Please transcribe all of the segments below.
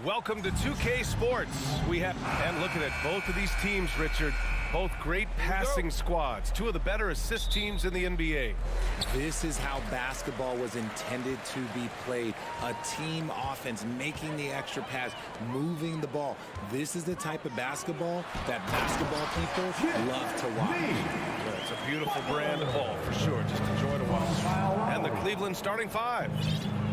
welcome to 2K Sports. And look at it, both of these teams, Richard, both great passing squads, two of the better assist teams in the NBA. This is how basketball was intended to be played. A team offense, making the extra pass, moving the ball. This is the type of basketball that basketball people love to watch. Well, it's a beautiful brand of ball, for sure. Just enjoy to watch. And the Cleveland starting five.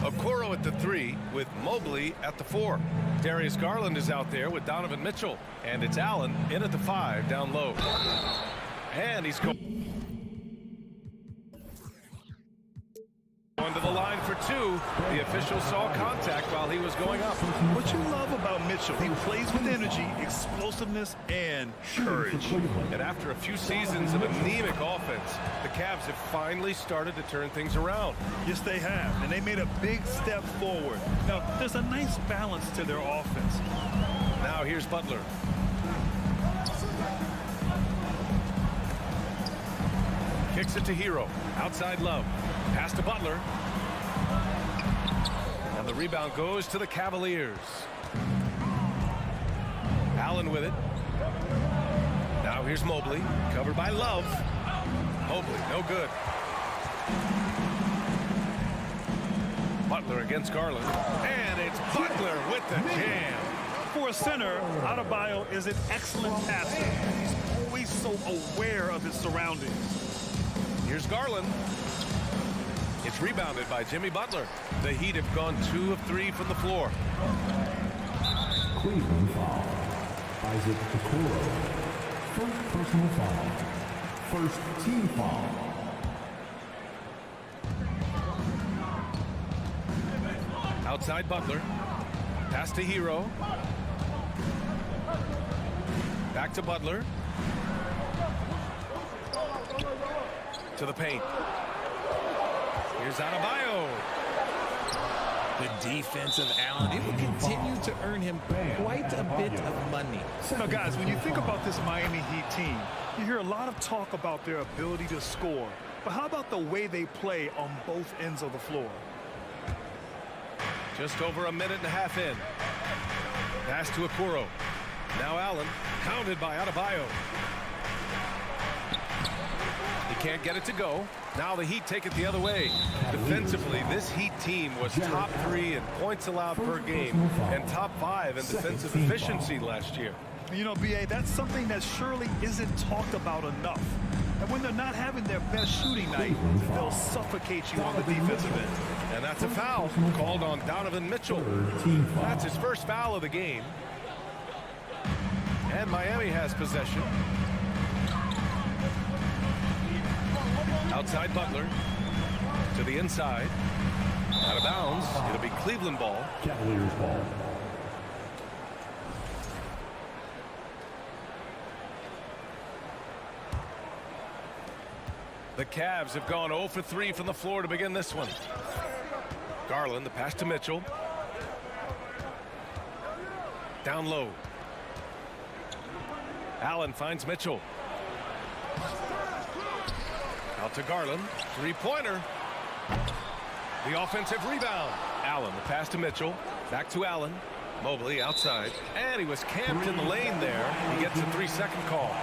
Okoro at the 3 with Mobley at the 4. Darius Garland is out there with Donovan Mitchell. And it's Allen in at the 5 down low. And he's going to the line for 2. The official saw contact while he was going up. What you love about Mitchell, he plays with energy, explosiveness, and courage. And after a few seasons of anemic offense, the Cavs have finally started to turn things around. Yes, they have, and they made a big step forward. Now, there's a nice balance to their offense. Now here's Butler. Kicks it to Hero. Outside Love. Pass to Butler. And the rebound goes to the Cavaliers. Allen with it. Now here's Mobley. Covered by Love. Mobley, no good. Butler against Garland. And it's Butler with the jam. For a center, Adebayo is an excellent passer. He's always so aware of his surroundings. Here's Garland. It's rebounded by Jimmy Butler. The Heat have gone 2 of 3 from the floor. Cleveland foul. Isaac Okoro. First personal foul. First team foul. Outside Butler. Pass to Hero. Back to Butler. To the paint. Here's Adebayo. The defense of Allen, it will continue to earn him quite a bit of money. Now, guys, when you think about this Miami Heat team, you hear a lot of talk about their ability to score. But how about the way they play on both ends of the floor? Just over a minute and a half in. Pass to Okoro. Now Allen, pounded by Adebayo. He can't get it to go. Now the Heat take it the other way. Defensively, this Heat team was top 3 in points allowed per game and top 5 in defensive efficiency last year. You know, B.A., that's something that surely isn't talked about enough. And when they're not having their best shooting night, they'll suffocate you on the defensive end. And that's a foul called on Donovan Mitchell. That's his first foul of the game. And Miami has possession. Outside Butler. To the inside. Out of bounds. It'll be Cleveland ball. Cavaliers ball. The Cavs have gone 0 for 3 from the floor to begin this one. Garland, the pass to Mitchell. Down low. Allen finds Mitchell. Out to Garland. Three-pointer. The offensive rebound. Allen, the pass to Mitchell. Back to Allen. Mobley outside. And he was camped in the lane there. He gets a 3-second call.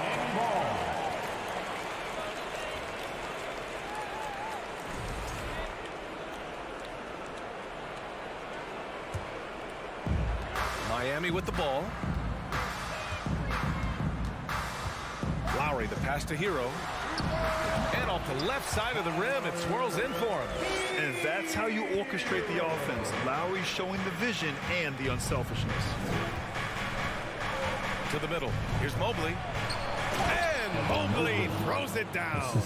Miami with the ball. Lowry, the pass to Hero. And off the left side of the rim, it swirls in for him. And that's how you orchestrate the offense. Lowry showing the vision and the unselfishness. To the middle. Here's Mobley. And Mobley throws it down.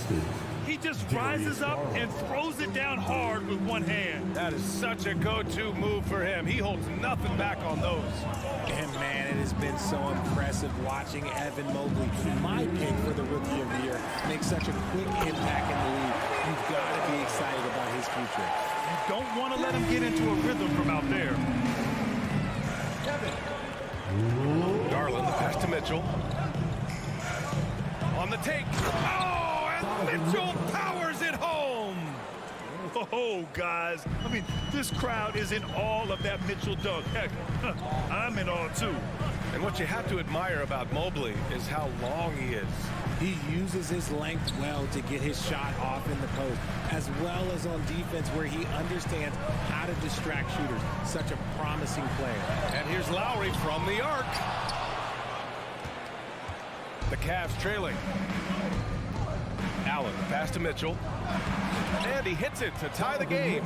He just rises up and throws it down hard with one hand. That is such a go-to move for him. He holds nothing back on those. And man, it has been so impressive watching Evan Mobley, my pick for the Rookie of the Year, make such a quick impact in the league. You've got to be excited about his future. You don't want to let him get into a rhythm from out there. Garland, the pass to Mitchell. On the take. Oh, and Mitchell powers it home. Oh, guys. I mean, this crowd is in awe of that Mitchell dunk. Heck, I'm in awe, too. And what you have to admire about Mobley is how long he is. He uses his length well to get his shot off in the post, as well as on defense where he understands how to distract shooters. Such a promising player. And here's Lowry from the arc. The Cavs trailing. Allen, pass to Mitchell. And he hits it to tie the game.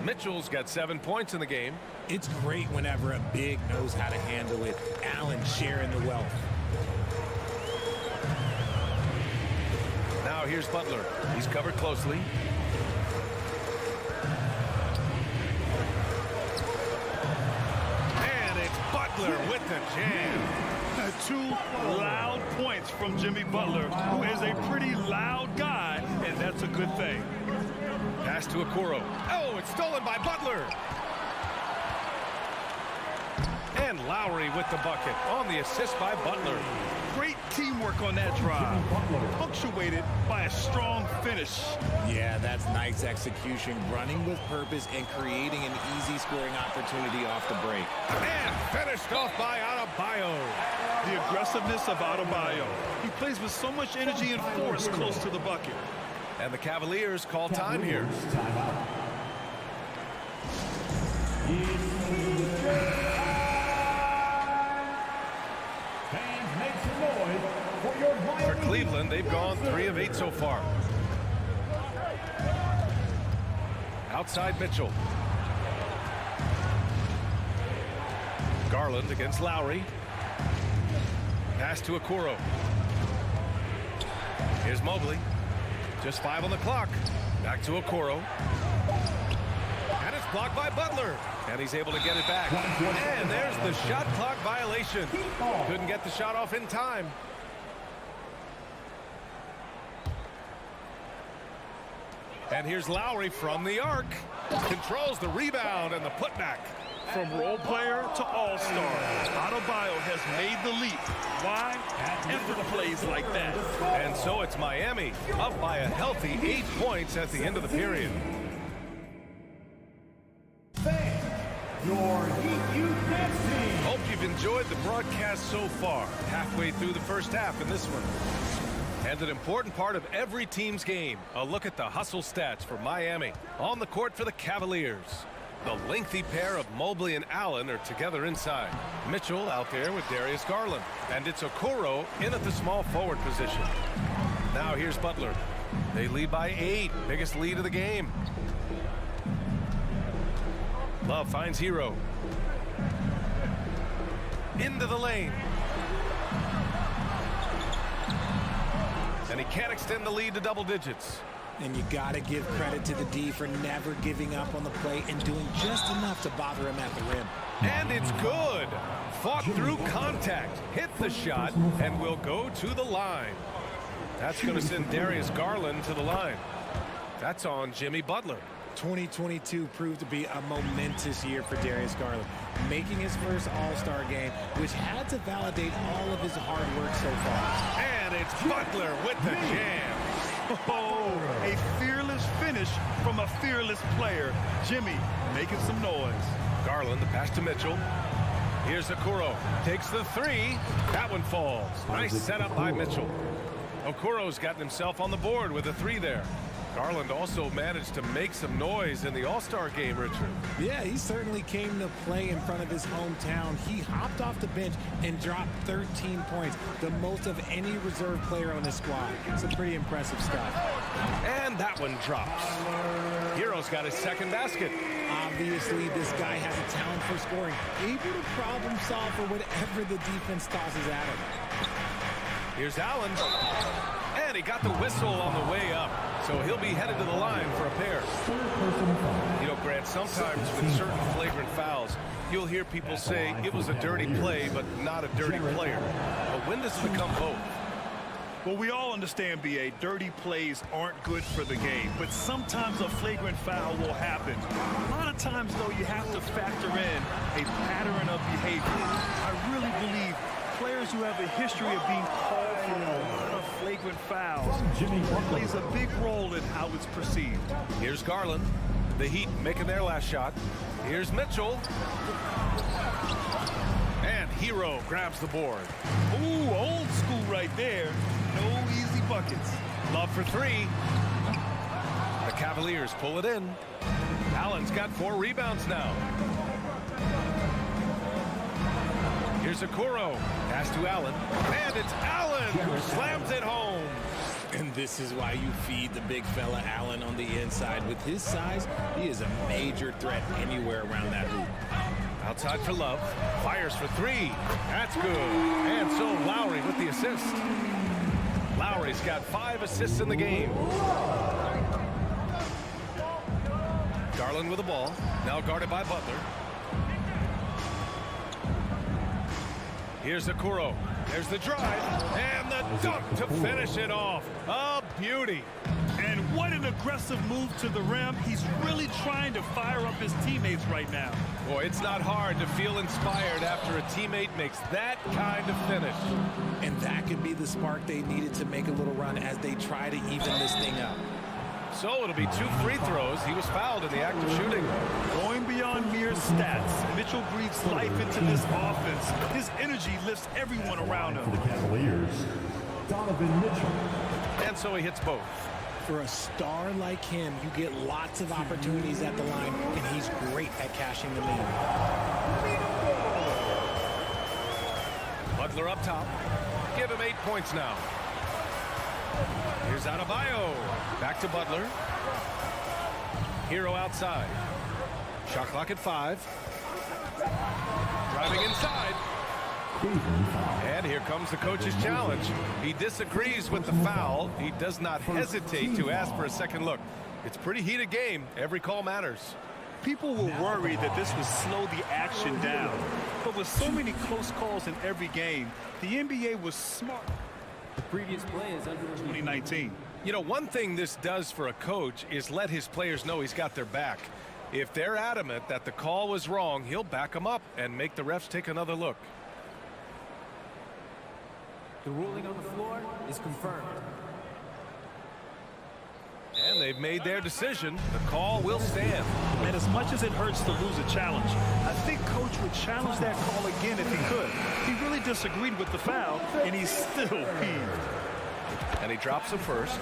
Mitchell's got 7 points in the game. It's great whenever a big knows how to handle it. Allen sharing the wealth. Now here's Butler. He's covered closely. And it's Butler with the jam. 2 loud points from Jimmy Butler, who is a pretty loud guy, and that's a good thing. Pass to Okoro. Oh, it's stolen by Butler. And Lowry with the bucket on the assist by Butler. Great teamwork on that drive, punctuated by a strong finish. Yeah, that's nice execution, running with purpose and creating an easy scoring opportunity off the break. And finished off by Adebayo. The aggressiveness of Adebayo. He plays with so much energy and force close to the bucket. And the Cavaliers call time here. For Cleveland, they've gone 3 of 8 so far. Outside Mitchell. Garland against Lowry. Pass to Okoro. Here's Mobley. Just 5 on the clock. Back to Okoro. And it's blocked by Butler. And he's able to get it back. And there's the shot clock violation. Couldn't get the shot off in time. And here's Lowry from the arc. Controls the rebound and the putback. From role player to all-star, Adebayo has made the leap. Why? Effort plays like that. And so it's Miami, up by a healthy 8 points at the end of the period. Your Heat Youth Dance Team. Hope you've enjoyed the broadcast so far. Halfway through the first half in this one. And an important part of every team's game, a look at the hustle stats for Miami. On the court for the Cavaliers. The lengthy pair of Mobley and Allen are together inside. Mitchell out there with Darius Garland. And it's Okoro in at the small forward position. Now here's Butler. They lead by 8. Biggest lead of the game. Love finds Hero. Into the lane. And he can't extend the lead to double digits. And you got to give credit to the D for never giving up on the play and doing just enough to bother him at the rim. And it's good. Fought through contact, hit the shot, and will go to the line. That's going to send Darius Garland to the line. That's on Jimmy Butler. 2022 proved to be a momentous year for Darius Garland, making his first All-Star game, which had to validate all of his hard work so far. And it's Butler with the jam. Oh, a fearless finish from a fearless player. Jimmy making some noise. Garland, the pass to Mitchell. Here's Okoro. Takes the 3. That one falls. Nice setup by Mitchell. Okoro's gotten himself on the board with a 3 there. Garland also managed to make some noise in the All-Star game, Richard. Yeah, he certainly came to play in front of his hometown. He hopped off the bench and dropped 13 points, the most of any reserve player on his squad. Some pretty impressive stuff. And that one drops. Hero's got his second basket. Obviously, this guy has a talent for scoring, able to problem solve for whatever the defense tosses at him. Here's Allen. And he got the whistle on the way up. So he'll be headed to the line for a pair. You know, Grant, sometimes with certain flagrant fouls, you'll hear people say it was a dirty play, but not a dirty player. But when does it become both? Well, we all understand, B.A., dirty plays aren't good for the game, but sometimes a flagrant foul will happen. A lot of times, though, you have to factor in a pattern of behavior. I really believe players who have a history of being called for a lot of flagrant fouls. Jimmy It Butler. plays a big role in how it's perceived. Here's Garland. The Heat making their last shot. Here's Mitchell. And Hero grabs the board. Ooh, old school right there. No easy buckets. Love for three. The Cavaliers pull it in. Allen's got 4 rebounds now. Here's Okoro. Pass to Allen. And it's Allen who slams it home. And this is why you feed the big fella Allen on the inside. With his size, he is a major threat anywhere around that hoop. Outside for Love. Fires for 3. That's good. And so Lowry with the assist. Lowry's got 5 assists in the game. Garland with the ball. Now guarded by Butler. Here's Okoro. There's the drive. And the dunk to finish it off. A beauty. And what an aggressive move to the rim. He's really trying to fire up his teammates right now. Boy, it's not hard to feel inspired after a teammate makes that kind of finish. And that could be the spark they needed to make a little run as they try to even this thing up. So it'll be 2 free throws. He was fouled in the act of shooting. Going beyond mere stats, Mitchell breathes life into this offense. His energy lifts everyone around For him. the Cavaliers, Donovan Mitchell. And so he hits both. For a star like him, you get lots of opportunities at the line, and he's great at cashing them in. Butler up top. Give him 8 points now. Here's Adebayo. Back to Butler. Hero outside. Shot clock at 5. Driving inside. And here comes the coach's challenge. He disagrees with the foul. He does not hesitate to ask for a second look. It's a pretty heated game. Every call matters. People were worried that this would slow the action down. But with so many close calls in every game, the NBA was smart. The previous play is under 2019. You know, one thing this does for a coach is let his players know he's got their back. If they're adamant that the call was wrong, he'll back them up and make the refs take another look. The ruling on the floor is confirmed. And they've made their decision. The call will stand. And as much as it hurts to lose a challenge, I think Coach would challenge that call again if he could. He really disagreed with the foul, and he's still peeved. And he drops the first.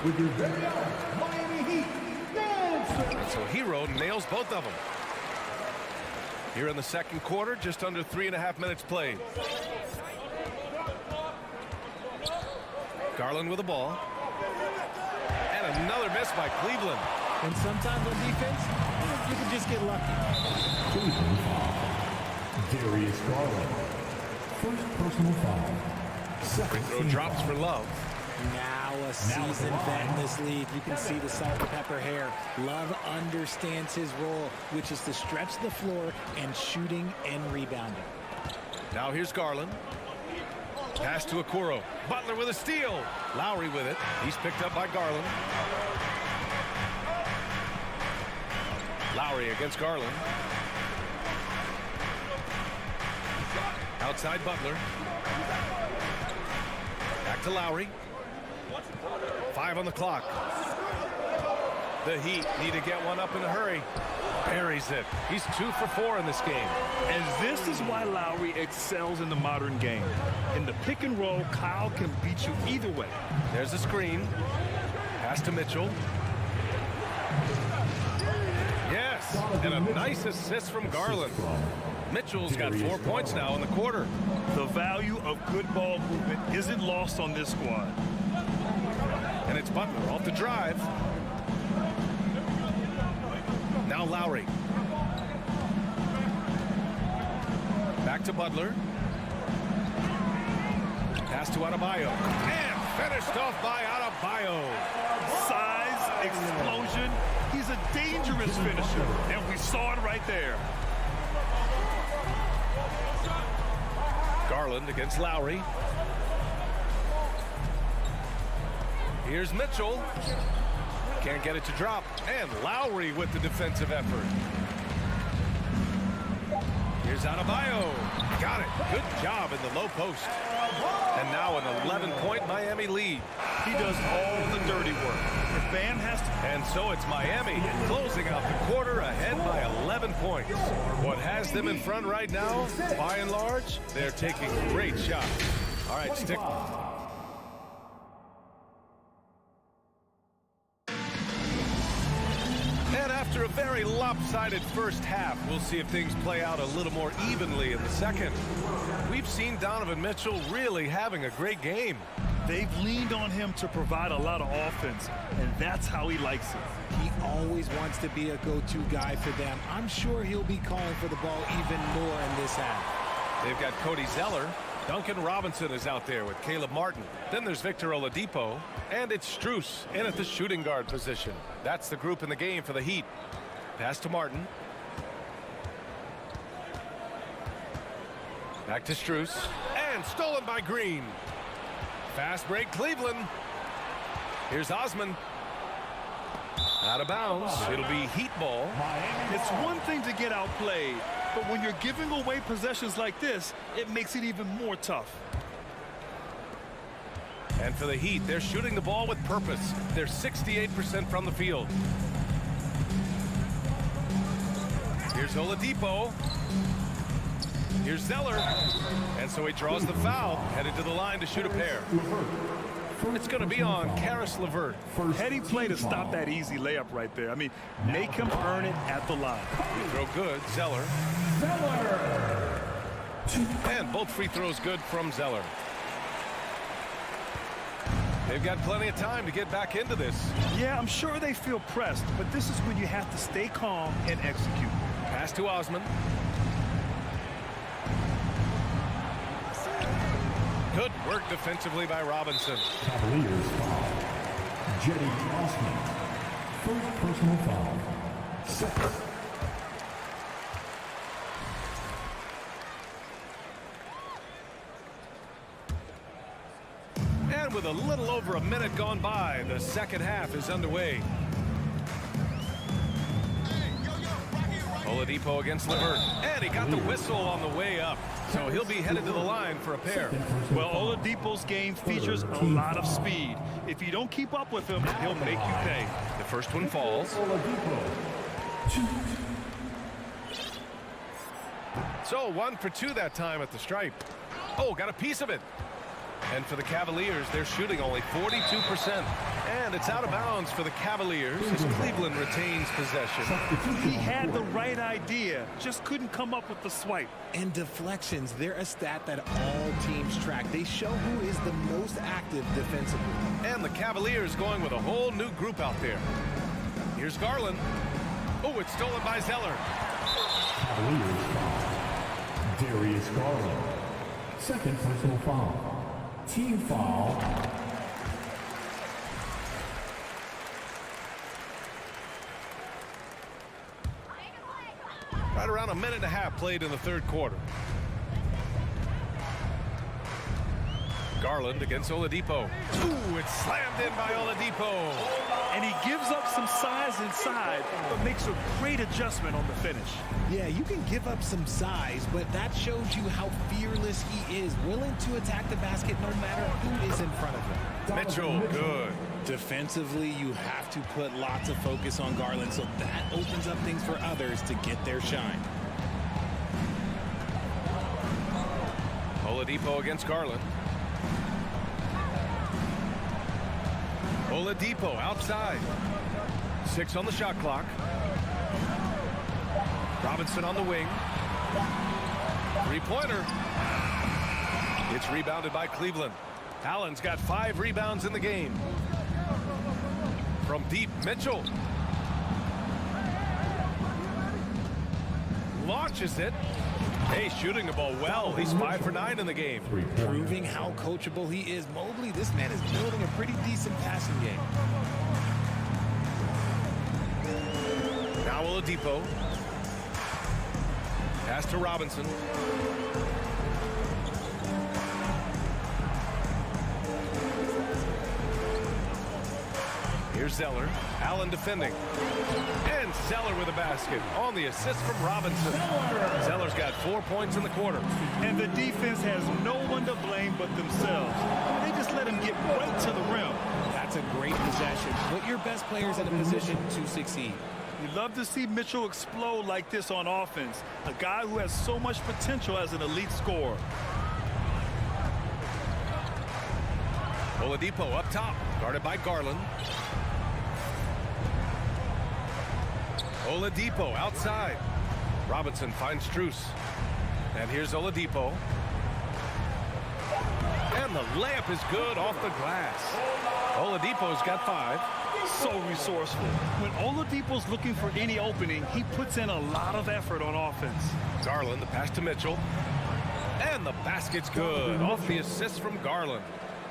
With your very own Miami Heat, And so Hero nails both of them. Here in the second quarter, just under 3.5 minutes played. Garland with the ball. And another miss by Cleveland. And sometimes on defense, you can just get lucky. Darius Garland. First personal foul. Free throw drops for Love. Now a seasoned vet in this league. You can see the salt and pepper hair. Love understands his role, which is to stretch the floor and shooting and rebounding. Now here's Garland. Pass to Okoro. Butler with a steal. Lowry with it. He's picked up by Garland. Lowry against Garland. Outside Butler. Back to Lowry. 5 on the clock. The Heat need to get one up in a hurry. Buries it. He's 2 for 4 in this game. And this is why Lowry excels in the modern game. In the pick and roll, Kyle can beat you either way. There's a screen. Pass to Mitchell. Yes, and a nice assist from Garland. Mitchell's got 4 points now in the quarter. The value of good ball movement isn't lost on this squad. And it's Butler off the drive. Now Lowry. Back to Butler. Pass to Adebayo. And finished off by Adebayo. Size, explosion. He's a dangerous finisher, and we saw it right there. Garland against Lowry. Here's Mitchell. Can't get it to drop. And Lowry with the defensive effort. Here's Adebayo. Got it. Good job in the low post. And now an 11-point Miami lead. He does all the dirty work. If Bam has to... And so it's Miami closing out the quarter ahead by 11 points. What has them in front right now, by and large, they're taking great shots. All right, stick. And after a very lopsided first half, we'll see if things play out a little more evenly in the second. We've seen Donovan Mitchell really having a great game. They've leaned on him to provide a lot of offense, and that's how he likes it. He always wants to be a go-to guy for them. I'm sure he'll be calling for the ball even more in this half. They've got Cody Zeller. Duncan Robinson is out there with Caleb Martin. Then there's Victor Oladipo. And it's Strus in at the shooting guard position. That's the group in the game for the Heat. Pass to Martin. Back to Strus. And stolen by Green. Fast break, Cleveland. Here's Osman. Out of bounds. It'll be Heat ball. It's one thing to get outplayed, but when you're giving away possessions like this, it makes it even more tough. And for the Heat, they're shooting the ball with purpose. They're 68% from the field. Here's Oladipo. Here's Zeller. And so he draws the foul, headed to the line to shoot a pair. It's going to be on Karis LeVert. Heady play to stop that easy layup right there. I mean, make him earn it at the line. Free throw good, Zeller. And both free throws good from Zeller. They've got plenty of time to get back into this. Yeah, I'm sure they feel pressed, but this is when you have to stay calm and execute. Pass to Osman. Good work defensively by Robinson. Cavaliers foul. Jetty Osman. First personal foul. Second. And with a little over a minute gone by, the second half is underway. Oladipo against LeVert. And he got the whistle on the way up. So he'll be headed to the line for a pair. Well, Oladipo's game features a lot of speed. If you don't keep up with him, he'll make you pay. The first one falls. So 1 for 2 that time at the stripe. Oh, got a piece of it. And for the Cavaliers, they're shooting only 42%. And it's out of bounds for the Cavaliers as Cleveland retains possession. He had the right idea, just couldn't come up with the swipe. And deflections, they're a stat that all teams track. They show who is the most active defensively. And the Cavaliers going with a whole new group out there. Here's Garland. Oh, it's stolen by Zeller. Cavaliers foul. Darius Garland. Second personal foul. Team foul. Right around a minute and a half played in the third quarter. Garland against Oladipo. Ooh, it's slammed in by Oladipo. And he gives up some size inside, but makes a great adjustment on the finish. Yeah, you can give up some size, but that shows you how fearless he is, willing to attack the basket no matter who is in front of him. Mitchell, good. Defensively, you have to put lots of focus on Garland, so that opens up things for others to get their shine. Oladipo against Garland. Oladipo outside. 6 on the shot clock. Robinson on the wing. Three-pointer. It's rebounded by Cleveland. Allen's got 5 rebounds in the game. From deep, Mitchell. Launches it. Hey, shooting the ball well. He's 5 for 9 in the game. Proving how coachable he is. Mobley, this man is building a pretty decent passing game. Now Oladipo. Pass to Robinson. Here's Zeller. Allen defending. And Zeller with a basket on the assist from Robinson. Zeller's got 4 points in the quarter. And the defense has no one to blame but themselves. They just let him get right to the rim. That's a great possession. Put your best players in a position to succeed. You love to see Mitchell explode like this on offense. A guy who has so much potential as an elite scorer. Oladipo up top, guarded by Garland. Oladipo outside. Robinson finds Strus. And here's Oladipo. And the layup is good off the glass. Oladipo's got 5. So resourceful. When Oladipo's looking for any opening, he puts in a lot of effort on offense. Garland, the pass to Mitchell. And the basket's good off the assist from Garland.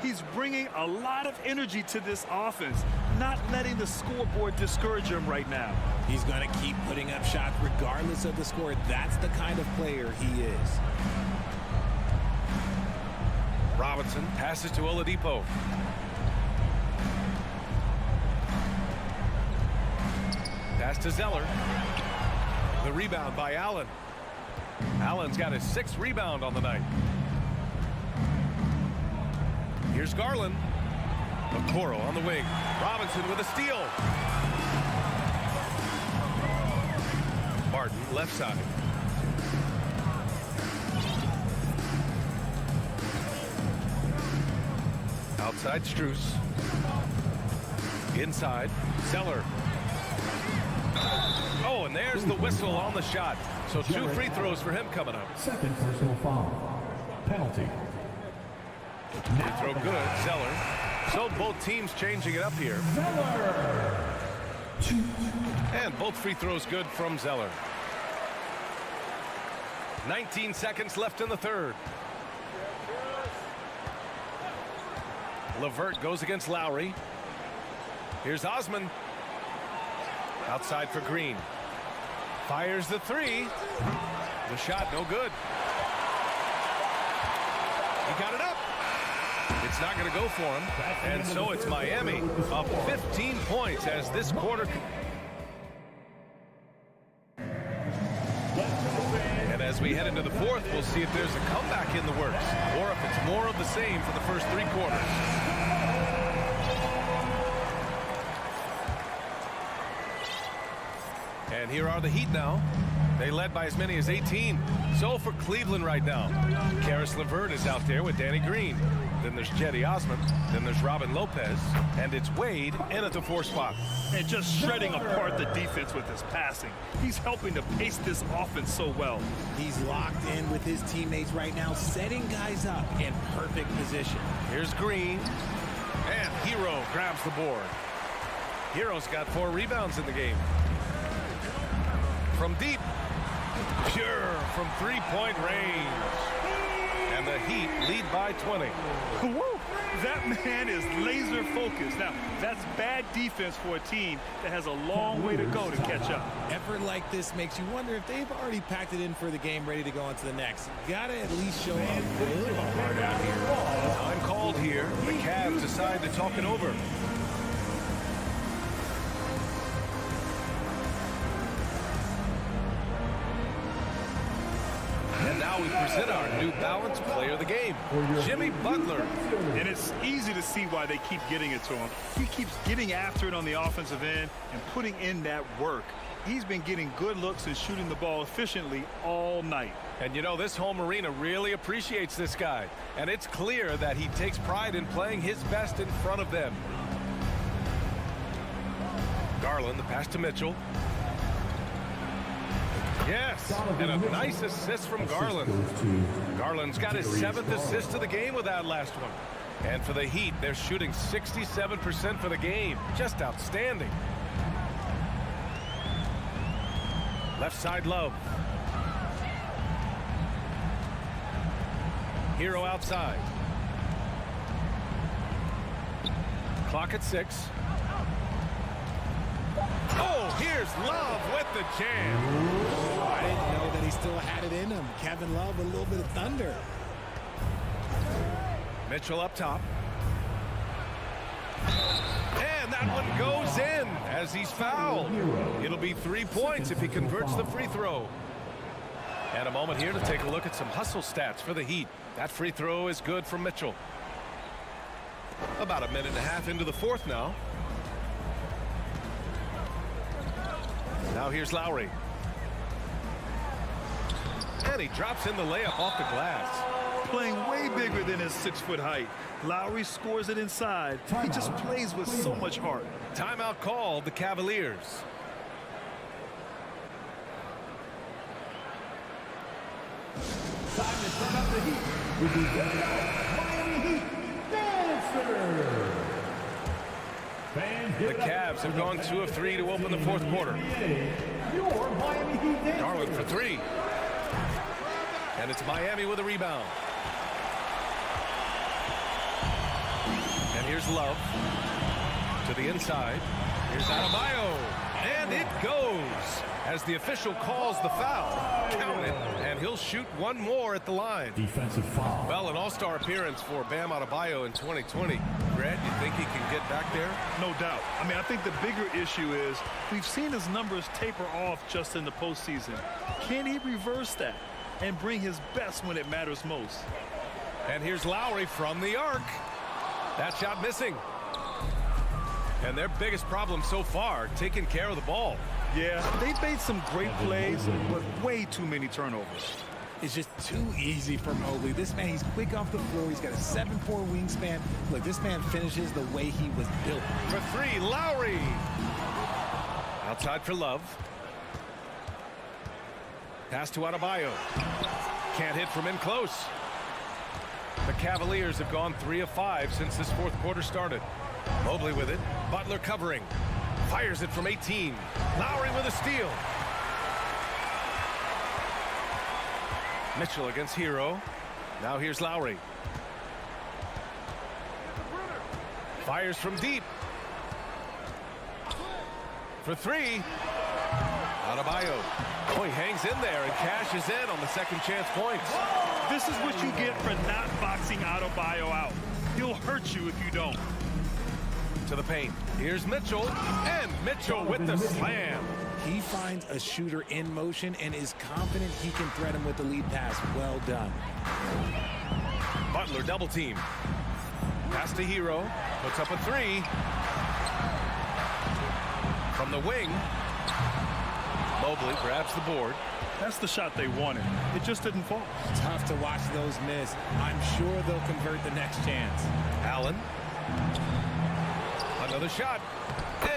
He's bringing a lot of energy to this offense, not letting the scoreboard discourage him right now. He's going to keep putting up shots regardless of the score. That's the kind of player he is. Robinson passes to Oladipo. Pass to Zeller. The rebound by Allen. Allen's got his 6th rebound on the night. Here's Garland. Okoro on the wing. Robinson with a steal. Martin left side. Outside Strus. Inside Zeller. Oh, and there's the whistle on the shot. So 2 free throws for him coming up. Second personal foul. Penalty. Free throw good, Zeller. So both teams changing it up here. And both free throws good from Zeller. 19 seconds left in the third. LeVert goes against Lowry. Here's Osman. Outside for Green. Fires the 3. The shot no good. He got it up. It's not going to go for him. And so it's Miami up 15 points as this quarter. And as we head into the fourth, we'll see if there's a comeback in the works or if it's more of the same for the first 3 quarters. And here are the Heat now. They led by as many as 18. So for Cleveland right now, Karis LeVert is out there with Danny Green. Then there's Cedi Osman. Then there's Robin Lopez. And it's Wade in at the 4 spot. And just shredding apart the defense with his passing. He's helping to pace this offense so well. He's locked in with his teammates right now, setting guys up in perfect position. Here's Green. And Hero grabs the board. Hero's got 4 rebounds in the game. From deep. Pure from 3-point range. And the Heat lead by 20. Woo! That man is laser focused. Now, that's bad defense for a team that has a long way to go to catch up. Effort like this makes you wonder if they've already packed it in for the game, ready to go on to the next. Gotta at least show up a little hard out here. Time called here. The Cavs decide to talk it over. And now we present our New Balance player of the game, Jimmy Butler. And it's easy to see why they keep getting it to him. He keeps getting after it on the offensive end and putting in that work. He's been getting good looks and shooting the ball efficiently all night. And you know, this home arena really appreciates this guy. And it's clear that he takes pride in playing his best in front of them. Garland, the pass to Mitchell. Yes, and a nice assist from Garland. Garland's got his 7th assist of the game with that last one. And for the Heat, they're shooting 67% for the game. Just outstanding. Left side, Love. Hero outside. Clock at 6. Oh, here's Love with the jam. I didn't know that he still had it in him. Kevin Love, a little bit of thunder. Mitchell up top. And that one goes in as he's fouled. It'll be 3 points if he converts the free throw. And a moment here to take a look at some hustle stats for the Heat. That free throw is good from Mitchell. About a minute and a half into the fourth now. Now here's Lowry. And he drops in the layup off the glass. Playing way bigger than his 6-foot height. Lowry scores it inside. He just plays with so much heart. Timeout called the Cavaliers. Time to turn up the heat with the Miami Heat Dancer. The Cavs have gone 2 of 3 to open the fourth quarter. Your Miami Heat Dancer. Garland for 3. And it's Miami with a rebound. And here's Love to the inside. Here's Adebayo. And it goes as the official calls the foul. Count it. And he'll shoot one more at the line. Defensive foul. Well, an all-star appearance for Bam Adebayo in 2020. Grant, you think he can get back there? No doubt. I mean, I think the bigger issue is we've seen his numbers taper off just in the postseason. Can he reverse that and bring his best when it matters most? And here's Lowry from the arc. That shot missing. And their biggest problem so far, taking care of the ball. Yeah, they've made some great plays, but way too many turnovers. It's just too easy for Mobley. This man, he's quick off the floor. He's got a 7'4" wingspan. Look, this man finishes the way he was built. For 3, Lowry. Outside for Love. Pass to Adebayo. Can't hit from in close. The Cavaliers have gone 3 of 5 since this fourth quarter started. Mobley with it. Butler covering. Fires it from 18. Lowry with a steal. Mitchell against Hero. Now here's Lowry. Fires from deep. For 3. Adebayo. Oh, he hangs in there and cashes in on the second chance points. This is what you get for not boxing Adebayo out. He'll hurt you if you don't. To the paint. Here's Mitchell. And Mitchell with the slam. He finds a shooter in motion and is confident he can thread him with the lead pass. Well done. Butler double team. Pass to Hero. Puts up a 3. From the wing. Mobley grabs the board. That's the shot they wanted. It just didn't fall. Tough to watch those miss. I'm sure they'll convert the next chance. Allen. Another shot.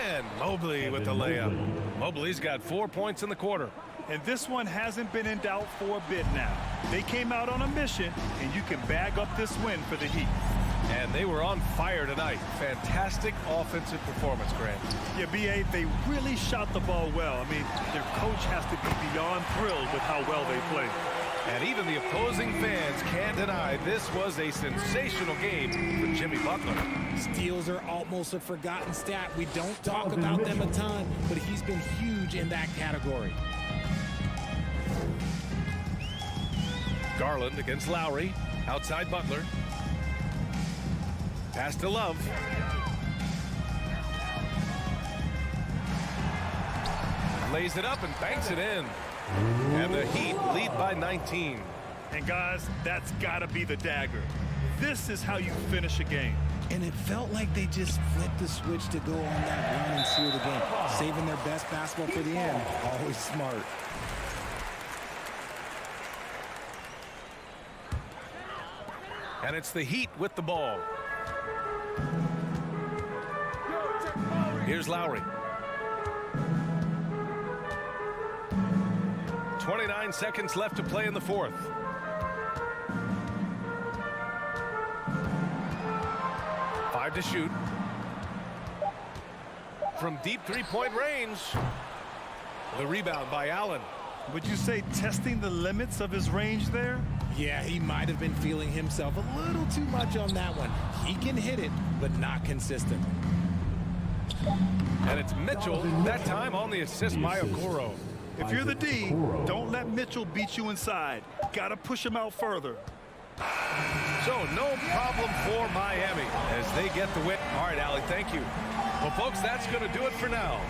And Mobley with the layup. Mobley's got 4 points in the quarter. And this one hasn't been in doubt for a bit now. They came out on a mission, and you can bag up this win for the Heat. And they were on fire tonight. Fantastic offensive performance, Grant. Yeah, B.A., they really shot the ball well. I mean, their coach has to be beyond thrilled with how well they played. And even the opposing fans can't deny this was a sensational game for Jimmy Butler. Steals are almost a forgotten stat. We don't talk about them a ton, but he's been huge in that category. Garland against Lowry. Outside Butler. Pass to Love. Lays it up and banks it in. And the Heat lead by 19. And guys, that's got to be the dagger. This is how you finish a game. And it felt like they just flipped the switch to go on that run and seal the game. Saving their best basketball for the end. Always smart. And it's the Heat with the ball. Here's Lowry. 29 seconds left to play in the fourth. Five to shoot. From deep three-point range. The rebound by Allen. Would you say testing the limits of his range there? Yeah, he might have been feeling himself a little too much on that one. He can hit it, but not consistent. And it's Mitchell, that time on the assist by Okoro. If you're the D, don't let Mitchell beat you inside. Got to push him out further. So no problem for Miami as they get the win. All right, Allie, thank you. Well, folks, that's going to do it for now.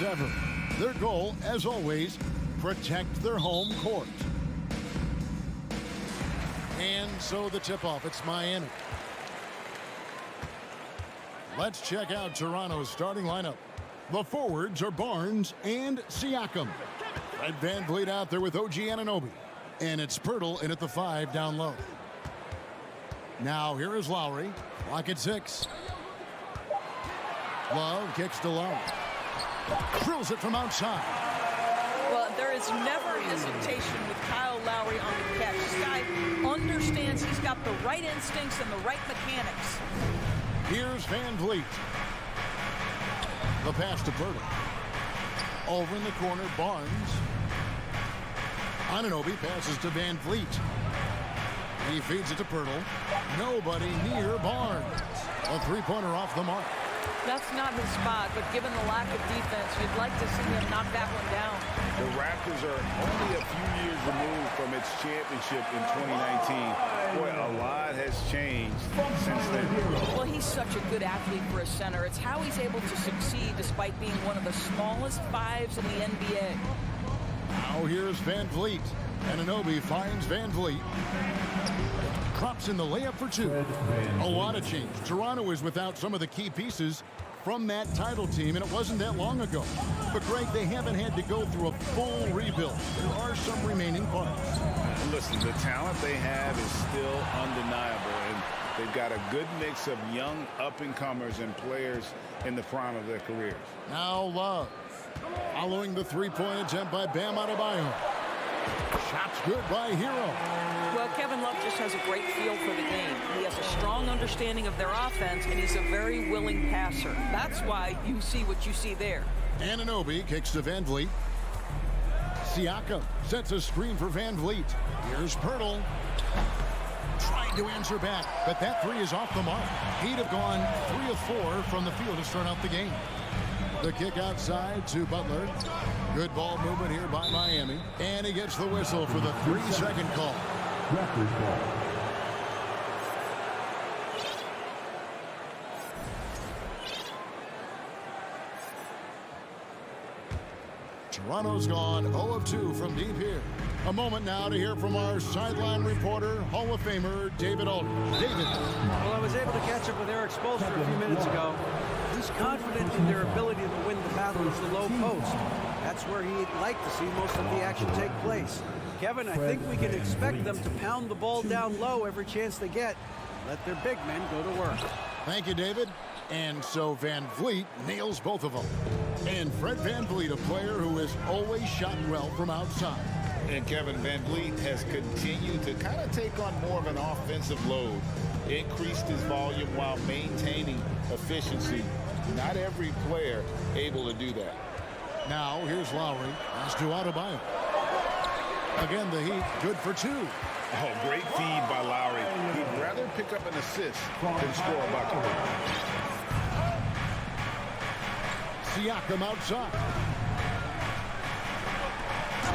ever. Their goal, as always, protect their home court. And so the tip-off, it's Miami. Let's check out Toronto's starting lineup. The forwards are Barnes and Siakam. Fred VanVleet out there with OG Anunoby. And it's Pirtle in at the 5 down low. Now here is Lowry. Clock at 6. Love kicks to Love. Drills it from outside. Well, there is never hesitation with Kyle Lowry on the catch. This guy understands he's got the right instincts and the right mechanics. Here's VanVleet. The pass to Pirtle. Over in the corner, Barnes. Anunoby passes to VanVleet. He feeds it to Pirtle. Nobody near Barnes. A three-pointer off the mark. That's not his spot, but given the lack of defense, you'd like to see him knock that one down. The Raptors are only a few years removed from its championship in 2019. Boy, a lot has changed since then. Well, he's such a good athlete for a center. It's how he's able to succeed despite being one of the smallest fives in the NBA. Now here's VanVleet. Anunoby finds VanVleet. Drops in the layup for 2. A lot of change. Toronto is without some of the key pieces from that title team, and it wasn't that long ago. But, Greg, they haven't had to go through a full rebuild. There are some remaining parts. Listen, the talent they have is still undeniable, and they've got a good mix of young up-and-comers and players in the prime of their careers. Now Love. Following the three-point attempt by Bam Adebayo. Shots good by Hero. Well, Kevin Love just has a great feel for the game. He has a strong understanding of their offense, and he's a very willing passer. That's why you see what you see there. Anunoby kicks to VanVleet. Siakam sets a screen for VanVleet. Here's Pirtle. Trying to answer back, but that 3 is off the mark. He'd have gone 3 of 4 from the field to start out the game. The kick outside to Butler. Good ball movement here by Miami. And he gets the whistle for the 3-second call. Raptors ball. Toronto's gone 0 of 2 from deep here. A moment now to hear from our sideline reporter, Hall of Famer David Aldridge. David. Well, I was able to catch up with Eric Spoelstra a few minutes ago. He's confident in their ability to win the battle of the low post. That's where he'd like to see most of the action take place. Kevin, I think we can expect them to pound the ball down low every chance they get. Let their big men go to work. Thank you, David. And so VanVleet nails both of them. And Fred VanVleet, a player who has always shot well from outside. And Kevin VanVleet has continued to kind of take on more of an offensive load. Increased his volume while maintaining efficiency. Not every player able to do that. Now here's Lowry. Pass to Adebayo. Again, the Heat good for 2. Oh, great feed by Lowry. He'd rather pick up an assist than score a bucket. Siakam outside.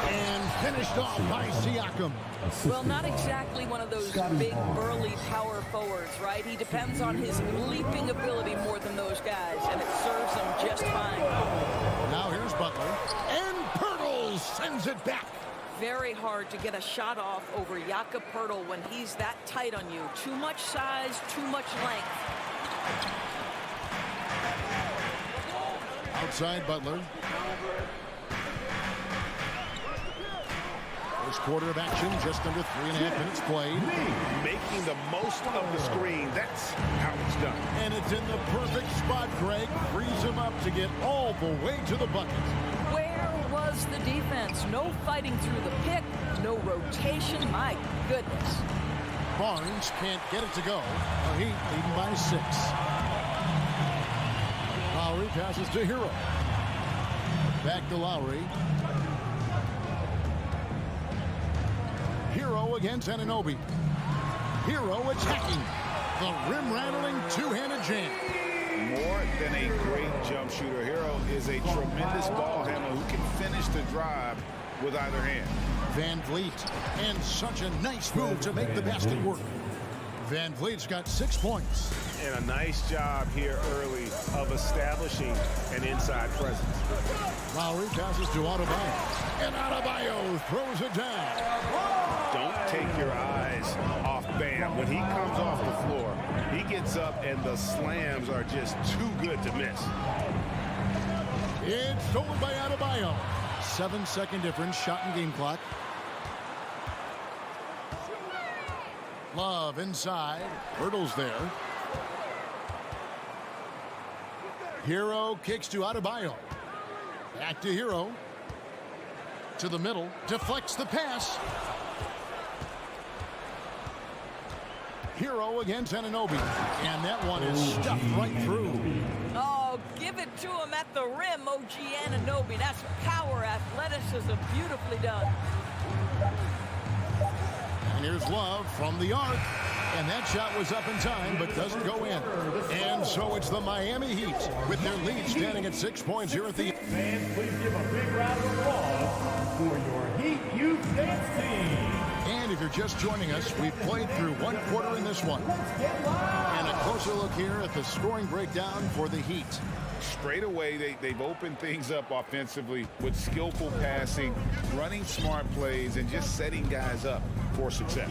And finished off by Siakam. Well, not exactly one of those big, burly power forwards, right? He depends on his leaping ability more than those guys, and it serves him just fine. Now here's Butler. And Pirtle sends it back. Very hard to get a shot off over Jakob Pirtle when he's that tight on you. Too much size, too much length. Outside Butler. First quarter of action, just under 3.5 minutes played. Making the most of the screen. That's how it's done. And it's in the perfect spot, Greg. Frees him up to get all the way to the bucket. Where was the defense? No fighting through the pick, no rotation. My goodness. Barnes can't get it to go. The Heat leading by 6. Lowry passes to Hero. Back to Lowry. Hero against Anunoby. Hero attacking. The rim-rattling two-handed jam. More than a great jump shooter, Hero is a tremendous ball handler who can finish the drive with either hand. VanVleet, and such a nice move to make the basket work. Van Vliet's got 6 points. And a nice job here early of establishing an inside presence. Lowry passes to Adebayo. And Adebayo throws it down. Don't take your eyes off Bam. When he comes off the floor, he gets up and the slams are just too good to miss. It's stolen by Adebayo. 7-second difference, shot and game clock. Love inside. Hurdles there. Hero kicks to Adebayo. Back to Hero. To the middle. Deflects the pass. Hero against Anunoby. And that one is stuffed right through. Oh, give it to him at the rim, OG Anunoby. That's power, athleticism, beautifully done. And here's Love from the arc. And that shot was up in time, but doesn't go in. And so it's the Miami Heat with their lead standing at 6 points here at the... Fans, please give a big round of applause for your Heat Youth Dance Team. And if you're just joining us, we've played through one quarter in this one. And a closer look here at the scoring breakdown for the Heat. Straight away, they've opened things up offensively with skillful passing, running smart plays, and just setting guys up for success.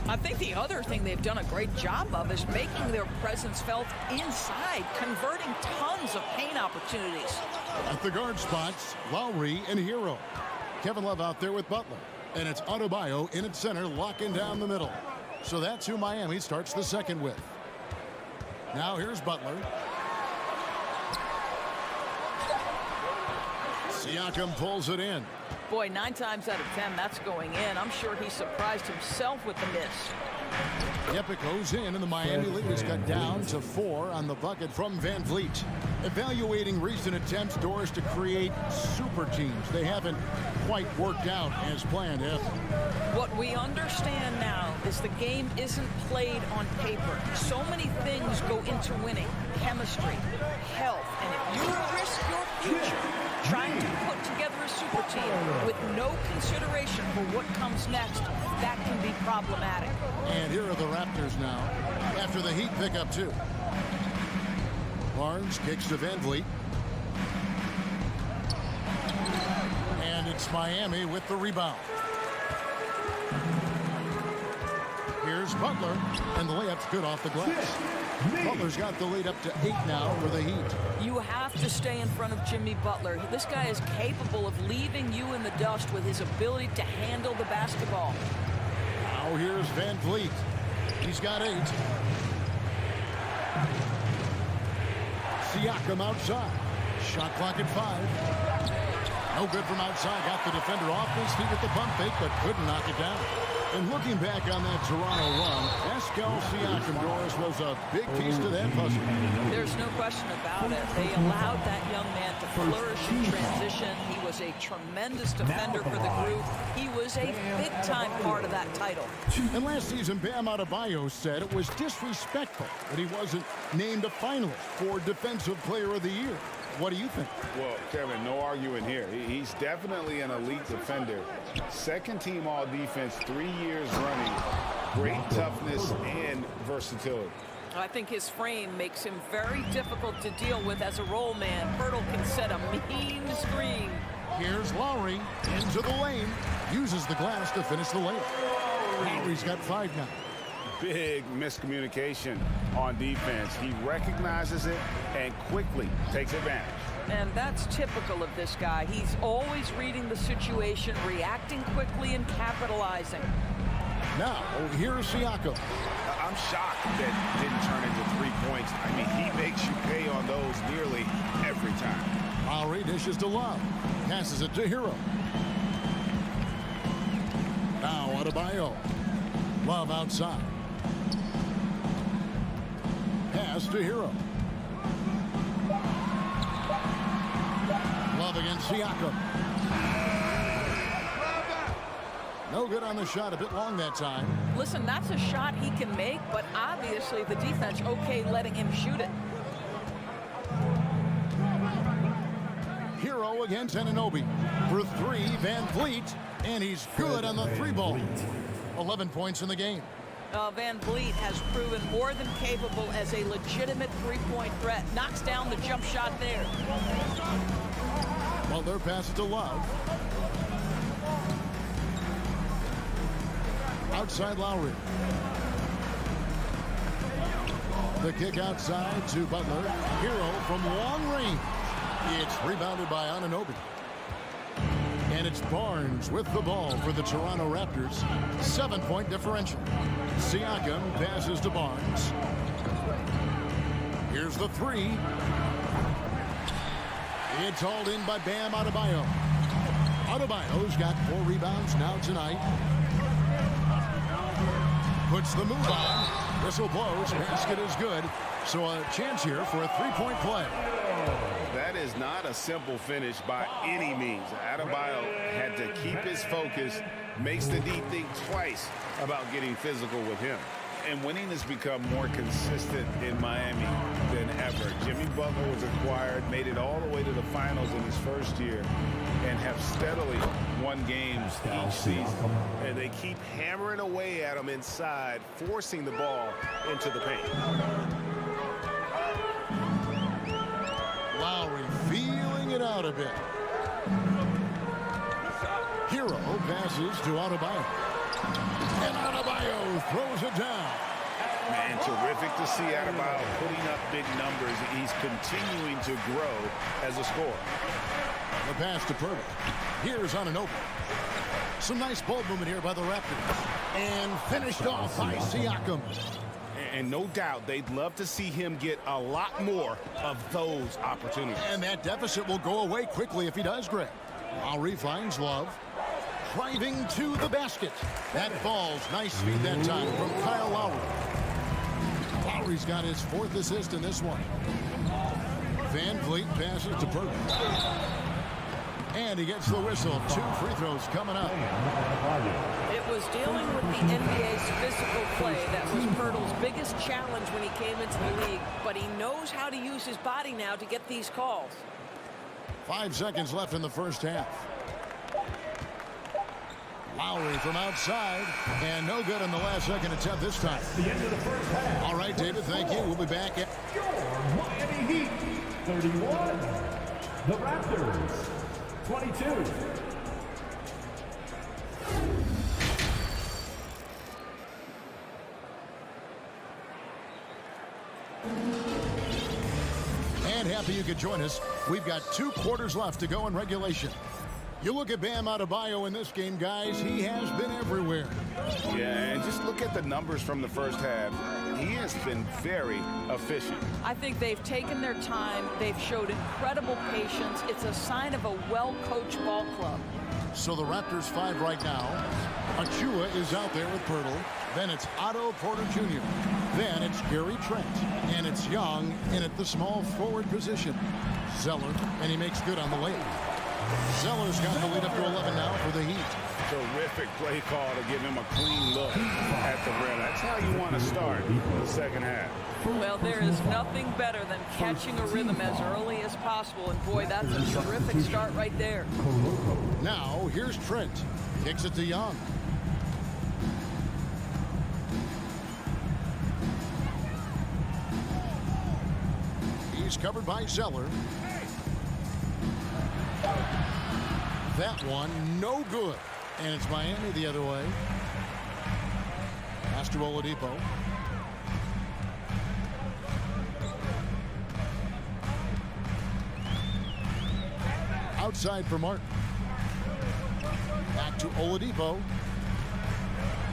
I think the other thing they've done a great job of is making their presence felt inside, converting tons of paint opportunities. At the guard spots, Lowry and Hero. Kevin Love out there with Butler. And it's Adebayo in at center, locking down the middle. So that's who Miami starts the second with. Now here's Butler. Siakam pulls it in. Boy, 9 times out of 10, that's going in. I'm sure he surprised himself with the miss. Yep, it goes in, and the Miami lead is cut down to 4 on the bucket from Van Vliet. Evaluating recent attempts, Doris, to create super teams. They haven't quite worked out as planned, have they? What we understand now is the game isn't played on paper. So many things go into winning. Chemistry, health, and if you risk your future trying to put together a super team with no consideration for what comes next, that can be problematic. And here are the Raptors now, after the Heat pick up 2. Barnes kicks to Van Vliet. And it's Miami with the rebound. Here's Butler, and the layup's good off the glass. Butler's got the lead up to 8 now for the Heat. You have to stay in front of Jimmy Butler. This guy is capable of leaving you in the dust with his ability to handle the basketball. Now here's Van Vliet. He's got 8. Siakam outside. Shot clock at 5. No good from outside. Got the defender off his feet at the pump fake, but couldn't knock it down. And looking back on that Toronto run, Pascal Siakam, Doris, was a big piece to that puzzle. There's no question about it. They allowed that young man to flourish in transition. He was a tremendous defender for the group. He was a big-time part of that title. And last season, Bam Adebayo said it was disrespectful that he wasn't named a finalist for Defensive Player of the Year. What do you think? Well, Kevin, no arguing here. He's definitely an elite defender. Second team all defense, 3 years running. Great toughness and versatility. I think his frame makes him very difficult to deal with as a roll man. Hurdle can set a mean screen. Here's Lowry into the lane. Uses the glass to finish the layup. Lowry's got 5 now. Big miscommunication on defense. He recognizes it and quickly takes advantage. And that's typical of this guy. He's always reading the situation, reacting quickly, and capitalizing. Now, here's Siakam. I'm shocked that didn't turn into 3 points. I mean, he makes you pay on those nearly every time. Lowry dishes to Love. Passes it to Hero. Now Adebayo. Love outside. Pass to Hero. Love against Siakam. No good on the shot, a bit long that time. Listen, that's a shot he can make, but obviously the defense okay letting him shoot it. Hero against Anunoby. For 3, Van Vliet, and he's good on the 3 ball. 11 points in the game. Van Vliet has proven more than capable as a legitimate three-point threat. Knocks down the jump shot there. Well, their pass to Love. Outside Lowry. The kick outside to Butler. Hero from long range. It's rebounded by Anunoby. And it's Barnes with the ball for the Toronto Raptors. 7-point differential. Siakam passes to Barnes. Here's the three. It's hauled in by Bam Adebayo. Adebayo's got 4 rebounds now tonight. Puts the move on. Whistle blows. Basket is good. So a chance here for a three-point play. That is not a simple finish by any means. Adebayo had to keep his focus, makes the D think twice about getting physical with him. And winning has become more consistent in Miami than ever. Jimmy Butler was acquired, made it all the way to the finals in his first year, and have steadily won games each season. And they keep hammering away at him inside, forcing the ball into the paint. Lowry feeling it out a bit. Hero passes to Adebayo. And Adebayo throws it down. Man, terrific to see Adebayo putting up big numbers. He's continuing to grow as a scorer. The pass to Purdy. Here's Anunoby. Some nice ball movement here by the Raptors. And finished off by Siakam. And no doubt they'd love to see him get a lot more of those opportunities. And that deficit will go away quickly if he does, Greg. Lowry finds Love. Driving to the basket. That falls. Nice speed that time from Kyle Lowry. Lowry's got his 4th assist in this one. Van Vliet passes to Purdy. And he gets the whistle. 2 free throws coming up. It was dealing with the NBA's physical play that was Pirtle's biggest challenge when he came into the league, but he knows how to use his body now to get these calls. 5 seconds left in the first half. Lowry from outside, and no good on the last second attempt this time. The end of the first half. All right, David, thank you. We'll be back at Your Miami Heat, 31. The Raptors, 22. And happy you could join us. We've got 2 quarters left to go in regulation. You look at Bam Adebayo in this game, guys. He has been everywhere. Yeah, and just look at the numbers from the first half. He has been very efficient. I think they've taken their time. They've showed incredible patience. It's a sign of a well-coached ball club. So the Raptors 5 right now. Achua is out there with Pirtle. Then it's Otto Porter Jr. Then it's Gary Trent. And it's Young in at the small forward position. Zeller, and he makes good on the layup. Zeller's got the lead up to 11 now for the Heat. Terrific play call to give him a clean look at the rim. That's how you want to start the second half. Well, there is nothing better than catching a rhythm as early as possible, and boy, that's a terrific start right there. Now, here's Trent. Kicks it to Young. He's covered by Zeller. That one, no good. And it's Miami the other way. Pass to Oladipo. Outside for Martin. Back to Oladipo.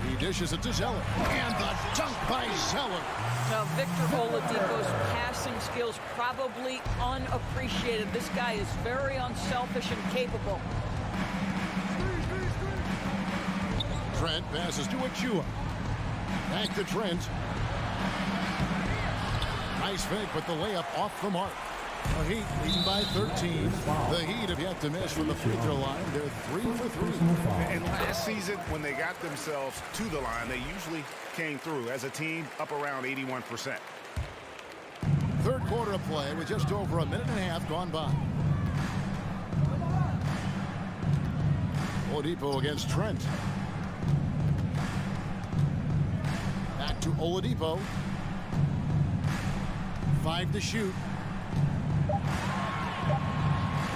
He dishes it to Zeller. And the dunk by Zeller. Now, Victor Oladipo's passing skills probably unappreciated. This guy is very unselfish and capable. Trent passes to Achua. Back to Trent. Nice fake, but the layup off the mark. The Heat leading by 13. The Heat have yet to miss from the free throw line. They're 3 for 3. And last season, when they got themselves to the line, they usually came through as a team up around 81%. Third quarter of play with just over a minute and a half gone by. Oladipo against Trent. to Oladipo. 5 to shoot.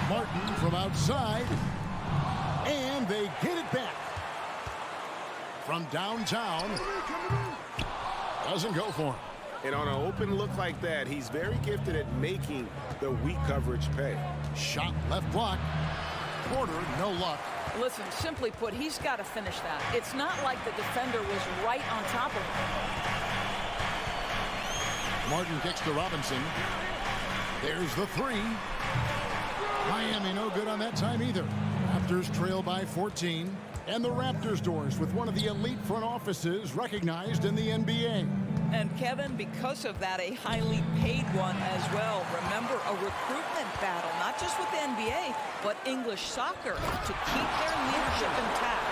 Martin from outside. And they get it back. From downtown. Doesn't go for him. And on an open look like that, he's very gifted at making the weak coverage pay. Shot left block. Porter, no luck. Listen, simply put, he's got to finish that. It's not like the defender was right on top of him. Martin kicks to Robinson. There's the three. Miami no good on that time either. Raptors trail by 14. And the Raptors doors with one of the elite front offices recognized in the NBA. And Kevin, because of that, a highly paid one as well. Remember, a recruitment battle, not just with the NBA, but English soccer to keep their leadership intact.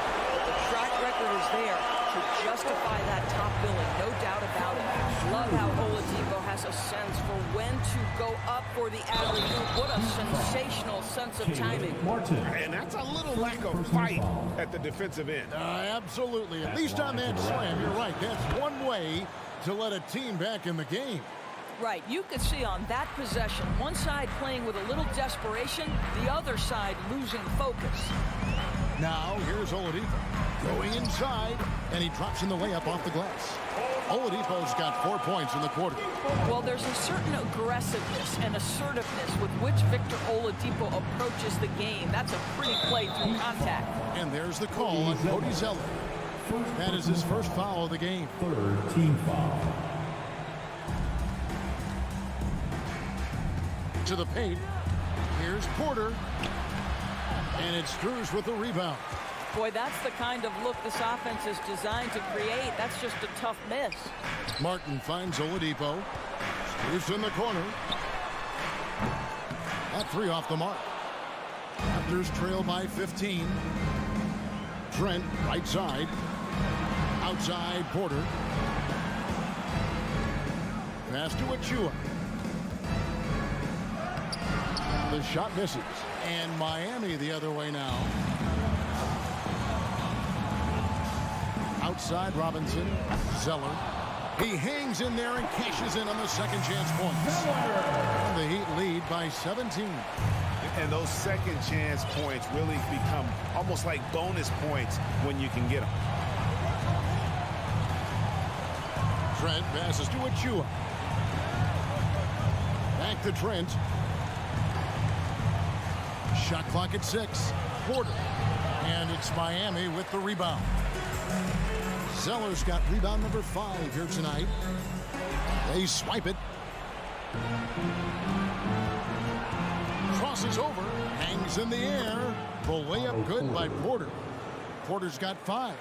The track record is there to justify that top billing, no doubt about it. Love how Oladipo has a sense for when to go up for the alley-oop. What a sensational sense of timing. And that's a little lack of fight at the defensive end. Absolutely. At least on that slam, you're right. That's one way to let a team back in the game. Right, you could see on that possession, one side playing with a little desperation, the other side losing focus. Now, here's Oladipo going inside, and he drops in the layup off the glass. Oladipo's got 4 points in the quarter. Well, there's a certain aggressiveness and assertiveness with which Victor Oladipo approaches the game. That's a pretty play through contact. And there's the call on Cody Zeller. That is his first foul of the game. Third team foul. To the paint. Here's Porter. And it's Struz with the rebound. Boy, that's the kind of look this offense is designed to create. That's just a tough miss. Martin finds Oladipo. Struz in the corner. That three off the mark. Raptors trail by 15. Trent, right side. Outside, Porter. Pass to Achua. The shot misses. And Miami the other way now. Outside, Robinson. Zeller. He hangs in there and cashes in on the second chance points. The Heat lead by 17. And those second chance points really become almost like bonus points when you can get them. Trent passes to Achua. Back to Trent. Shot clock at 6. Porter. And it's Miami with the rebound. Zeller's got rebound number 5 here tonight. They swipe it. Crosses over. Hangs in the air. The layup good by Porter. Porter's got 5.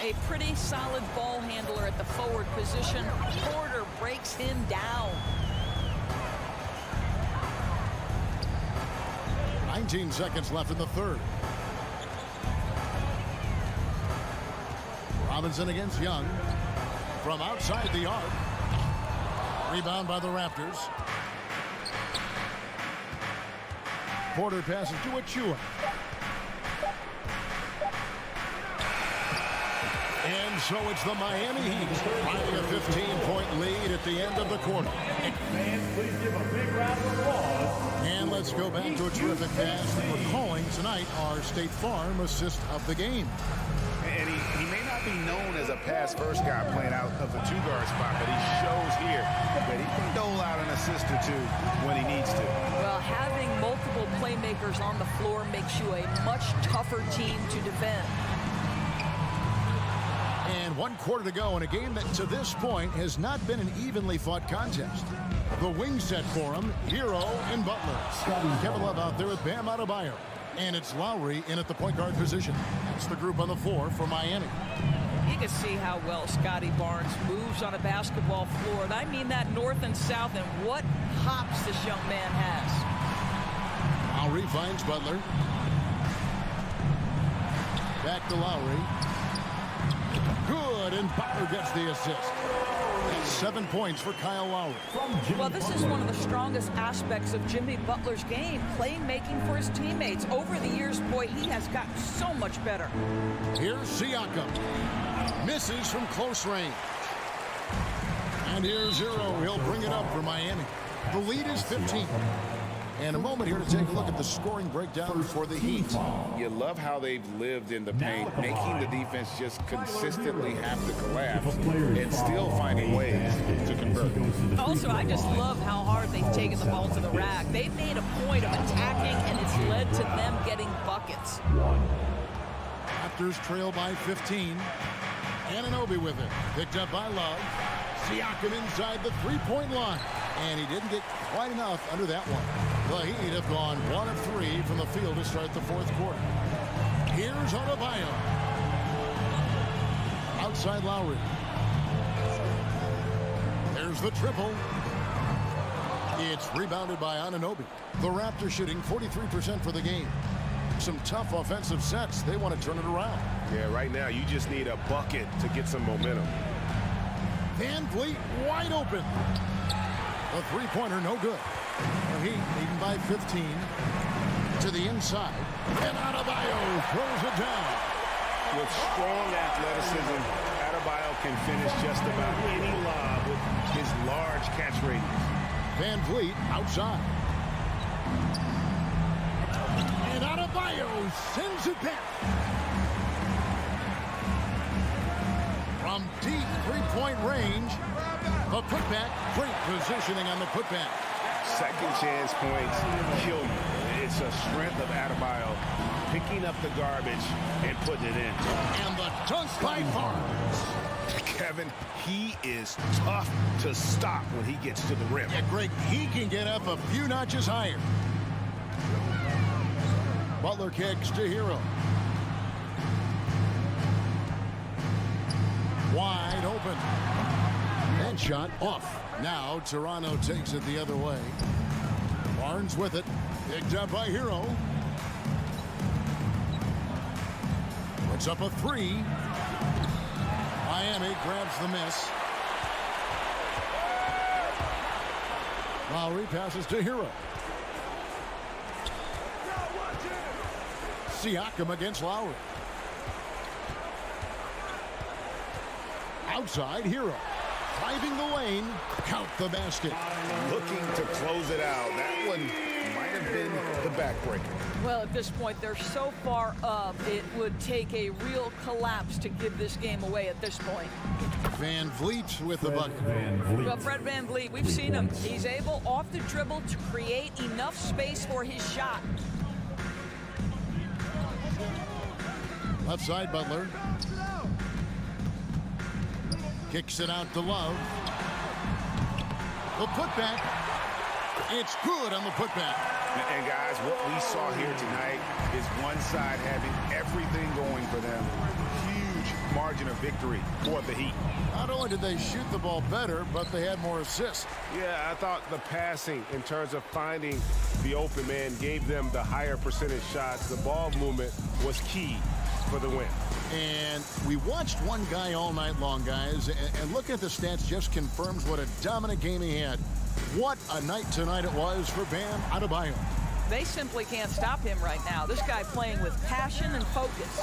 A pretty solid ball handler at the forward position. Porter breaks him down. 19 seconds left in the third. Robinson against Young. From outside the arc. Rebound by the Raptors. Porter passes to Achua. And so it's the Miami Heat finding a 15-point lead at the end of the quarter. Fans, please give a big round of applause. And let's go back to a terrific pass that we're calling tonight our State Farm assist of the game. And he may not be known as a pass-first guy playing out of the two-guard spot, but he shows here that he can dole out an assist or two when he needs to. Well, having multiple playmakers on the floor makes you a much tougher team to defend. And 1 quarter to go in a game that to this point has not been an evenly fought contest. The wing set for him, Hero and Butler. Kevin Love out there with Bam Adebayo. And it's Lowry in at the point guard position. That's the group on the floor for Miami. You can see how well Scotty Barnes moves on a basketball floor. And I mean that north and south, and what hops this young man has. Lowry finds Butler. Back to Lowry. Good, and Butler gets the assist. That's 7 points for Kyle Lowry. Well, this is one of the strongest aspects of Jimmy Butler's game, playmaking for his teammates. Over the years, boy, he has gotten so much better. Here's Siakam. Misses from close range. And here's Zero. He'll bring it up for Miami. The lead is 15. And a moment here to take a look at the scoring breakdown for the Heat. You love how they've lived in the paint, making the defense just consistently have to collapse and still finding ways to convert. Also, I just love how hard they've taken the ball to the rack. They've made a point of attacking, and it's led to them getting buckets. Raptors trail by 15. Anunoby with it. Picked up by Love. Siakam inside the three-point line. And he didn't get quite enough under that one. The Heat have gone 1 of 3 from the field to start the fourth quarter. Here's Adebayo. Outside Lowry. There's the triple. It's rebounded by Anunoby. The Raptors shooting 43% for the game. Some tough offensive sets. They want to turn it around. Yeah, right now you just need a bucket to get some momentum. Van Vliet wide open. A three-pointer, no good. The Heat leading by 15 to the inside. And Adebayo throws it down. With strong athleticism, Adebayo can finish just about any lob with his large catch radius. Van Vliet outside. And Adebayo sends it back. From deep three-point range, a putback, great positioning on the putback. Second chance points kill you. It's a strength of Adebayo picking up the garbage and putting it in. And the dunk by Barnes. Kevin, he is tough to stop when he gets to the rim. Yeah, Greg, he can get up a few notches higher. Butler kicks to Hero. Wide open. And shot off. Now Toronto takes it the other way. Barnes with it. Picked up by Hero. Puts up a three. Miami grabs the miss. Lowry passes to Hero. Siakam against Lowry. Outside Hero. Driving the lane. Count the basket. Looking to close it out. That one might have been the backbreaker. Well, at this point, they're so far up, it would take a real collapse to give this game away at this point. Van Vliet with the bucket. Well, Fred Van Vliet, we've seen him. He's able, off the dribble, to create enough space for his shot. Left side, Butler. Kicks it out to Love. The putback. It's good on the putback. And guys, what we saw here tonight is one side having everything going for them. Huge margin of victory for the Heat. Not only did they shoot the ball better, but they had more assists. Yeah, I thought the passing in terms of finding the open man gave them the higher percentage shots. The ball movement was key for the win. And we watched one guy all night long, guys, and looking at the stats just confirms what a dominant game he had. What a night tonight it was for Bam Adebayo. They simply can't stop him right now. This guy playing with passion and focus.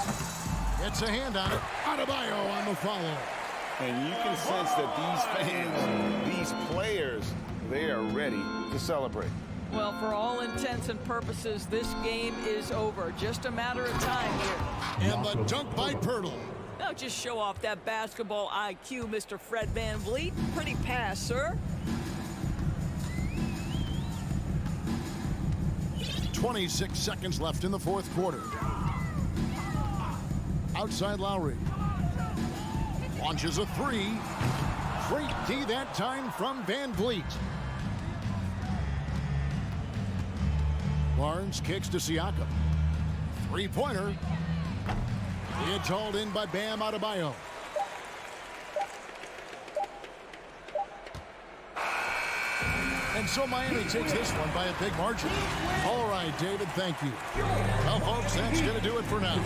Gets a hand on it. Adebayo on the follow. And you can sense that these fans, these players, they are ready to celebrate. Well, for all intents and purposes, this game is over. Just a matter of time here. And the dunk by Pirtle. Now just show off that basketball IQ, Mr. Fred Van Vliet. Pretty pass, sir. 26 seconds left in the fourth quarter. Outside Lowry. Launches a three. Great D that time from Van Vliet. Barnes kicks to Siakam. Three-pointer. It's hauled in by Bam Adebayo. And so Miami takes this one by a big margin. All right, David, thank you. Well, folks, that's going to do it for now.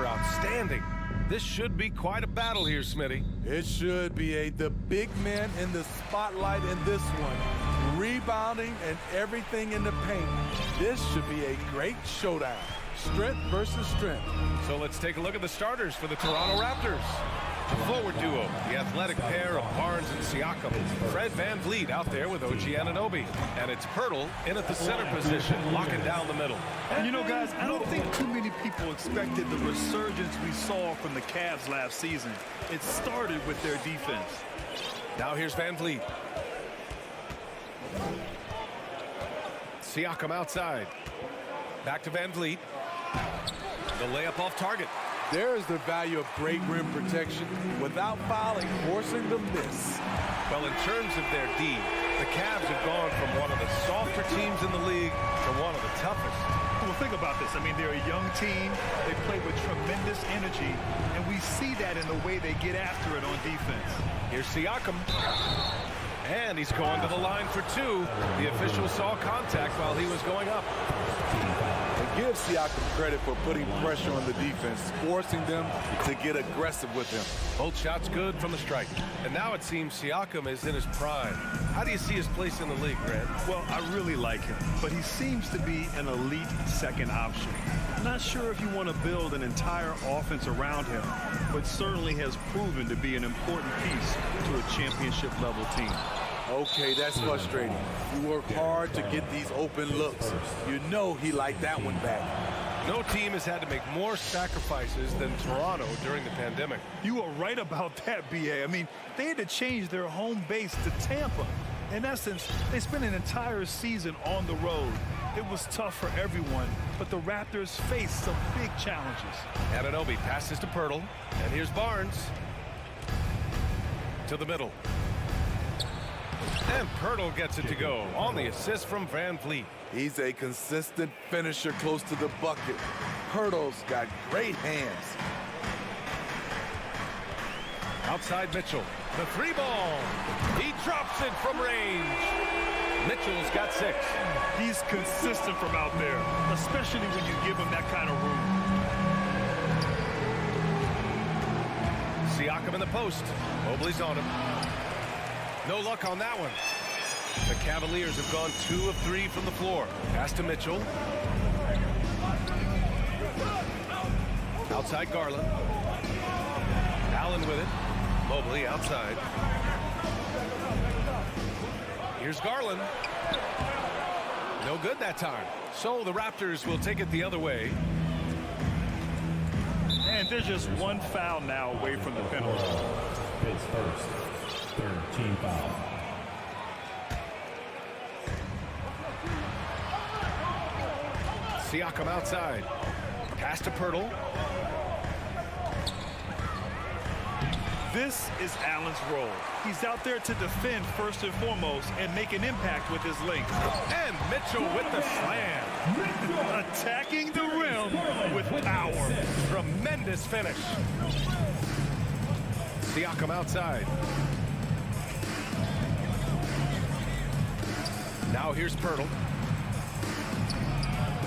outstanding. This should be quite a battle here, Smitty. It should be the big man in the spotlight in this one. Rebounding and everything in the paint. This should be a great showdown. Strength versus strength. So let's take a look at the starters for the Toronto Raptors. The forward duo, the athletic pair of Barnes and Siakam. Fred VanVleet out there with OG Anunoby. And it's Pirtle in at the center position, locking down the middle. And you know, guys, I don't think too many people expected the resurgence we saw from the Cavs last season. It started with their defense. Now here's VanVleet. Siakam outside. Back to VanVleet. The layup off target. There is the value of great rim protection without fouling, forcing the miss. Well, in terms of their D, the Cavs have gone from one of the softer teams in the league to one of the toughest. Well, think about this. I mean, they're a young team. They play with tremendous energy, and we see that in the way they get after it on defense. Here's Siakam. And he's going to the line for two. The official saw contact while he was going up. Give Siakam credit for putting pressure on the defense, forcing them to get aggressive with him. Both shots good from the strike. And now it seems Siakam is in his prime. How do you see his place in the league, Grant? Well, I really like him, but he seems to be an elite second option. Not sure if you want to build an entire offense around him, but certainly has proven to be an important piece to a championship-level team. Okay, that's frustrating. You work hard to get these open looks. You know he liked that one back. No team has had to make more sacrifices than Toronto during the pandemic. You are right about that, B.A. I mean, they had to change their home base to Tampa. In essence, they spent an entire season on the road. It was tough for everyone, but the Raptors faced some big challenges. Anunoby passes to Pirtle, and here's Barnes. To the middle. And Pirtle gets it to go on the assist from VanVleet. He's a consistent finisher close to the bucket. Pirtle's got great hands. Outside Mitchell. The three ball. He drops it from range. Mitchell's got 6. He's consistent from out there, especially when you give him that kind of room. Siakam in the post. Mobley's on him. No luck on that one. The Cavaliers have gone 2 of 3 from the floor. Pass to Mitchell. Outside Garland. Allen with it. Mobley outside. Here's Garland. No good that time. So the Raptors will take it the other way. And there's just one foul now away from the penalty. His first. Third team foul. Siakam outside. Pass to Pirtle. This is Allen's role. He's out there to defend first and foremost and make an impact with his length. And Mitchell with the slam. Attacking the rim with power. Tremendous finish. Siakam outside. Now here's Pirtle.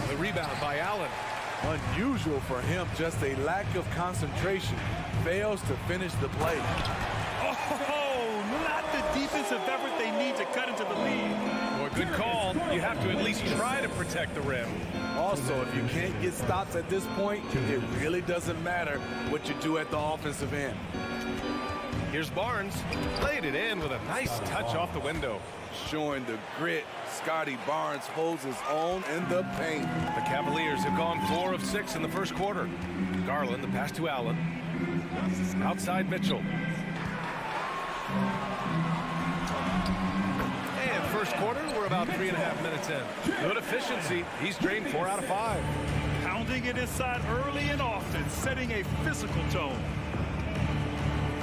The rebound by Allen. Unusual for him, just a lack of concentration. Fails to finish the play. Oh, not the defensive effort they need to cut into the lead. Well, good call. You have to at least try to protect the rim. Also, if you can't get stops at this point, it really doesn't matter what you do at the offensive end. Here's Barnes. Laid it in with a nice touch off the window. Showing the grit, Scotty Barnes holds his own in the paint. The Cavaliers have gone 4 of 6 in the first quarter. Garland, the pass to Allen. Outside Mitchell. And first quarter, we're about 3.5 minutes in. Good efficiency. He's drained 4 out of 5. Pounding it inside early and often, setting a physical tone.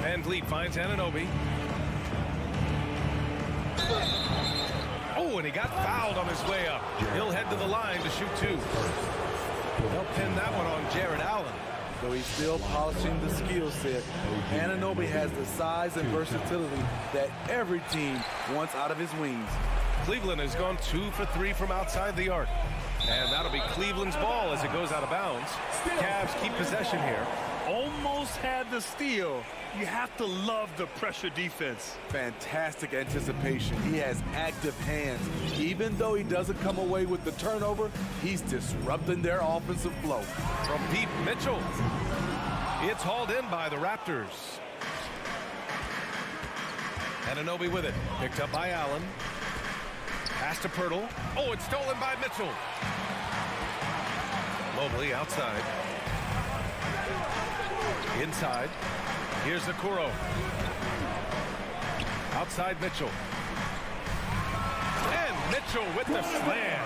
VanVleet finds Anunoby. Oh, and he got fouled on his way up. He'll head to the line to shoot 2. They'll pin that one on Jared Allen. Though he's still polishing the skill set, Anunoby has the size and versatility that every team wants out of his wings. Cleveland has gone 2 for 3 from outside the arc. And that'll be Cleveland's ball as it goes out of bounds. Cavs keep possession here. Almost had the steal. You have to love the pressure defense. Fantastic anticipation. He has active hands. Even though he doesn't come away with the turnover, he's disrupting their offensive flow. From Pete Mitchell. It's hauled in by the Raptors. Anunoby with it. Picked up by Allen. Pass to Pirtle. Oh, it's stolen by Mitchell. Mobley outside. Inside. Here's Okoro. Outside Mitchell. And Mitchell with the slam.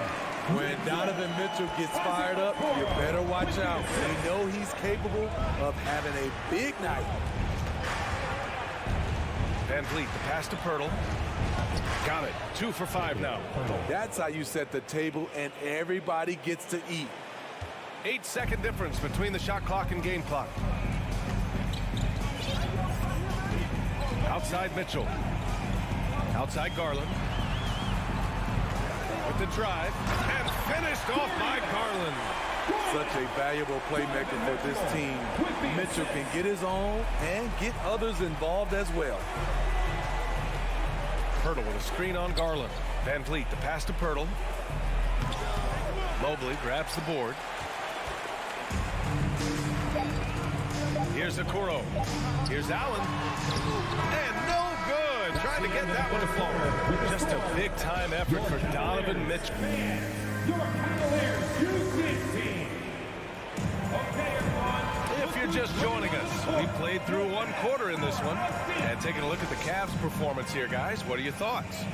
When Donovan Mitchell gets fired up, you better watch out. They know he's capable of having a big night. Van Vliet, the pass to Pirtle. Got it. 2 for 5 now. That's how you set the table, and everybody gets to eat. 8-second difference between the shot clock and game clock. Outside Mitchell. Outside Garland. With the drive. And finished off by Garland. Such a valuable playmaker for this team. Mitchell can get his own and get others involved as well. Pirtle with a screen on Garland. Van Vliet, the pass to Pirtle. Mobley grabs the board. Here's Okoro. Here's Allen. And no good. Trying to get that one to fall. Just a big-time effort for Donovan Mitchell. Your Cavaliers use team. Okay, everyone. If you're just joining us, we played through one quarter in this one. And taking a look at the Cavs' performance here, guys. What are your thoughts?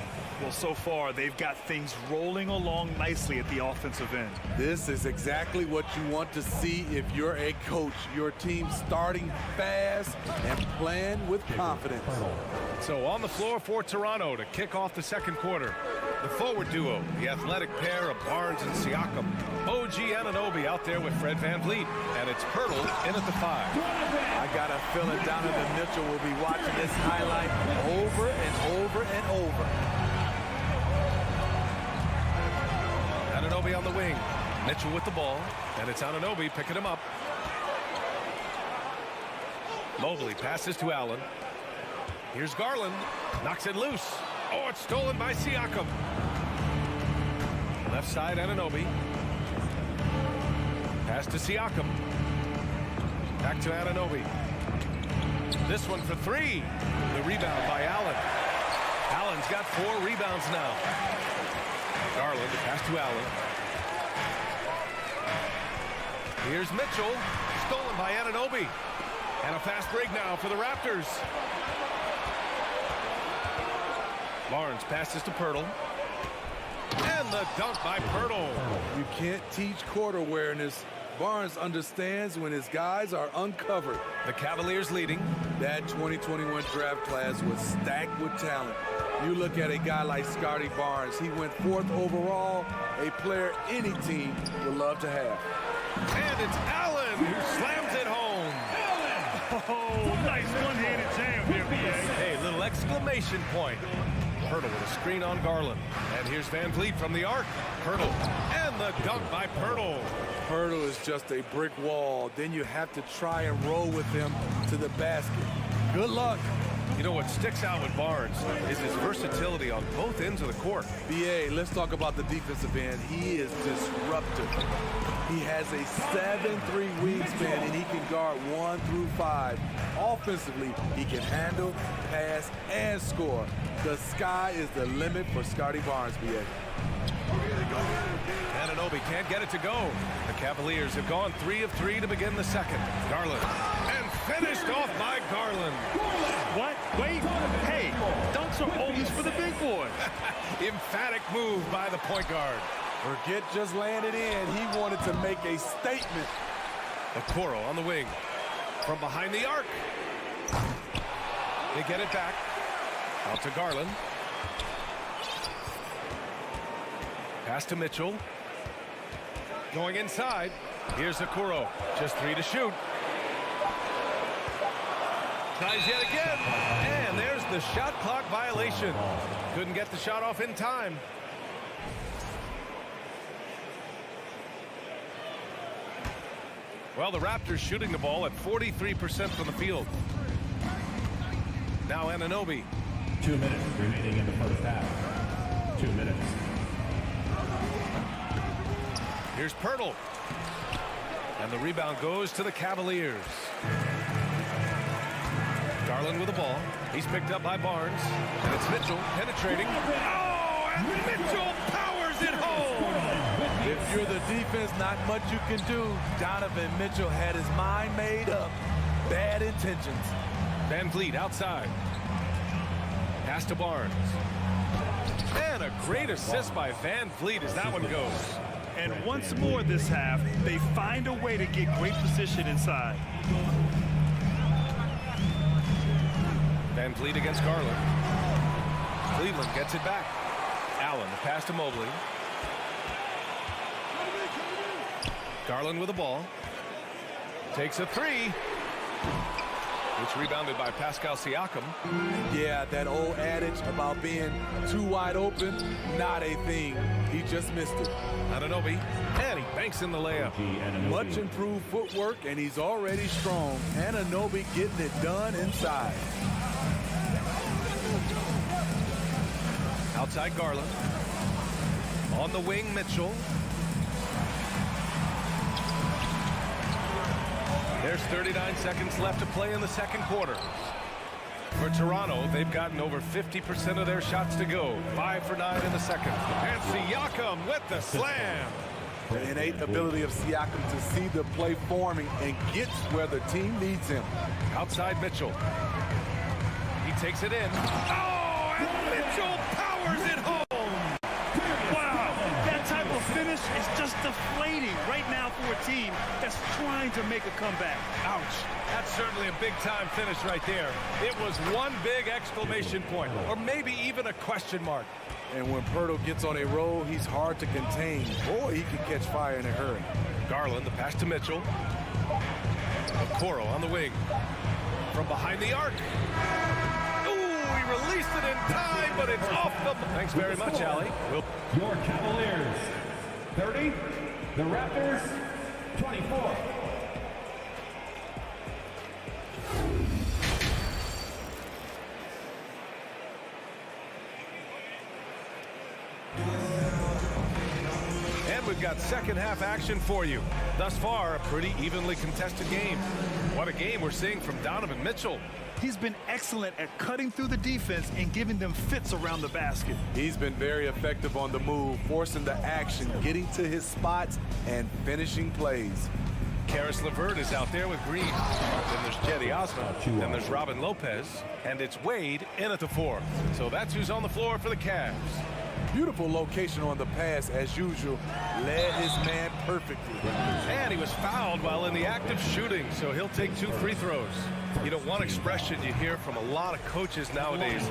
Well, so far, they've got things rolling along nicely at the offensive end. This is exactly what you want to see if you're a coach. Your team starting fast and playing with confidence. So on the floor for Toronto to kick off the second quarter. The forward duo, the athletic pair of Barnes and Siakam. OG Anunoby out there with Fred Van Vliet. And it's Pirtle in at the 5. I got a feeling Donovan Mitchell will be watching this highlight over and over and over. Anunoby on the wing. Mitchell with the ball. And it's Anunoby picking him up. Mobley passes to Allen. Here's Garland. Knocks it loose. Oh, it's stolen by Siakam. Left side, Anunoby. Pass to Siakam. Back to Anunoby. This one for 3. The rebound by Allen. Allen's got 4 rebounds now. Garland, the pass to Allen. Here's Mitchell. Stolen by Anunoby. And a fast break now for the Raptors. Barnes passes to Pirtle. And the dunk by Pirtle. You can't teach court awareness. Barnes understands when his guys are uncovered. The Cavaliers leading. That 2021 draft class was stacked with talent. You look at a guy like Scotty Barnes. He went 4th overall, a player any team would love to have. And it's Allen who slams it home. Oh, nice one-handed jam here, BA. Hey, little exclamation point. Pirtle with a screen on Garland. And here's Van Vliet from the arc. Pirtle. And the dunk by Pirtle. Pirtle is just a brick wall. Then you have to try and roll with him to the basket. Good luck. You know what sticks out with Barnes is his versatility on both ends of the court. BA, let's talk about the defensive end. He is disruptive. He has a 7'3" wingspan, and he can guard 1 through 5. Offensively, he can handle, pass, and score. The sky is the limit for Scotty Barnes, BA. Anunoby can't get it to go. The Cavaliers have gone 3 of 3 to begin the second. Garland. And finished off by Garland. What? Wait. Hey, dunks are always for the big boy. Emphatic move by the point guard. Forget just laying it in. He wanted to make a statement. Okoro on the wing. From behind the arc. They get it back. Out to Garland. Pass to Mitchell. Going inside. Here's Okoro. Just 3 to shoot. Tries yet again. And there's the shot clock violation. Couldn't get the shot off in time. Well, the Raptors shooting the ball at 43% from the field. Now Anunoby. 2 minutes remaining in the first half. 2 minutes. Here's Pirtle. And the rebound goes to the Cavaliers. Garland with the ball. He's picked up by Barnes. And it's Mitchell penetrating. Oh, and Mitchell powers it home. If you're the defense, not much you can do. Donovan Mitchell had his mind made up. Bad intentions. Van Vliet outside. Pass to Barnes. And a great assist by Van Vliet as that one goes. And once more this half, they find a way to get great position inside. Van Vliet against Garland. Cleveland gets it back. Allen, the pass to Mobley. Garland with the ball. Takes a three. It's rebounded by Pascal Siakam. Yeah, that old adage about being too wide open, not a thing. He just missed it. Anunoby, and he banks in the layup. Much improved footwork, and he's already strong. Anunoby getting it done inside. Outside Garland. On the wing, Mitchell. There's 39 seconds left to play in the second quarter. For Toronto, they've gotten over 50% of their shots to go. 5 for 9 in the second. And Siakam with the slam. The innate ability of Siakam to see the play forming and gets where the team needs him. Outside Mitchell. He takes it in. Oh, and Mitchell powers it home. Wow, that type of finish is just deflating right now for a team that's trying to make a comeback. Ouch. That's certainly a big-time finish right there. It was one big exclamation point, or maybe even a question mark. And when Pirtle gets on a roll, he's hard to contain. Boy, he can catch fire in a hurry. Garland, the pass to Mitchell. Okoro on the wing. From behind the arc. Ooh, he released it in time, but it's off the... Thanks very much, Allie. Your Cavaliers, 30. The Raptors, 24. And we've got second half action for you. Thus far, a pretty evenly contested game. What a game we're seeing from Donovan Mitchell. He's been excellent at cutting through the defense and giving them fits around the basket. He's been very effective on the move, forcing the action, getting to his spots, and finishing plays. Karis LeVert is out there with Green. Then there's Cedi Osman. Then there's Robin Lopez. And it's Wade in at the 4. So that's who's on the floor for the Cavs. Beautiful location on the pass, as usual. Led his man perfectly. And he was fouled while in the act of shooting, so he'll take 2 free throws. You know, one expression you hear from a lot of coaches nowadays,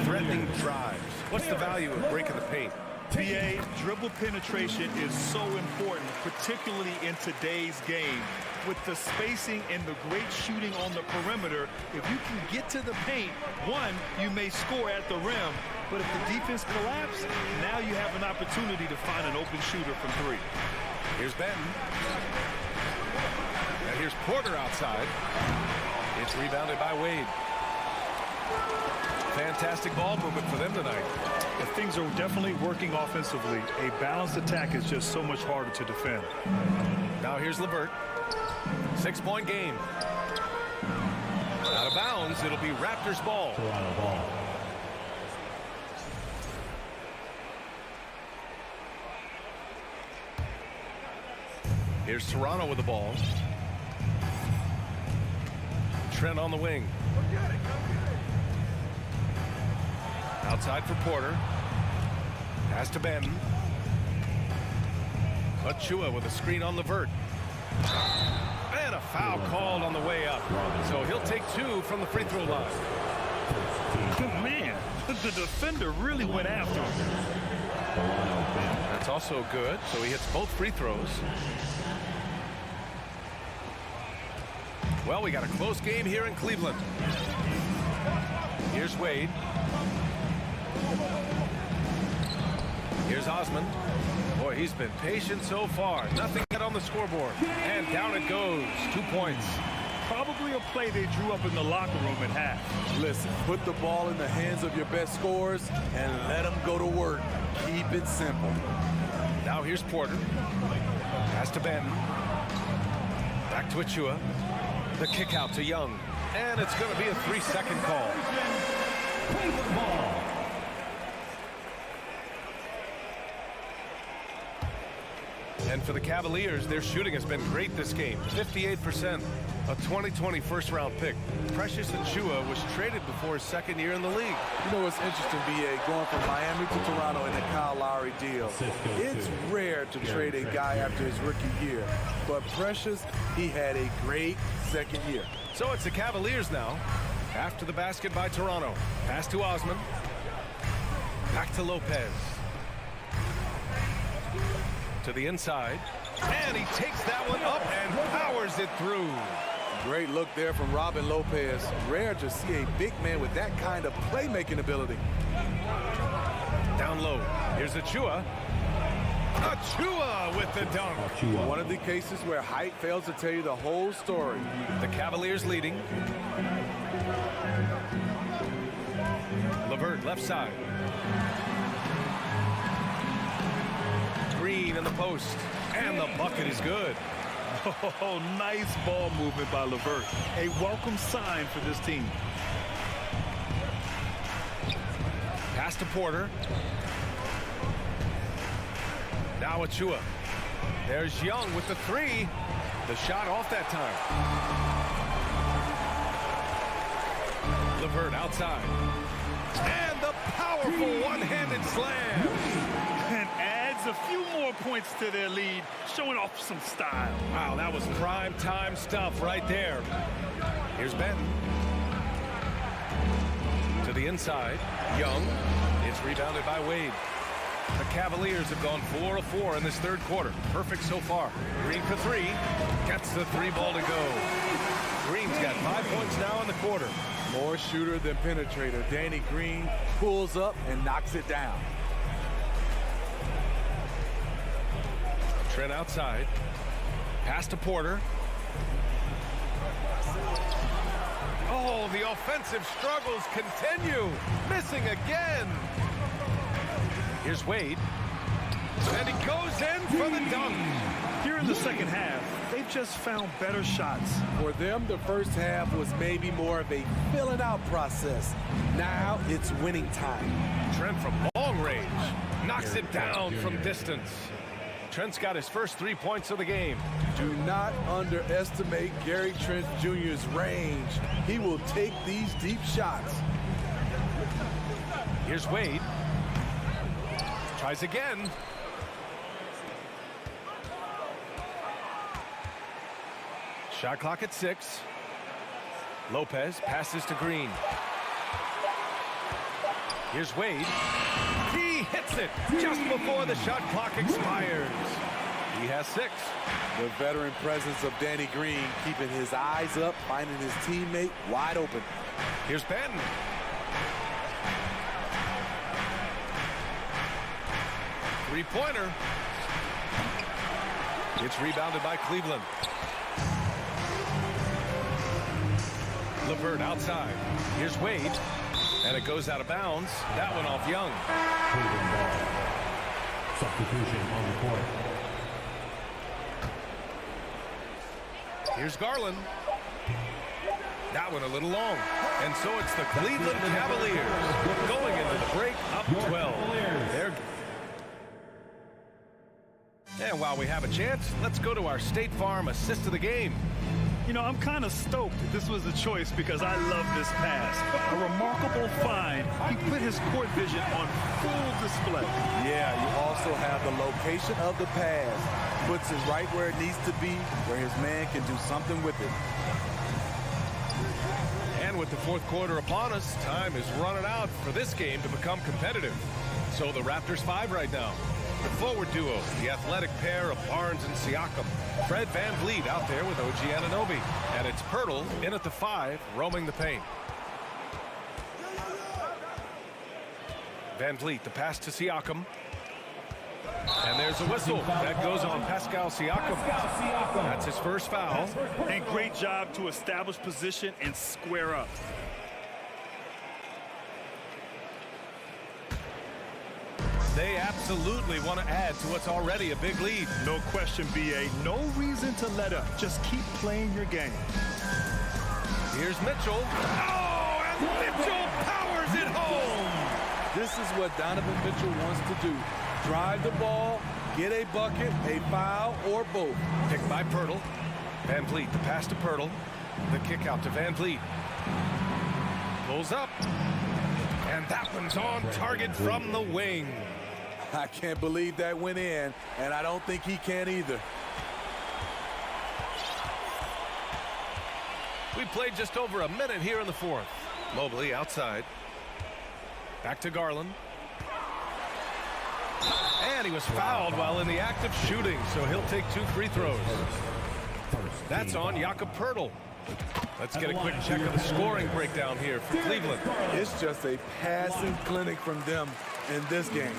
threatening drives. What's the value of breaking the paint? BA, dribble penetration is so important, particularly in today's game. With the spacing and the great shooting on the perimeter, if you can get to the paint, one, you may score at the rim, but if the defense collapses, now you have an opportunity to find an open shooter from 3. Here's Benton. And here's Porter outside. It's rebounded by Wade. Fantastic ball movement for them tonight. But things are definitely working offensively. A balanced attack is just so much harder to defend. Now here's LeVert. 6-point game. Out of bounds, it'll be Raptors ball. Toronto ball. Here's Toronto with the ball. Trent on the wing. Outside for Porter. Pass to Benton. Achua with a screen on LeVert. And a foul called on the way up. So he'll take 2 from the free throw line. Man, the defender really went after him. That's also good. So he hits both free throws. Well, we got a close game here in Cleveland. Here's Wade. Here's Osman. Boy, he's been patient so far. Nothing yet on the scoreboard. And down it goes. 2 points. Probably a play they drew up in the locker room at half. Listen, put the ball in the hands of your best scorers and let them go to work. Keep it simple. Now here's Porter. Pass to Ben. Back to Achua. The kick out to Young. And it's going to be a 3-second call. And for the Cavaliers, their shooting has been great this game. 58%. A 2020 first-round pick. Precious Achua was traded before his second year in the league. You know, it's interesting, B.A., going from Miami to Toronto in the Kyle Lowry deal. It's rare to trade a guy after his rookie year. But Precious, he had a great second year. So it's the Cavaliers now. After the basket by Toronto. Pass to Osman. Back to Lopez. To the inside. And he takes that one up and powers it through. Great look there from Robin Lopez. Rare to see a big man with that kind of playmaking ability. Down low. Here's Achua. Achua with the dunk. One of the cases where height fails to tell you the whole story. The Cavaliers leading. LeVert left side. Green in the post. And the bucket is good. Oh, nice ball movement by LeVert. A welcome sign for this team. Pass to Porter. Now Achua. There's Young with the three. The shot off that time. LeVert outside. And the powerful one-handed slam. And adds a few more points to their lead, showing off some style. Wow, that was prime time stuff right there. Here's Ben. To the inside. Young. It's rebounded by Wade. The Cavaliers have gone 4 of 4 in this third quarter. Perfect so far. Green for three. Gets the three ball to go. Green's got 5 points now in the quarter. More shooter than penetrator. Danny Green pulls up and knocks it down. Trent outside. Pass to Porter. Oh, the offensive struggles continue. Missing again. Here's Wade. And he goes in for the dunk. Here in the second half, they've just found better shots. For them, the first half was maybe more of a filling out process. Now it's winning time. Trent from long range. Knocks it down from distance. Trent's got his first 3 points of the game. Do not underestimate Gary Trent Jr.'s range. He will take these deep shots. Here's Wade. Tries again. Shot clock at 6. Lopez passes to Green. Here's Wade. He hits it just before the shot clock expires. He has 6. The veteran presence of Danny Green keeping his eyes up, finding his teammate wide open. Here's Ben. Three-pointer. It's rebounded by Cleveland. LeVert outside. Here's Wade. And it goes out of bounds. That one off Young. Substitution on the court. Here's Garland. That one a little long. And so it's the Cleveland Cavaliers going into the break up 12. And while we have a chance, let's go to our State Farm assist of the game. You know, I'm kind of stoked this was a choice because I love this pass. A remarkable find. He put his court vision on full display. Yeah, you also have the location of the pass. Puts it right where it needs to be, where his man can do something with it. And with the fourth quarter upon us, time is running out for this game to become competitive. So the Raptors 5 right now. The forward duo, the athletic pair of Barnes and Siakam. Fred VanVleet out there with OG Anunoby. And it's Pirtle in at the 5, roaming the paint. VanVleet, the pass to Siakam. And there's a whistle. That goes on Pascal Siakam. That's his first foul. And great job to establish position and square up. They absolutely want to add to what's already a big lead. No question, BA. No reason to let up. Just keep playing your game. Here's Mitchell. Oh, and Mitchell powers it home. This is what Donovan Mitchell wants to do. Drive the ball, get a bucket, a foul, or both. Picked by Pirtle. Van Vliet, the pass to Pirtle. The kick out to Van Vliet. Pulls up. And that one's on target from the wing. I can't believe that went in, and I don't think he can either. We played just over a minute here in the fourth. Mobley outside. Back to Garland. And he was fouled while in the act of shooting, so he'll take 2 free throws. That's on Jakob Pirtle. Let's get a quick check of the scoring breakdown here for Cleveland. It's just a passing clinic from them in this game.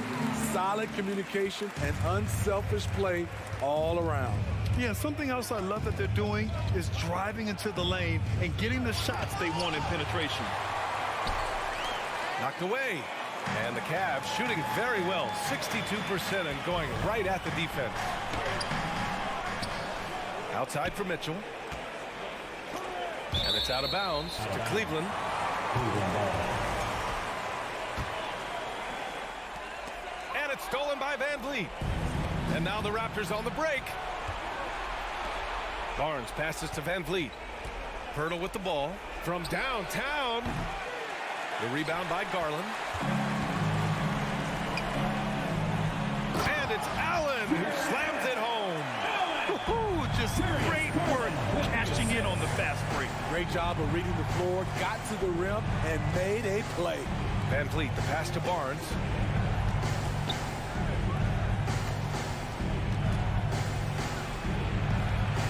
Solid communication and unselfish play all around. Yeah, something else I love that they're doing is driving into the lane and getting the shots they want in penetration. Knocked away. And the Cavs shooting very well, 62% and going right at the defense. Outside for Mitchell. And it's out of bounds to Cleveland. And it's stolen by Van Vliet. And now the Raptors on the break. Barnes passes to Van Vliet. Pirtle with the ball from downtown. The rebound by Garland. And it's Allen who slams it home. Just great work cashing in on the fast break. Great job of reading the floor, got to the rim, and made a play. Van Vliet, the pass to Barnes.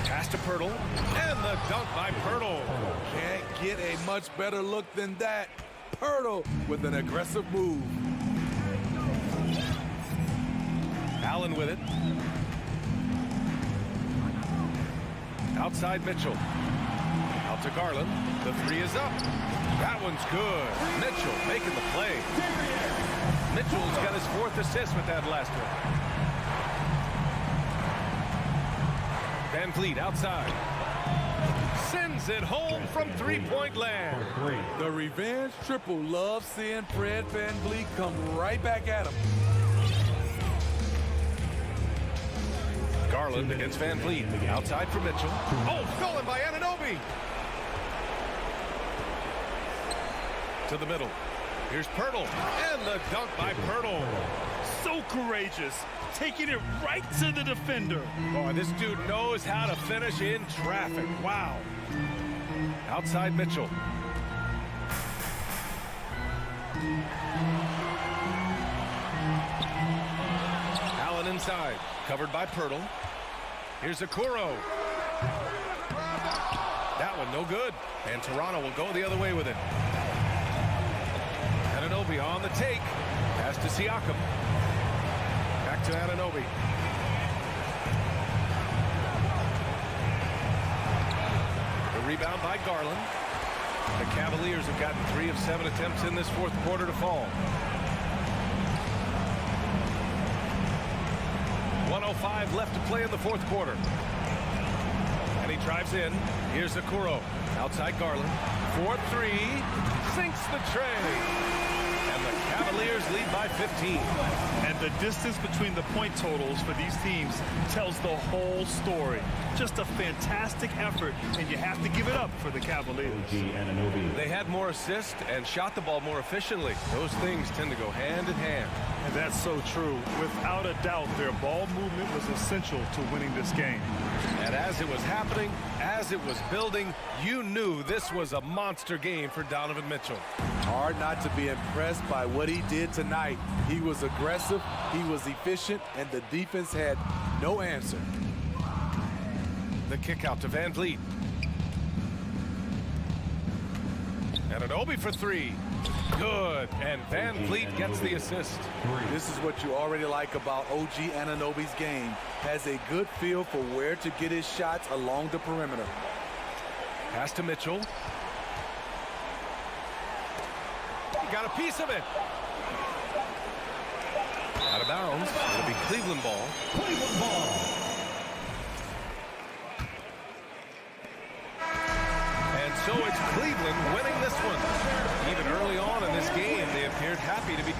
Pass to Pirtle. And the dunk by Pirtle. Can't get a much better look than that. Pirtle with an aggressive move. Allen with it. Outside Mitchell. Out to Garland. The 3 is up. That one's good. Mitchell making the play. Mitchell's got his 4th assist with that last one. Van Vliet outside. Sends it home from 3-point land. The revenge triple loves seeing Fred Van Vliet come right back at him. Garland against Van Vliet. Outside for Mitchell. Oh, stolen by Anunoby. To the middle. Here's Pirtle. And the dunk by Pirtle. So courageous. Taking it right to the defender. Boy, this dude knows how to finish in traffic. Wow. Outside Mitchell. Allen inside. Covered by Pirtle. Here's Okoro. That one no good. And Toronto will go the other way with it. Anunoby on the take. Pass to Siakam. Back to Anunoby. The rebound by Garland. The Cavaliers have gotten 3 of 7 attempts in this fourth quarter to fall. 1:05 left to play in the fourth quarter. And he drives in. Here's Okoro. Outside Garland. 4-3. Sinks the tray. And the Cavaliers lead by 15. And the distance between the point totals for these teams tells the whole story. Just a fantastic effort, and you have to give it up for the Cavaliers. They had more assists and shot the ball more efficiently. Those things tend to go hand in hand. And that's so true. Without a doubt, their ball movement was essential to winning this game. And as it was happening, as it was building, you knew this was a monster game for Donovan Mitchell. Hard not to be impressed by what he did tonight. He was aggressive, he was efficient, and the defense had no answer. The kick out to Van Vliet. And Anunoby for three. Good. And Van Vliet gets the assist. This is what you already like about OG Anunoby's game. Has a good feel for where to get his shots along the perimeter. Pass to Mitchell. He got a piece of it. Out of bounds. It'll be Cleveland ball. Cleveland ball. And so it's Cleveland winning this one. Even early on in this game, they appeared happy to be...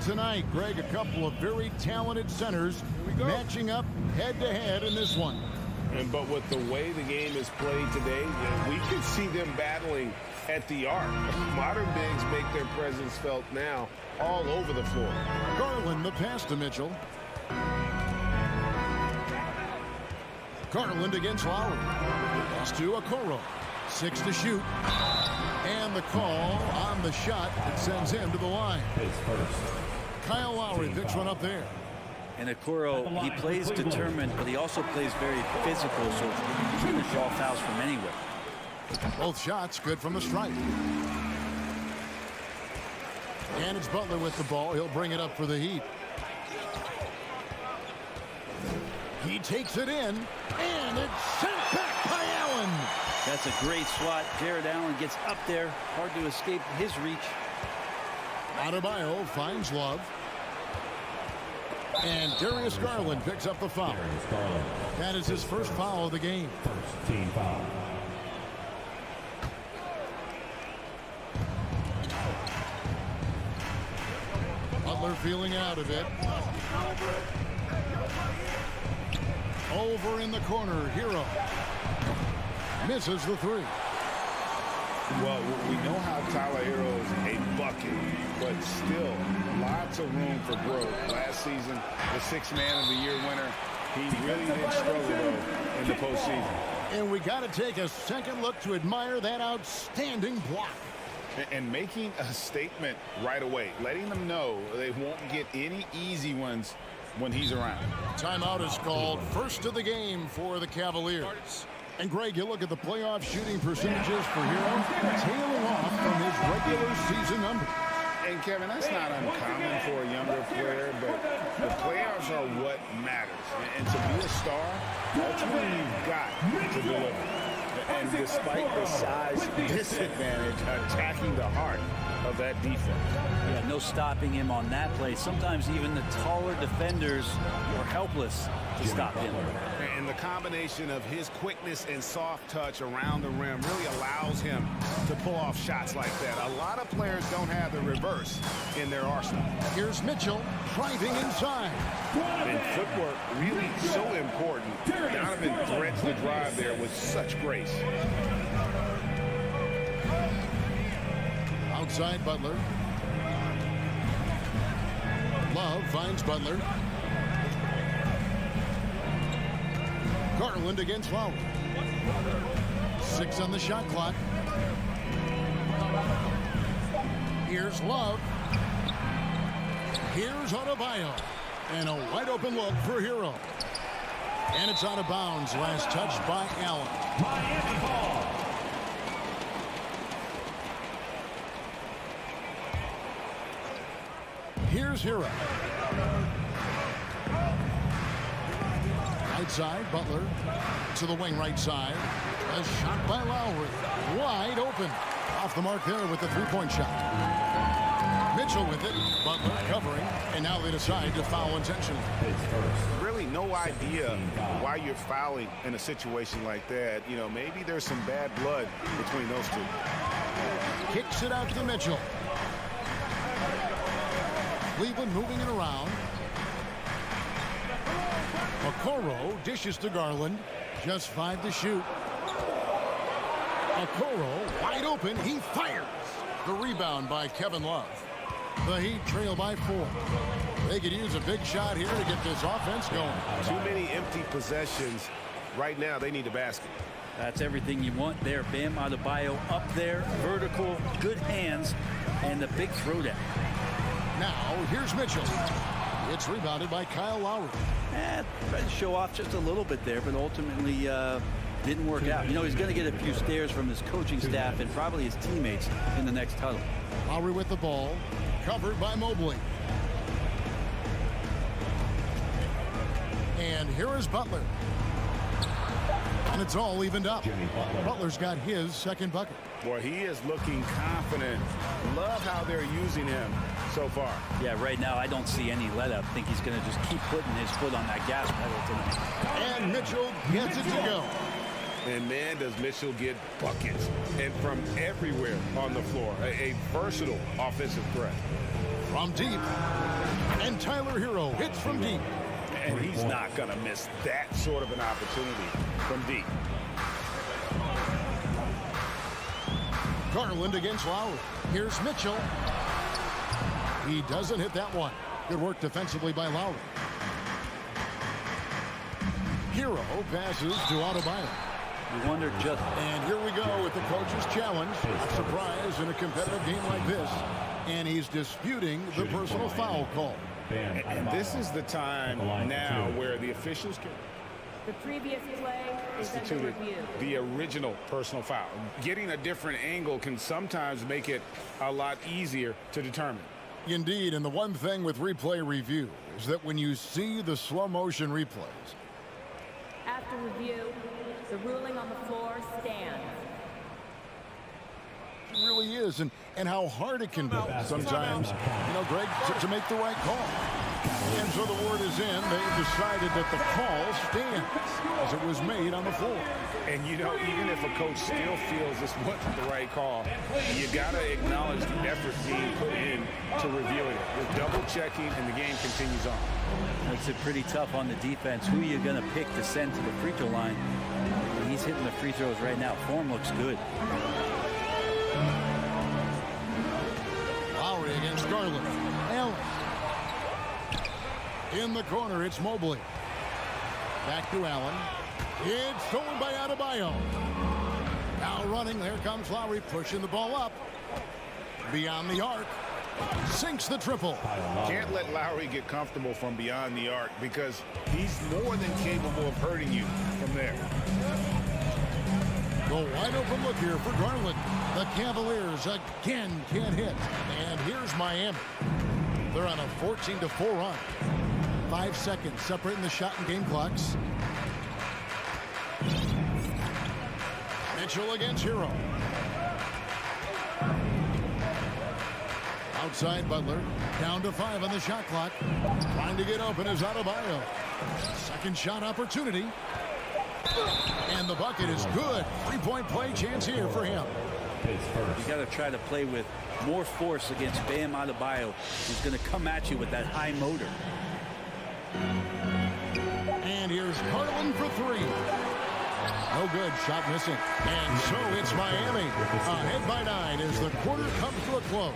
tonight, Greg, a couple of very talented centers matching up head-to-head in this one. But with the way the game is played today, we could see them battling at the arc. Modern bigs make their presence felt now all over the floor. Garland, the pass to Mitchell. Garland against Lowry. Pass to Okoro. 6 to shoot. And the call on the shot that sends him to the line. Kyle Lowry picks one up there. And Okoro, he plays determined, but he also plays very physical, so he's going to draw fouls from anywhere. Both shots good from the stripe. And it's Butler with the ball. He'll bring it up for the Heat. He takes it in, and it's sent back by Allen. That's a great swat. Jared Allen gets up there. Hard to escape his reach. Adebayo finds Love. And Darius Garland picks up the foul. That is his first foul of the game. First team foul. Butler feeling out of it. Over in the corner, Hero. Misses the three. Well, we know how Tyler Hero is a bucket, but still lots of room for growth. Last season, the 6th Man of the Year winner, he really did struggle, though, in the postseason. And we got to take a second look to admire that outstanding block. And making a statement right away, letting them know they won't get any easy ones when he's around. Timeout is called. First of the game for the Cavaliers. And Greg, you look at the playoff shooting percentages for Hero, tailing off from his regular season numbers. And Kevin, that's not uncommon for a younger player, but the playoffs are what matters. And to be a star, ultimately you've got to deliver. And despite the size disadvantage, attacking the heart of that defense. Yeah, no stopping him on that play. Sometimes even the taller defenders are helpless to stop him. And the combination of his quickness and soft touch around the rim really allows him to pull off shots like that. A lot of players don't have the reverse in their arsenal. Here's Mitchell driving inside. And footwork really so important. Donovan threads the drive there with such grace. Outside Butler. Love finds Butler. Garland against Lowry. 6 on the shot clock. Here's Love. Here's Adebayo. And a wide open look for Hero. And it's out of bounds. Last touch by Allen. Miami ball. Here's Hero. Outside, Butler to the wing right side. A shot by Lowry. Wide open. Off the mark there with the three-point shot. Mitchell with it. Butler covering. And now they decide to foul intentionally. Really no idea why you're fouling in a situation like that. You know, maybe there's some bad blood between those two. Kicks it out to Mitchell. Cleveland moving it around. Okoro dishes to Garland. Just 5 to shoot. Okoro wide open. He fires. The rebound by Kevin Love. The Heat trail by 4. They could use a big shot here to get this offense going. Too many empty possessions. Right now, they need a basket. That's everything you want there. Bam Adebayo up there, vertical, good hands, and the big throwdown. Now, here's Mitchell. It's rebounded by Kyle Lowry. Tried to show off just a little bit there, but ultimately didn't work out. You know, he's going to get a few stares from his coaching staff and probably his teammates in the next huddle. Lowry with the ball, covered by Mobley. And here is Butler. And it's all evened up. Butler's got his second bucket. Boy, he is looking confident. Love how they're using him so far. Yeah, right now I don't see any let up. I think he's going to just keep putting his foot on that gas pedal tonight. And Mitchell gets it to go. And man, does Mitchell get buckets. And from everywhere on the floor. A versatile offensive threat. From deep, And Tyler Hero hits from deep. And he's not going to miss that sort of an opportunity from deep. Garland against Lowry. Here's Mitchell. He doesn't hit that one. Good work defensively by Lowry. Hero passes to Adebayo. You wonder just... And here we go with the coach's challenge. A surprise in a competitive game like this. And he's disputing the personal foul call. And this is the time now where the officials can... The previous play is under instituted review. the original personal foul. Getting a different angle can sometimes make it a lot easier to determine. Indeed, and the one thing with replay review is that when you see the slow motion replays, After review, the ruling on the floor stands. it really is, and how hard it can be sometimes, Greg, to make the right call. And so the word is in. They've decided that the call stands as it was made on the floor. And, even if a coach still feels this wasn't the right call, you got to acknowledge the effort being put in to reviewing it. We're double-checking, and the game continues on. Makes it pretty tough on the defense. Who are you going to pick to send to the free throw line? He's hitting the free throws right now. Form looks good. Lowry against Garland. Allen. In the corner, it's Mobley. Back to Allen. It's stolen by Adebayo. Now running, there comes Lowry, pushing the ball up. Beyond the arc. Sinks the triple. Can't let Lowry get comfortable from beyond the arc because he's more than capable of hurting you from there. The wide open look here for Garland. The Cavaliers again can't hit. And here's Miami. They're on a 14-4 run. 5 seconds separating the shot and game clocks. Mitchell against Hero. Outside Butler. Down to 5 on the shot clock. Trying to get open is Adebayo. Second shot opportunity. And the bucket is good. 3-point play chance here for him. You got to try to play with more force against Bam Adebayo, who's going to come at you with that high motor. And here's Garland for 3. No good. Shot missing. And so it's Miami ahead by 9 as the quarter comes to a close.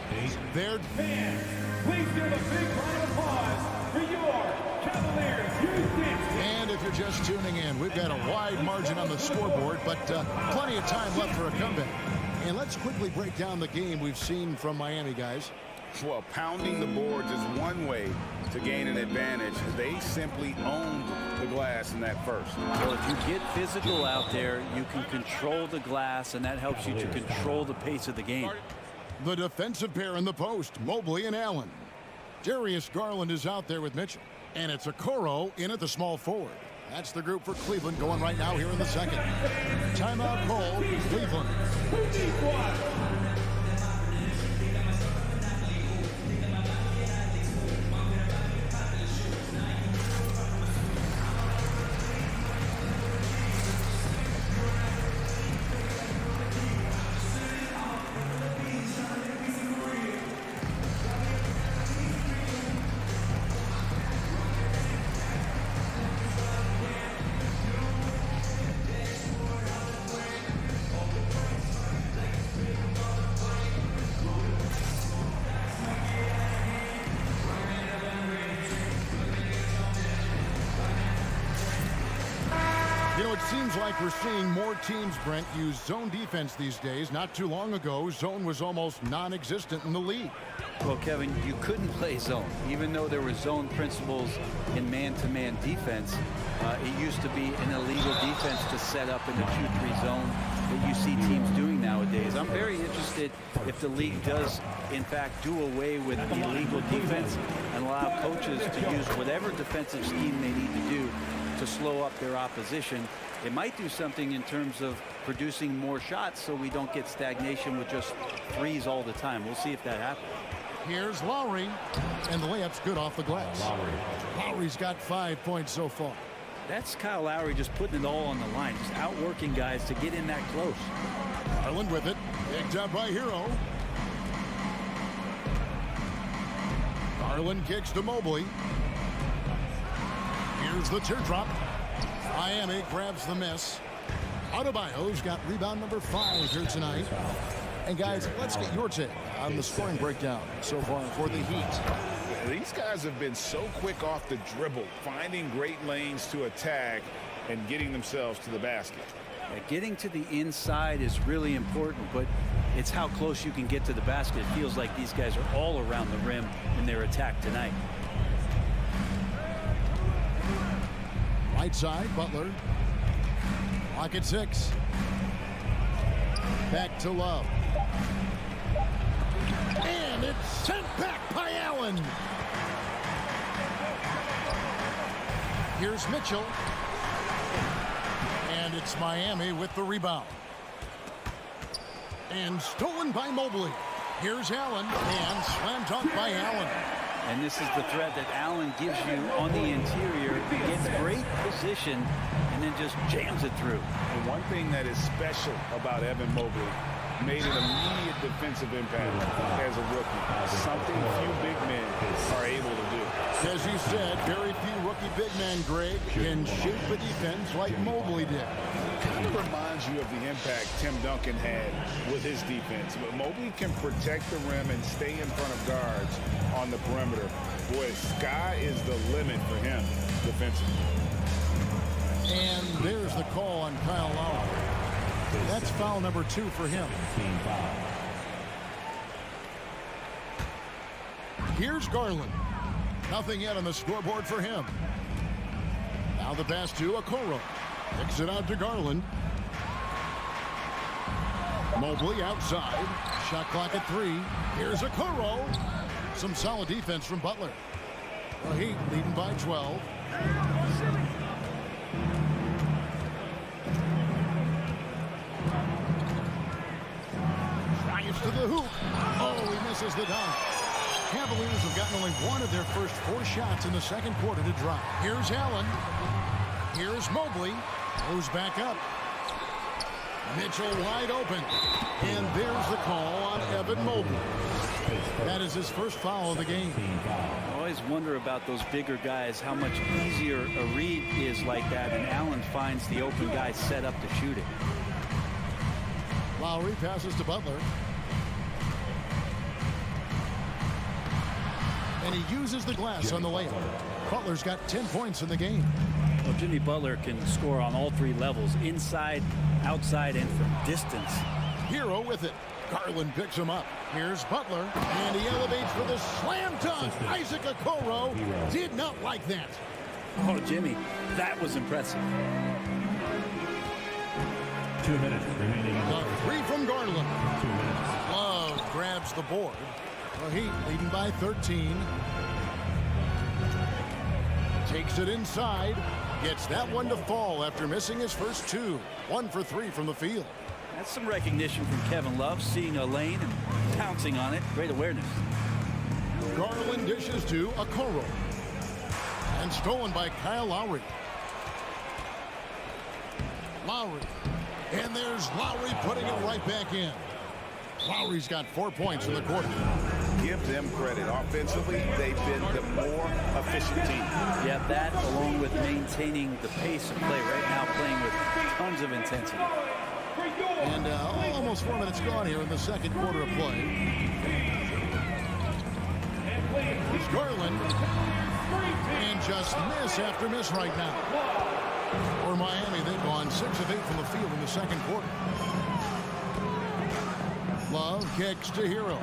They're fans. Please give a big round of applause for your Cavaliers. And if you're just tuning in, we've got a wide margin on the scoreboard, but plenty of time left for a comeback. And let's quickly break down the game we've seen from Miami, guys. Well, pounding the boards is one way to gain an advantage. They simply owned the glass in that first. Well, if you get physical out there, you can control the glass, and that helps you to control the pace of the game. The defensive pair in the post, Mobley and Allen. Darius Garland is out there with Mitchell. And it's Okoro in at the small forward. That's the group for Cleveland going right now here in the second. Timeout call, Cleveland. It seems like we're seeing more teams, Brent, use zone defense these days. Not too long ago, zone was almost non-existent in the league. Well, Kevin, you couldn't play zone. Even though there were zone principles in man-to-man defense, it used to be an illegal defense to set up in the 2-3 zone that you see teams doing nowadays. I'm very interested if the league does, in fact, do away with the illegal defense and allow coaches to use whatever defensive scheme they need to do to slow up their opposition. It might do something in terms of producing more shots so we don't get stagnation with just threes all the time. We'll see if that happens. Here's Lowry, and the layup's good off the glass. Lowry's got 5 points so far. That's Kyle Lowry just putting it all on the line, just outworking guys to get in that close. Garland with it, picked up by Hero. Garland kicks to Mobley. Here's the teardrop. Miami grabs the miss. Adebayo's got rebound number 5 here tonight. And guys, let's get your take on the scoring breakdown so far for the Heat. These guys have been so quick off the dribble, finding great lanes to attack and getting themselves to the basket. Yeah, getting to the inside is really important, but it's how close you can get to the basket. It feels like these guys are all around the rim in their attack tonight. Right side, Butler. Clock at 6. Back to Love. And it's sent back by Allen. Here's Mitchell. And it's Miami with the rebound. And stolen by Mobley. Here's Allen. And slam dunk by Allen. And this is the threat that Allen gives you on the interior. He gets great position and then just jams it through. And one thing that is special about Evan Mobley, made an immediate defensive impact as a rookie. Something few big men are able to do. As you said, very few rookie big men, Greg, can shape a defense like Mobley did. Kind of reminds you of the impact Tim Duncan had with his defense. But Mobley can protect the rim and stay in front of guards on the perimeter. Boy, sky is the limit for him defensively. And there's the call on Kyle Lowry. That's foul number 2 for him. Here's Garland. Nothing yet on the scoreboard for him. Now the pass to Okoro. Kicks it out to Garland. Mobley outside. Shot clock at 3. Here's Okoro. Some solid defense from Butler. The Heat leading by 12. Drives to the hoop. Oh, he misses the dunk. Cavaliers have gotten only one of their first 4 shots in the second quarter to drop. Here's Allen. Here's Mobley. Goes back up. Mitchell wide open. And there's the call on Evan Mobley. That is his first foul of the game. I always wonder about those bigger guys, how much easier a read is like that, and Allen finds the open guy set up to shoot it. Lowry passes to Butler. And he uses the glass on the layup. Butler's got 10 points in the game. Well, Jimmy Butler can score on all 3 levels, inside, outside, and from distance. Hero with it. Garland picks him up. Here's Butler, and he elevates for the slam dunk. Isaac Okoro did not like that. Oh, Jimmy, that was impressive. 2 minutes remaining. The 3 from Garland. 2 minutes. Love grabs the board. The Heat leading by 13. Takes it inside. Gets that one to fall after missing his first 2. 1 for 3 from the field. That's some recognition from Kevin Love, seeing a lane and pouncing on it. Great awareness. Garland dishes to Okoro. And stolen by Kyle Lowry. Lowry. And there's Lowry putting it right back in. Lowry's got 4 points in the quarter. Give them credit. Offensively, they've been the more efficient team. Yeah, that along with maintaining the pace of play right now, playing with tons of intensity. And almost 4 minutes gone here in the second quarter of play. He's Garland. And just miss after miss right now. For Miami, they've gone 6 of 8 from the field in the second quarter. Love kicks to Hero.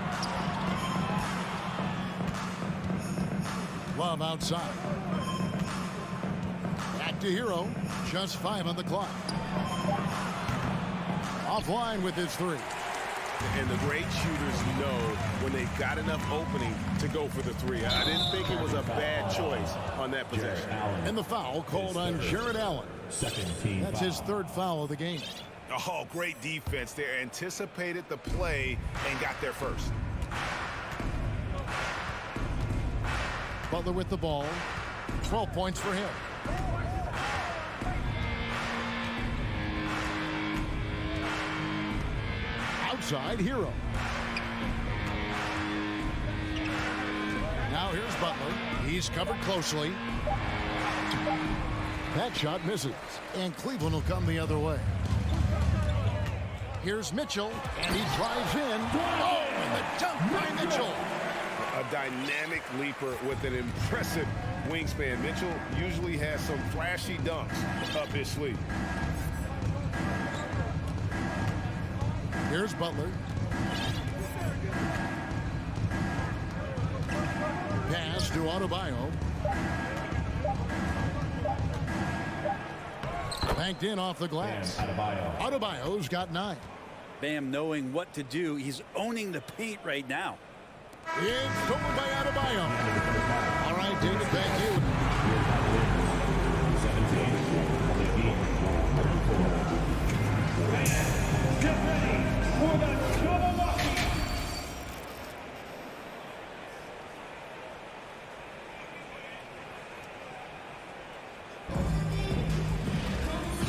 Love outside. Back to Hero. Just 5 on the clock. Offline with his 3. And the great shooters know when they've got enough opening to go for the 3. I didn't think it was a bad choice on that possession. And the foul called on Jared Allen. Second team That's foul. his 3rd foul of the game. Oh, great defense there. Anticipated the play and got there first. Butler with the ball. 12 points for him. Outside, Hero. Now here's Butler. He's covered closely. That shot misses, and Cleveland will come the other way. Here's Mitchell, and he drives in. Oh, and the dunk by Mitchell. A dynamic leaper with an impressive wingspan. Mitchell usually has some flashy dunks up his sleeve. Here's Butler. Pass to Adebayo. Banked in off the glass. Adebayo's got 9. Bam knowing what to do. He's owning the paint right now. It's stolen by Adebayo. All right, David, thank you. Get ready for the Cavaliers.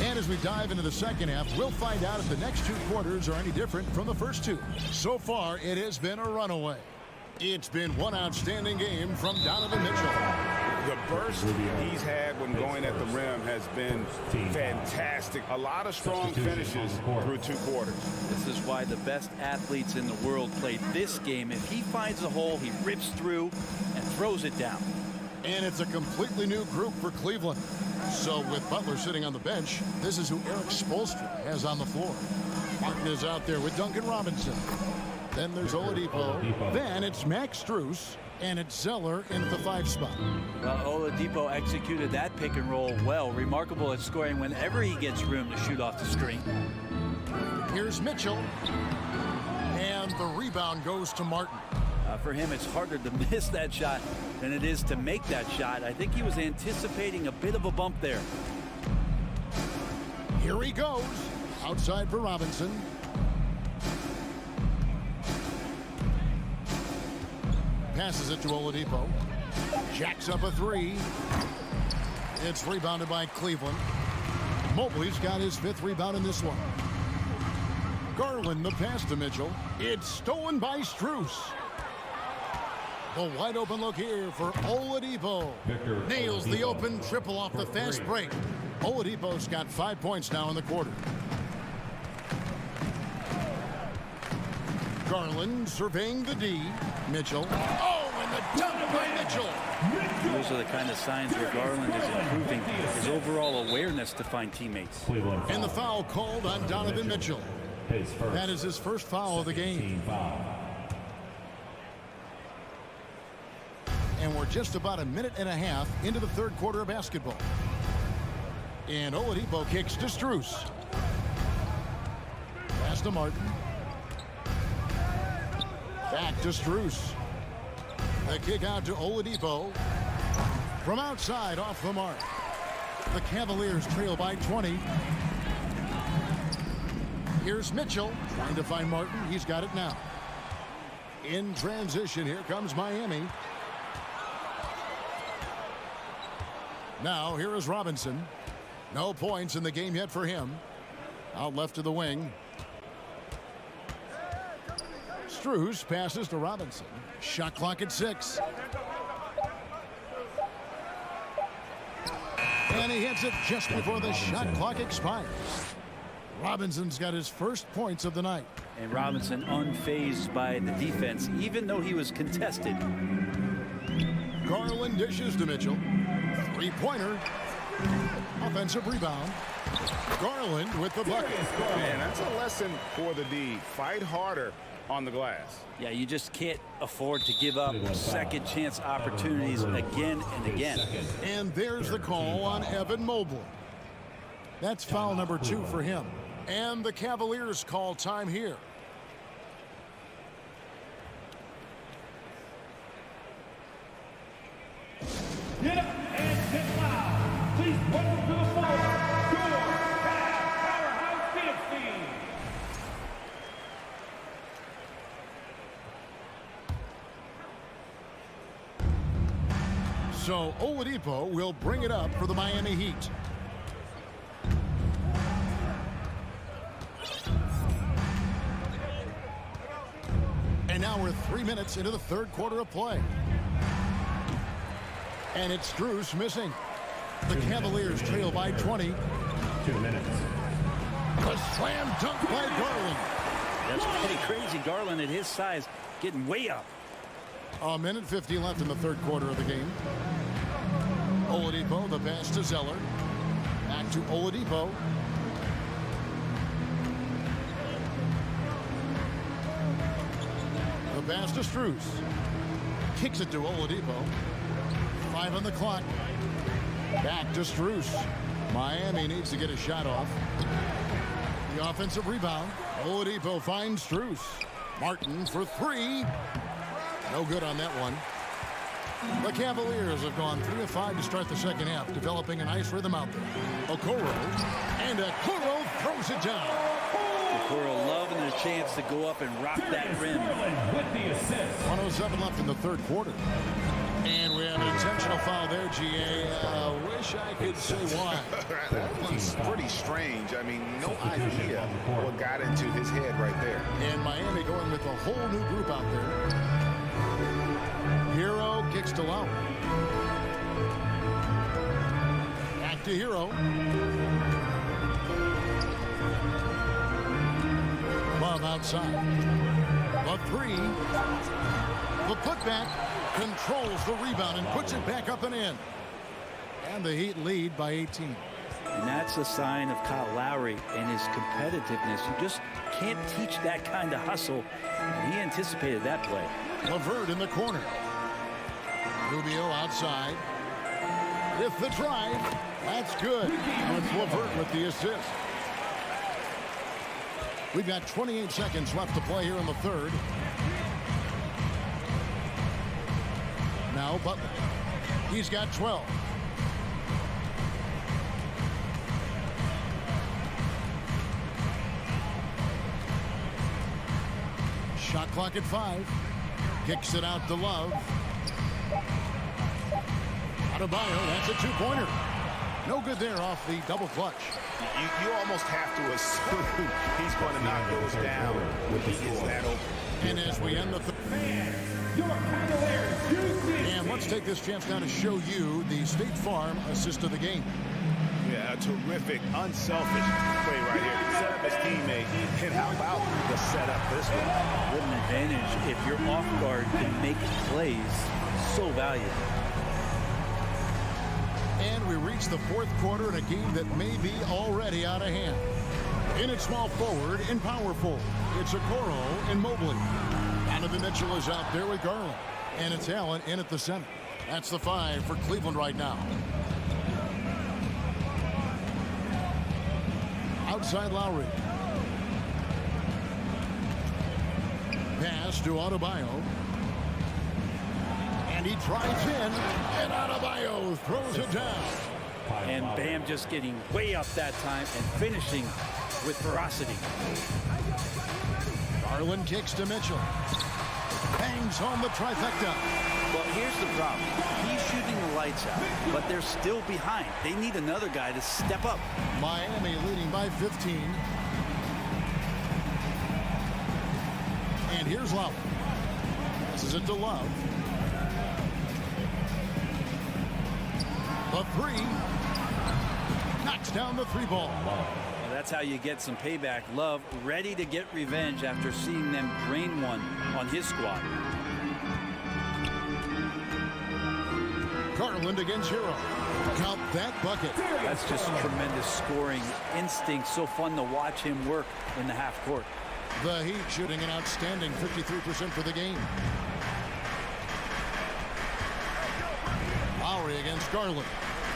And as we dive into the second half, we'll find out if the next 2 quarters are any different from the first 2. So far, it has been a runaway. It's been one outstanding game from Donovan Mitchell. The burst he's had when going at the rim has been fantastic. A lot of strong finishes through 2 quarters. This is why the best athletes in the world play this game. If he finds a hole, he rips through and throws it down. And it's a completely new group for Cleveland. So with Butler sitting on the bench, this is who Eric Spoelstra has on the floor. Martin is out there with Duncan Robinson. Then there's Oladipo. Then it's Max Strus. And it's Zeller in at the 5 spot. Well, Oladipo executed that pick and roll well. Remarkable at scoring whenever he gets room to shoot off the screen. Here's Mitchell. And the rebound goes to Martin. For him, it's harder to miss that shot than it is to make that shot. I think he was anticipating a bit of a bump there. Here he goes. Outside for Robinson. Passes it to Oladipo. Jacks up a 3. It's rebounded by Cleveland. Mobley's got his 5th rebound in this one. Garland the pass to Mitchell. It's stolen by Strus. The wide open look here for Oladipo. Nails the open triple off the fast break. Oladipo's got 5 points now in the quarter. Garland surveying the D. Mitchell. Oh, and the dunk by Mitchell. Those are the kind of signs where Garland is improving his overall awareness to find teammates. And the foul called on Donovan Mitchell. That is his first foul of the game. And we're just about a minute and a half into the 3rd quarter of basketball. And Oladipo kicks to Strus. Pass to Martin. Back to Strus. The kick out to Oladipo. From outside, off the mark. The Cavaliers trail by 20. Here's Mitchell trying to find Martin. He's got it now. In transition, here comes Miami. Now, here is Robinson. No points in the game yet for him. Out left to the wing. Strus passes to Robinson. Shot clock at 6. And he hits it just before the shot clock expires. Robinson's got his first points of the night. And Robinson unfazed by the defense, even though he was contested. Garland dishes to Mitchell. 3-pointer. Offensive rebound. Garland with the bucket. Man, that's a lesson for the D. Fight harder on the glass. Yeah, you just can't afford to give up second chance opportunities again and again. And there's the call on Evan Mobley. That's foul number 2 for him. And the Cavaliers call time here. Get up and get loud. Please welcome to the floor, your powerhouse dance team. So Oladipo will bring it up for the Miami Heat. And now we're 3 minutes into the 3rd quarter of play. And it's Strus missing. The Cavaliers trail by 20. 2 minutes. A slam dunk by Garland. That's pretty crazy. Garland at his size getting way up. A minute 50 left in the third quarter of the game. Oladipo, the pass to Zeller. Back to Oladipo. The pass to Strus. Kicks it to Oladipo. 5 on the clock. Back to Strus. Miami needs to get a shot off. The offensive rebound. Oladipo finds Strus. Martin for 3. No good on that one. The Cavaliers have gone 3 of 5 to start the second half, developing a nice rhythm out there. Okoro, and Okoro throws it down. Okoro loving the chance to go up and rock that rim. 107 left in the third quarter. And we have an intentional foul there, GA. Wish I could say why. That was pretty strange. I mean, no idea what got into his head right there. And Miami going with a whole new group out there. Hero kicks to Lowry. Back to Hero. Love outside. The 3. The putback controls the rebound and puts it back up and in. And the Heat lead by 18. And that's a sign of Kyle Lowry and his competitiveness. You just can't teach that kind of hustle. And he anticipated that play. LeVert in the corner. Rubio outside. With the drive. That's good. And it's LeVert with the assist. We've got 28 seconds left to play here in the third. Now Butler. He's got 12. Shot clock at 5. Kicks it out to Love. Adebayo, that's a 2-pointer. No good there off the double clutch. You almost have to assume he's going to knock those down when he is that open. And as we end the and let's take this chance now to show you the State Farm assist of the game. Yeah, a terrific, unselfish play right here. Set up his teammate. And how about the setup this one? What an advantage if your off guard can make plays so valuable. And we reach the fourth quarter in a game that may be already out of hand. In at small forward and power forward, it's Okoro and Mobley. Donovan Mitchell is out there with Garland. And it's Allen in at the center. That's the 5 for Cleveland right now. Outside Lowry. Pass to Adebayo. And he drives in, and Adebayo throws it down. And Bam just getting way up that time and finishing with ferocity. Garland kicks to Mitchell. Bangs home the trifecta. Well, here's the problem. He's shooting the lights out, but they're still behind. They need another guy to step up. Miami leading by 15. And here's Love. Passes it to Love. The 3. Knocks down the 3 ball. Well, that's how you get some payback. Love ready to get revenge after seeing them drain one on his squad. Garland against Hero. Count that bucket. That's just tremendous scoring instinct. So fun to watch him work in the half court. The Heat shooting an outstanding 53% for the game. Lowry against Garland.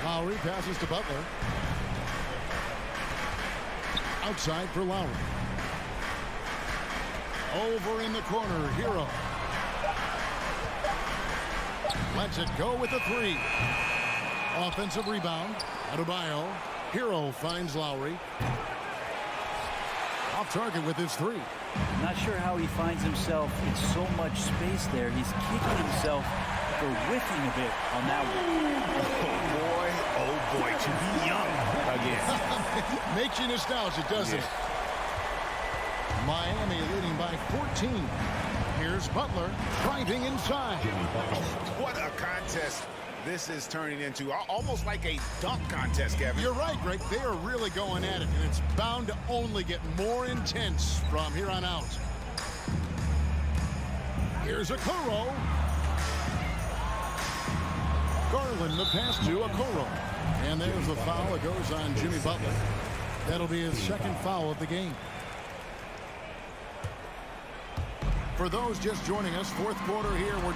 Lowry passes to Butler. Outside for Lowry. Over in the corner, Hero. Lets it go with a 3. Offensive rebound. Adebayo. Hero finds Lowry. Off target with his 3. Not sure how he finds himself in so much space there. He's kicking himself for whiffing a bit on that one. Oh boy, to be young again. Makes you nostalgic, doesn't it? Miami leading by 14. Here's Butler driving inside. What a contest this is turning into almost like a dunk contest, Kevin. You're right, Greg. They are really going at it, and it's bound to only get more intense from here on out. Here's Okoro. Garland the pass to Okoro. And there's the foul. It goes on Jimmy Butler. That'll be his second foul of the game. For those just joining us, fourth quarter here. We're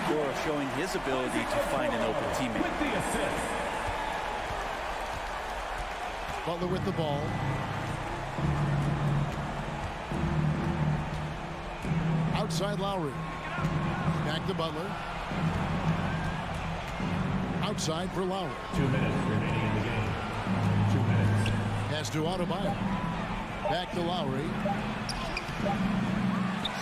Okoro showing his ability to find an open teammate. Butler with the ball. Outside Lowry. Back to Butler. Outside for Lowry. 2 minutes remaining in the game. 2 minutes. Pass to Adebayo. Back to Lowry.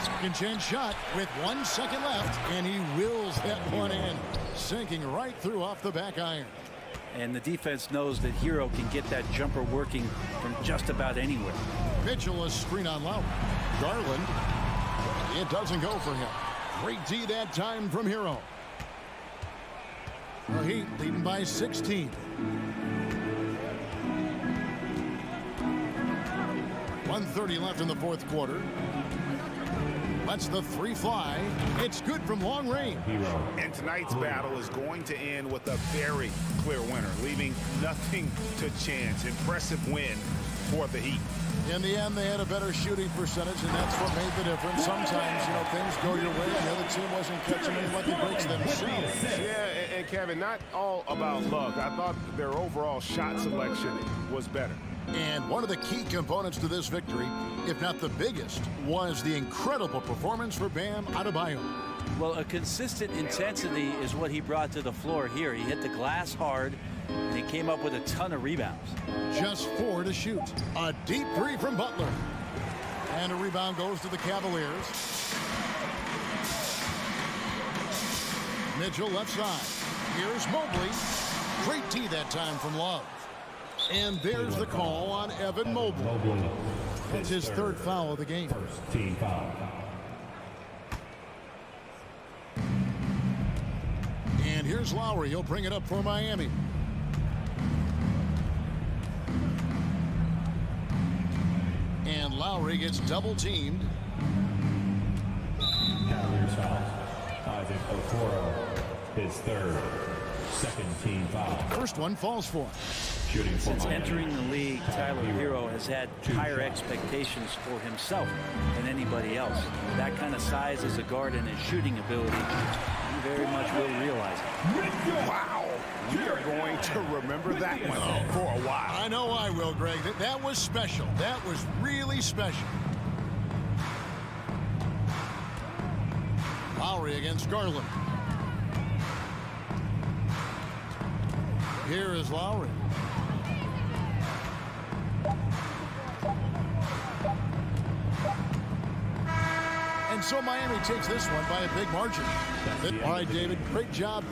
Second chance shot with 1 second left, and he wills that one in, sinking right through off the back iron. And the defense knows that Hero can get that jumper working from just about anywhere. Mitchell, a screen on Lowry. Garland. It doesn't go for him. Great D that time from Hero. The Heat leading by 16. 1:30 left in the fourth quarter. Lets the three fly. It's good from long range. And tonight's battle is going to end with a very clear winner, leaving nothing to chance. Impressive win for the Heat. In the end, they had a better shooting percentage, and that's what made the difference. Sometimes, things go your way, and the other team wasn't catching any lucky breaks themselves. Yeah, and Kevin, not all about luck. I thought their overall shot selection was better. And one of the key components to this victory, if not the biggest, was the incredible performance for Bam Adebayo. Well, a consistent intensity is what he brought to the floor here. He hit the glass hard, and he came up with a ton of rebounds. Just 4 to shoot. A deep three from Butler. And a rebound goes to the Cavaliers. Mitchell left side. Here's Mobley. Great D that time from Love. And there's the call on Evan Mobley. That's his third foul of the game. First team foul. And here's Lowry. He'll bring it up for Miami. And Lowry gets double teamed. Cavaliers foul. Isaac Okoro, his third. Second team foul. First one falls for him. Shooting for Since Miami. entering the league, Tyler Hero has had higher expectations for himself than anybody else. That kind of size as a guard and his shooting ability, he very much will realize it. Wow. We are going to remember that one for a while. I know I will, Greg. That was special. That was really special. Lowry against Garland. Here is Lowry. And so Miami takes this one by a big margin. All right, David, great job.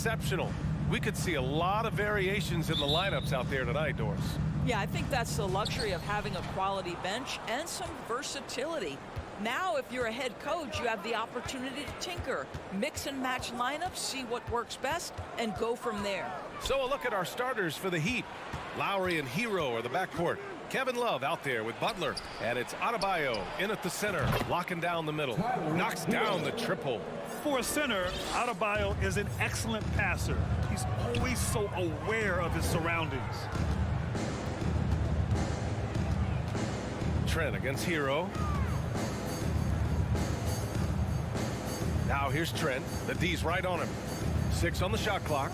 exceptional. We could see a lot of variations in the lineups out there tonight, Doris. Yeah, I think that's the luxury of having a quality bench and some versatility. Now, if you're a head coach, you have the opportunity to tinker, mix and match lineups, see what works best, and go from there. So a look at our starters for the Heat. Lowry and Hero are the backcourt. Kevin Love out there with Butler. And it's Adebayo in at the center, locking down the middle. Knocks down the triple. For a center, Adebayo is an excellent passer. He's always so aware of his surroundings. Trent against Hero. Now here's Trent. The D's right on him. 6 on the shot clock.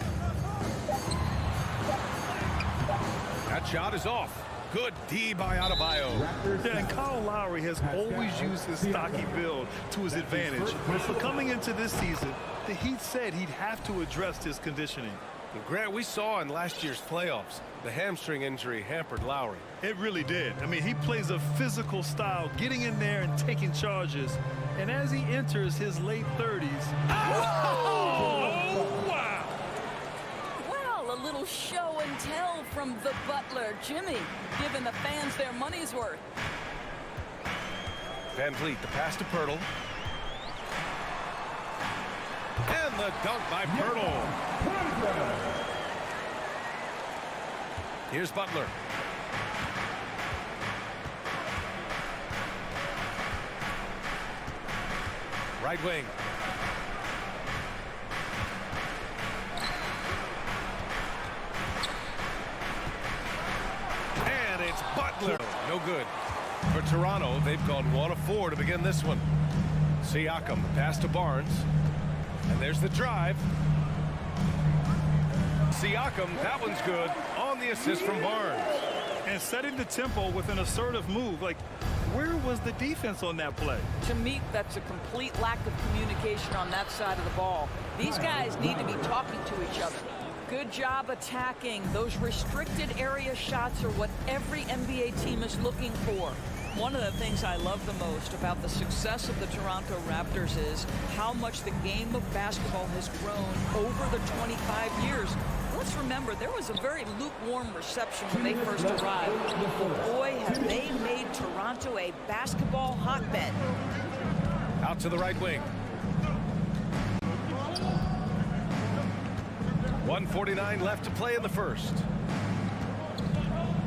That shot is off. Good D by Adebayo. Yeah, and Kyle Lowry has always used his stocky build to his advantage. But coming into this season, the Heat said he'd have to address his conditioning. And Grant, we saw in last year's playoffs, the hamstring injury hampered Lowry. It really did. I mean, he plays a physical style, getting in there and taking charges. And as he enters his late 30s... Oh, wow! Well, a little show and tell from the Butler. Jimmy giving the fans their money's worth. Van Vliet, the pass to Pirtle. And the dunk by Pirtle. Here's Butler. Right wing. And it's Butler. No good. For Toronto, they've gone 1 of 4 to begin this one. Siakam, pass to Barnes. And there's the drive. Siakam, that one's good on the assist from Barnes. And setting the tempo with an assertive move. Like, where was the defense on that play? To me, that's a complete lack of communication on that side of the ball. These guys need to be talking to each other. Good job attacking. Those restricted area shots are what every NBA team is looking for. One of the things I love the most about the success of the Toronto Raptors is how much the game of basketball has grown over the 25 years. Let's remember, there was a very lukewarm reception when they first arrived. But boy, have they made Toronto a basketball hotbed. Out to the right wing. 1:49 left to play in the first.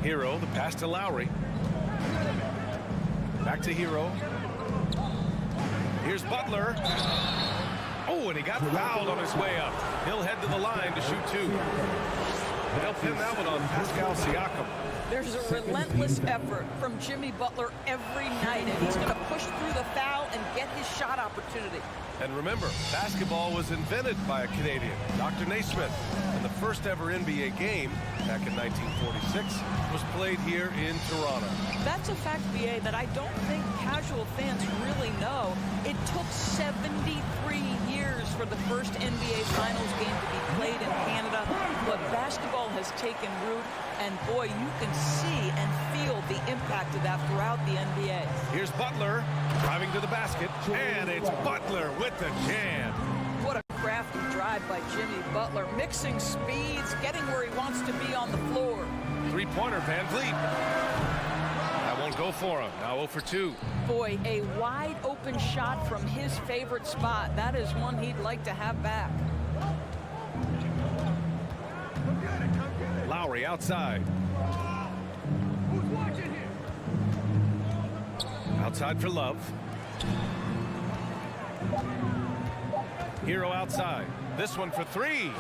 Hero, the pass to Lowry. Back to Hero. Here's Butler. Oh, and he got fouled on his way up. He'll head to the line to shoot 2. They'll pin that one on Pascal Siakam. There's a relentless effort from Jimmy Butler every night, and he's going to push through the foul and get his shot opportunity. And remember, basketball was invented by a Canadian, Dr. Naismith, and the first ever NBA game back in 1946 was played here in Toronto. That's a fact, BA, that I don't think casual fans really know. It took 73 years for the first NBA Finals game to be played in Canada, but basketball has taken root, and boy, you can see and feel the impact of that throughout the NBA. Here's Butler driving to the basket, and it's Butler with the jam. What a crafty drive by Jimmy Butler, mixing speeds, getting where he wants to be on the floor. Three-pointer, Van Vliet. That won't go for him. Now 0 for 2. Boy, a wide open shot from his favorite spot. That is one he'd like to have back. Lowry outside. Outside for Love. Hero outside. This one for 3.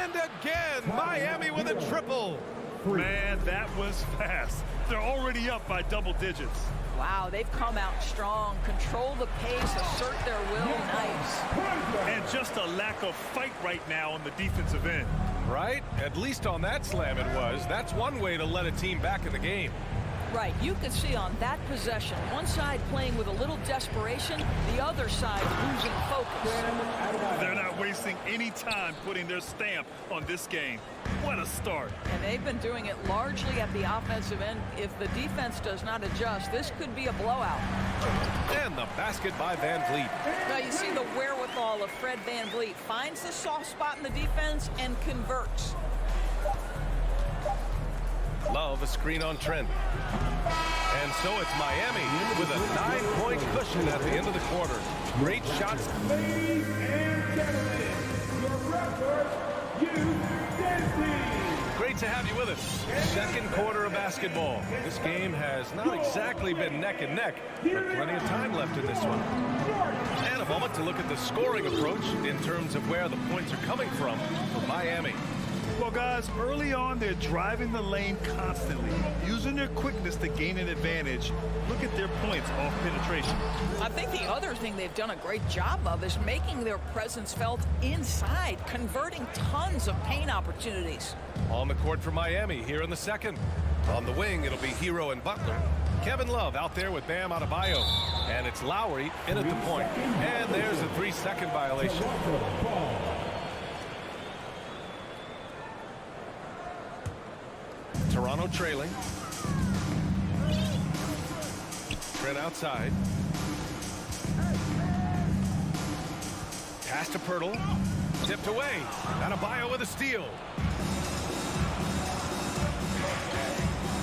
And again, Miami with a triple. Man, that was fast. They're already up by double digits. Wow, they've come out strong, control the pace, assert their will, nice. And just a lack of fight right now on the defensive end. Right? At least on that slam it was. That's one way to let a team back in the game. Right, you could see on that possession, one side playing with a little desperation, the other side losing focus. They're not wasting any time putting their stamp on this game. What a start. And they've been doing it largely at the offensive end. If the defense does not adjust, this could be a blowout. And the basket by Van Vliet. Now you see the wherewithal of Fred Van Vliet. Finds the soft spot in the defense and converts. Love a screen on Trent. And so it's Miami with a 9-point cushion at the end of the quarter. Great shots. Ladies and gentlemen, your Raptors youth dance team. Great to have you with us. Second quarter of basketball. This game has not exactly been neck and neck, but plenty of time left in this one. And a moment to look at the scoring approach in terms of where the points are coming from for Miami. Well, guys, early on, they're driving the lane constantly, using their quickness to gain an advantage. Look at their points off penetration. I think the other thing they've done a great job of is making their presence felt inside, converting tons of paint opportunities. On the court for Miami here in the second. On the wing, it'll be Hero and Butler. Kevin Love out there with Bam Adebayo. And it's Lowry in at the point. And there's a 3-second violation. Toronto trailing. Trent outside. Pass to Pirtle. Tipped away. Adebayo with a steal.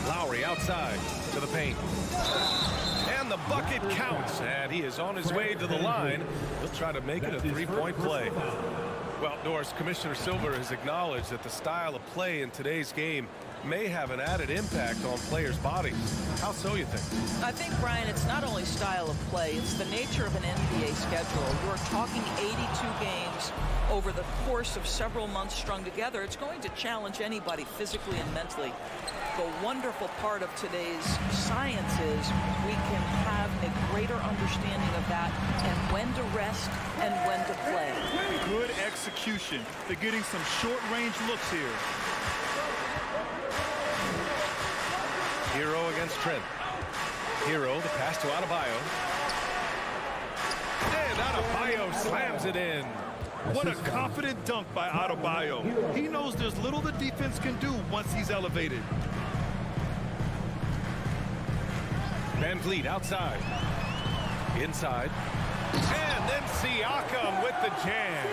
Lowry outside to the paint. And the bucket counts. And he is on his way to the line. He'll try to make it a 3-point play. Well, Norris, Commissioner Silver has acknowledged that the style of play in today's game may have an added impact on players' bodies. How so, you think? I think, Brian, it's not only style of play, it's the nature of an NBA schedule. We're talking 82 games over the course of several months strung together. It's going to challenge anybody physically and mentally. The wonderful part of today's science is we can have a greater understanding of that and when to rest and when to play. Good execution. They're getting some short-range looks here. Hero against Trent. Hero, the pass to Adebayo. And Adebayo slams it in. What a confident dunk by Adebayo. He knows there's little the defense can do once he's elevated. Van Vliet outside. Inside. And then Siakam with the jam.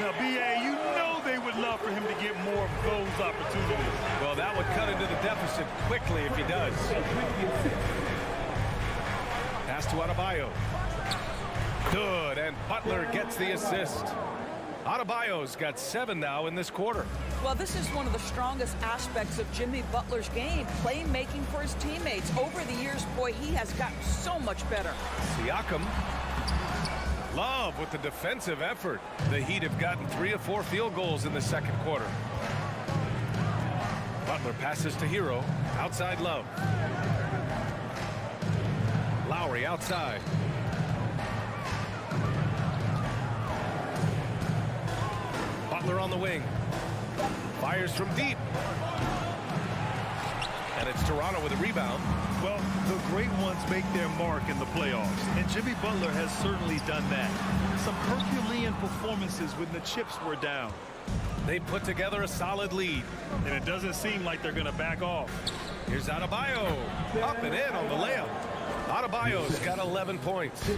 Now, B.A., you know they would love for him to get more of those opportunities. Well, that would cut into the deficit quickly if he does. Pass to Adebayo. Good, and Butler gets the assist. Adebayo's got 7 now in this quarter. Well, this is one of the strongest aspects of Jimmy Butler's game, playmaking for his teammates. Over the years, boy, he has gotten so much better. Siakam. Love with the defensive effort. The Heat have gotten 3 of 4 field goals in the second quarter. Butler passes to Hero. Outside Love. Lowry outside. Butler on the wing. Fires from deep. And it's Toronto with a rebound. Well, the great ones make their mark in the playoffs, and Jimmy Butler has certainly done that. Some Herculean performances when the chips were down. They put together a solid lead. And it doesn't seem like they're going to back off. Here's Adebayo. Up and in on the layup. Adebayo's got 11 points.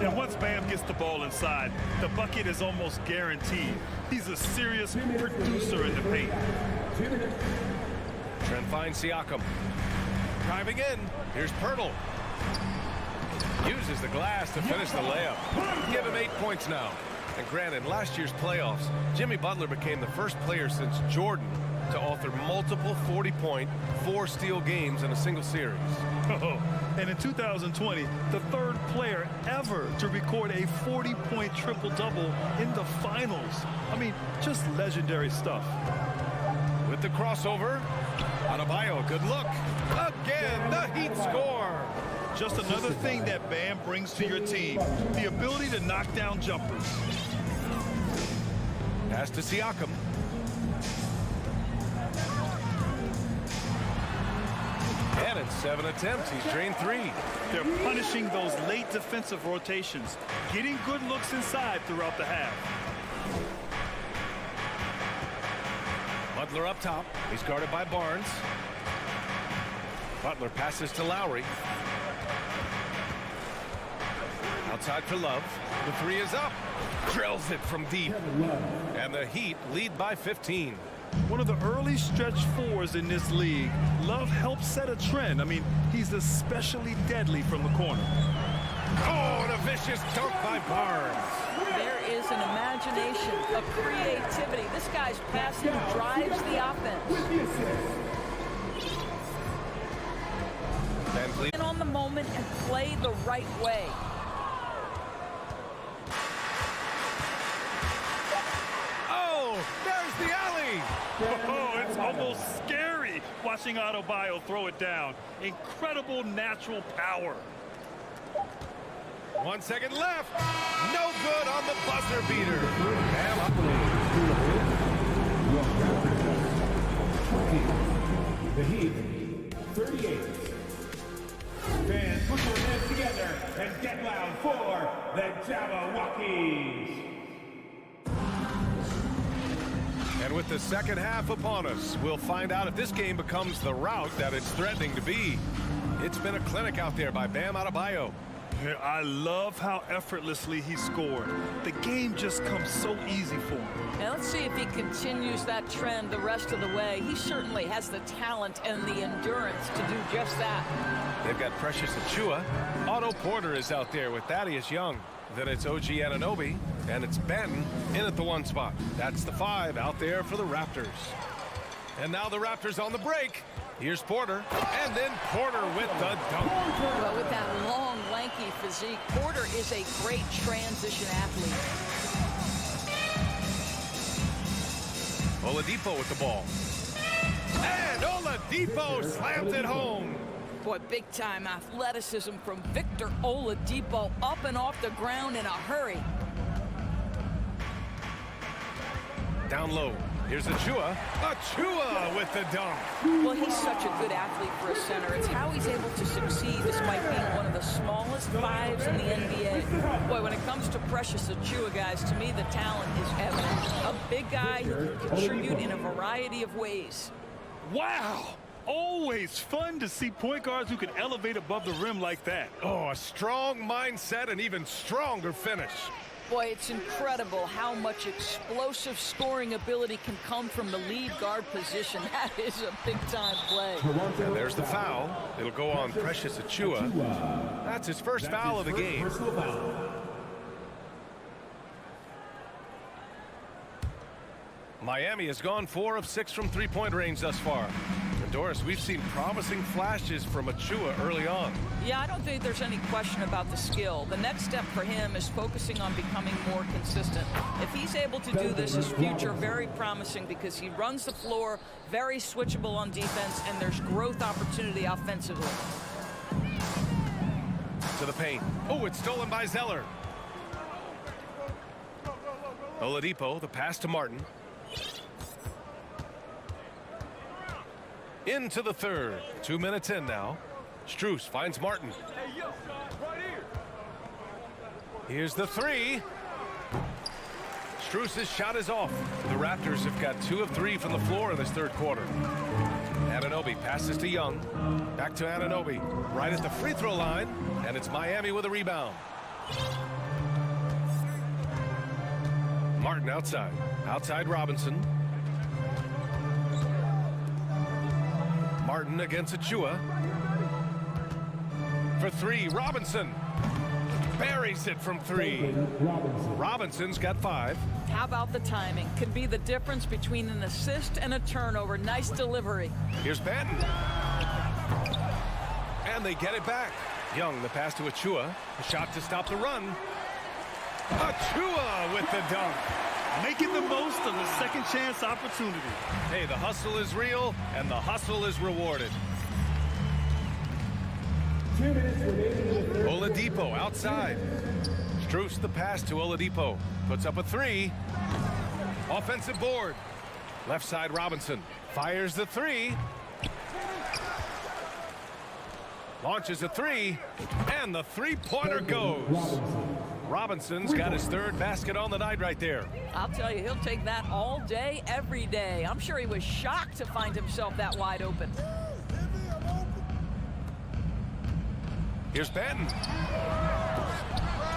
And once Bam gets the ball inside, the bucket is almost guaranteed. He's a serious producer in the paint. Trent finds Siakam. Driving in. Here's Pirtle. Uses the glass to finish the layup. Give him 8 points now. And granted, last year's playoffs, Jimmy Butler became the first player since Jordan to author multiple 40-point, 4-steal games in a single series. Oh, and in 2020, the third player ever to record a 40-point triple-double in the finals. I mean, just legendary stuff. With the crossover, Adebayo, good look. Again, the Heat score. Just another thing that Bam brings to your team, the ability to knock down jumpers. Pass to Siakam. And it's 7 attempts. He's drained 3. They're punishing those late defensive rotations, getting good looks inside throughout the half. Butler up top. He's guarded by Barnes. Butler passes to Lowry. Outside for Love. The 3 is up. Drills it from deep. And the Heat lead by 15. One of the early stretch fours in this league. Love helps set a trend. I mean, he's especially deadly from the corner. Oh, and a vicious dunk by Barnes. There is an imagination, a creativity. This guy's passing drives the offense. In on the moment and play the right way. Oh, there's the alley. Oh, it's almost scary watching Adebayo throw it down. Incredible natural power. 1 second left. No good on the buzzer beater. The Heat, 38. Fans, put your hands together and get loud for the Jabberwockies. And with the second half upon us, we'll find out if this game becomes the rout that it's threatening to be. It's been a clinic out there by Bam Adebayo. I love how effortlessly he scored. The game just comes so easy for him. Now let's see if he continues that trend the rest of the way. He certainly has the talent and the endurance to do just that. They've got Precious Achiuwa. Otto Porter is out there with Thaddeus Young. Then it's OG Anunoby, and it's Banton in at the 1 spot. That's the 5 out there for the Raptors. And now the Raptors on the break. Here's Porter, and then Porter with the dunk. Well, with that long, lanky physique, Porter is a great transition athlete. Oladipo with the ball. And Oladipo slams it home. Boy, big-time athleticism from Victor Oladipo, up and off the ground in a hurry. Down low. Here's Achiuwa. Achiuwa with the dunk. Well, he's such a good athlete for a center. It's how he's able to succeed despite being one of the smallest 5s in the NBA. Boy, when it comes to Precious Achiuwa, guys, to me the talent is evident. A big guy who can contribute in a variety of ways. Wow! Always fun to see point guards who can elevate above the rim like that. Oh, a strong mindset and even stronger finish. Boy, it's incredible how much explosive scoring ability can come from the lead guard position. That is a big-time play. And there's the foul. It'll go on Precious Achiuwa. That's his first foul of the game. Miami has gone 4 of 6 from three-point range thus far. And Doris, we've seen promising flashes from Achiuwa early on. Yeah, I don't think there's any question about the skill. The next step for him is focusing on becoming more consistent. If he's able to do this, his future very promising because he runs the floor, very switchable on defense, and there's growth opportunity offensively. To the paint. Oh, it's stolen by Zeller. Oladipo, the pass to Martin. Into the third. 2 minutes in now. Strus finds Martin. Here's the 3. Strus's shot is off. The Raptors have got 2 of 3 from the floor in this third quarter. Anunoby passes to Young. Back to Anunoby. Right at the free throw line. And it's Miami with a rebound. Martin outside. Outside Robinson. Martin against Achiuwa. For 3, Robinson. Buries it from 3. Robinson's got 5. How about the timing? Could be the difference between an assist and a turnover. Nice delivery. Here's Banton. And they get it back. Young, the pass to Achiuwa. A shot to stop the run. Achiuwa with the dunk. Making the most of the second chance opportunity. Hey, the hustle is real, and the hustle is rewarded. Oladipo outside. Strus the pass to Oladipo. Puts up a 3. Offensive board. Left side Robinson. Fires the 3. Launches a three, and the three-pointer goes. Robinson's got his third basket on the night right there. I'll tell you, he'll take that all day, every day. I'm sure he was shocked to find himself that wide open. Here's Benton.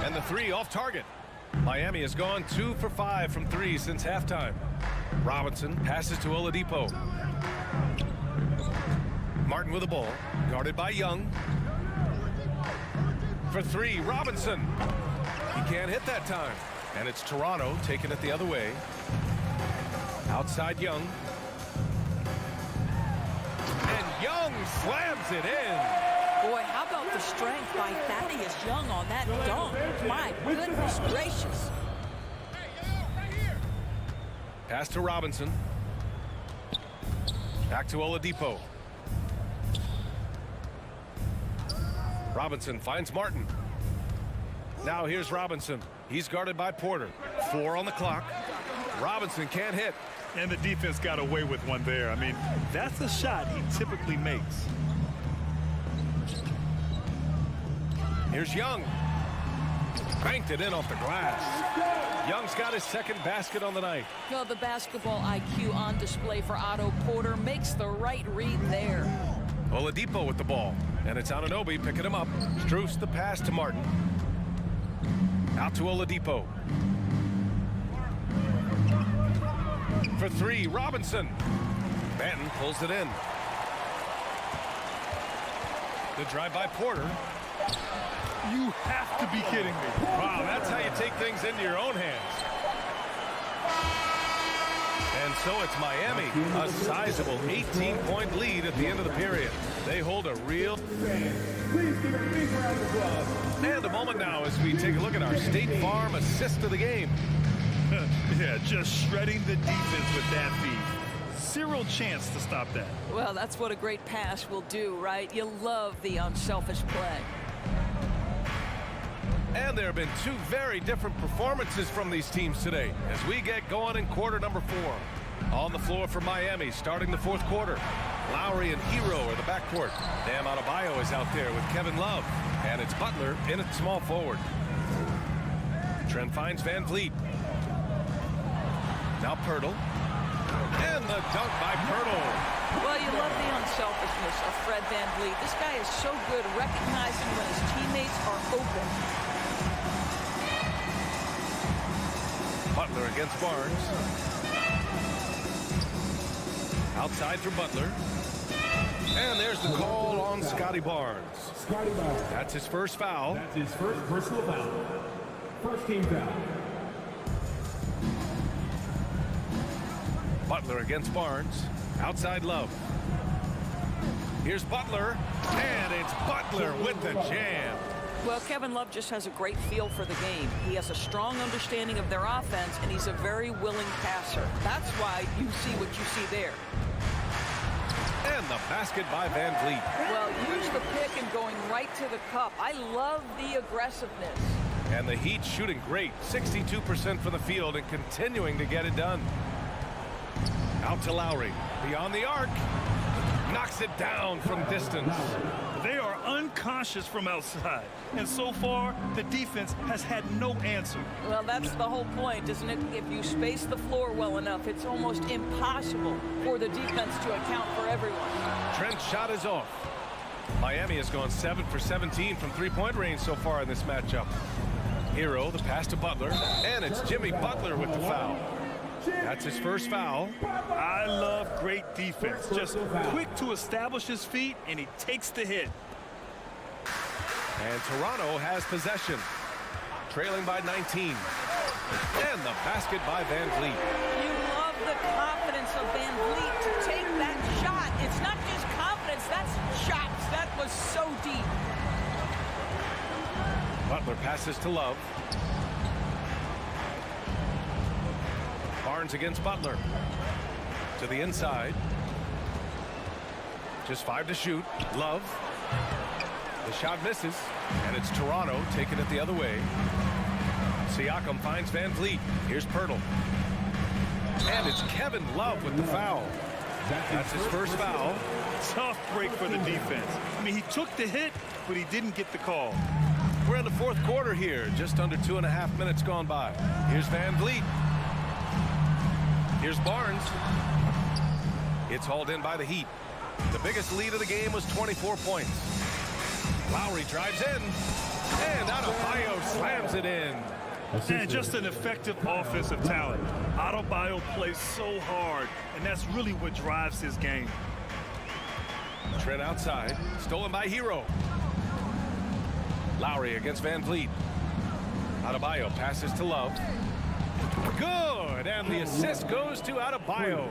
And the three off target. Miami has gone 2 for 5 from three since halftime. Robinson passes to Oladipo. Martin with the ball, guarded by Young. For three, Robinson. He can't hit that time. And it's Toronto taking it the other way. Outside Young. And Young slams it in. Boy, how about the strength by Thaddeus Young on that dunk? My goodness gracious. Pass to Robinson. Back to Oladipo. Robinson finds Martin. Now here's Robinson. He's guarded by Porter. 4 on the clock. Robinson can't hit. And the defense got away with one there. I mean, that's a shot he typically makes. Here's Young. Banked it in off the glass. Young's got his second basket on the night. Well, the basketball IQ on display for Otto Porter makes the right read there. Oladipo with the ball. And it's Anunoby picking him up. Strus the pass to Martin. Out to Oladipo. For three, Robinson. Benton pulls it in. The drive by Porter. You have to be kidding me. Wow, that's how you take things into your own hands. And so it's Miami, a sizable 18-point lead at the end of the period. They hold a real... Please give a big round of applause. And a moment now as we take a look at our State Farm assist of the game. Yeah, just shredding the defense with that feed. Zero chance to stop that. Well, that's what a great pass will do, right? You love the unselfish play. And there have been two very different performances from these teams today as we get going in quarter number 4. On the floor for Miami starting the fourth quarter. Lowry and Hero are the backcourt. Bam Adebayo is out there with Kevin Love. And it's Butler in at small forward. Trent finds Van Vliet. Now Pirtle. And the dunk by Pirtle. Well, you love the unselfishness of Fred Van Vliet. This guy is so good recognizing when his teammates are open. Butler against Barnes. Outside for Butler. And there's the call on Scotty Barnes. Scotty Barnes. That's his first foul. That's his first personal foul. First team foul. Butler against Barnes. Outside Love. Here's Butler. And it's Butler with the jam. Well, Kevin Love just has a great feel for the game. He has a strong understanding of their offense, and he's a very willing passer. That's why you see what you see there. And the basket by Van Vliet. Well, use the pick and going right to the cup. I love the aggressiveness. And the Heat shooting great. 62% from the field and continuing to get it done. Out to Lowry. Beyond the arc. Knocks it down from distance. They are unconscious from outside. And so far, the defense has had no answer. Well, that's the whole point, isn't it? If you space the floor well enough, it's almost impossible for the defense to account for everyone. Trent's shot is off. Miami has gone 7 for 17 from three-point range so far in this matchup. Hero, the pass to Butler. And it's Jimmy Butler with the foul. That's his first foul. I love great defense. Just quick to establish his feet, and he takes the hit. And Toronto has possession. Trailing by 19. And the basket by Van Vliet. You love the confidence of Van Vliet to take that shot. It's not just confidence, that's shots. That was so deep. Butler passes to Love. Barnes against Butler. To the inside. Just 5 to shoot. Love. The shot misses. And it's Toronto taking it the other way. Siakam finds Van Vliet. Here's Pirtle. And it's Kevin Love with the foul. That's his first foul. Tough break for the defense. I mean, he took the hit, but he didn't get the call. We're in the fourth quarter here. Just under 2.5 minutes gone by. Here's Van Vliet. Here's Barnes. It's hauled in by the Heat. The biggest lead of the game was 24 points. Lowry drives in. And Adebayo slams it in. And just an effective offensive talent. Adebayo plays so hard, and that's really what drives his game. Trent outside. Stolen by Hero. Lowry against Van Vliet. Adebayo passes to Love. Good, and the assist goes to Adebayo.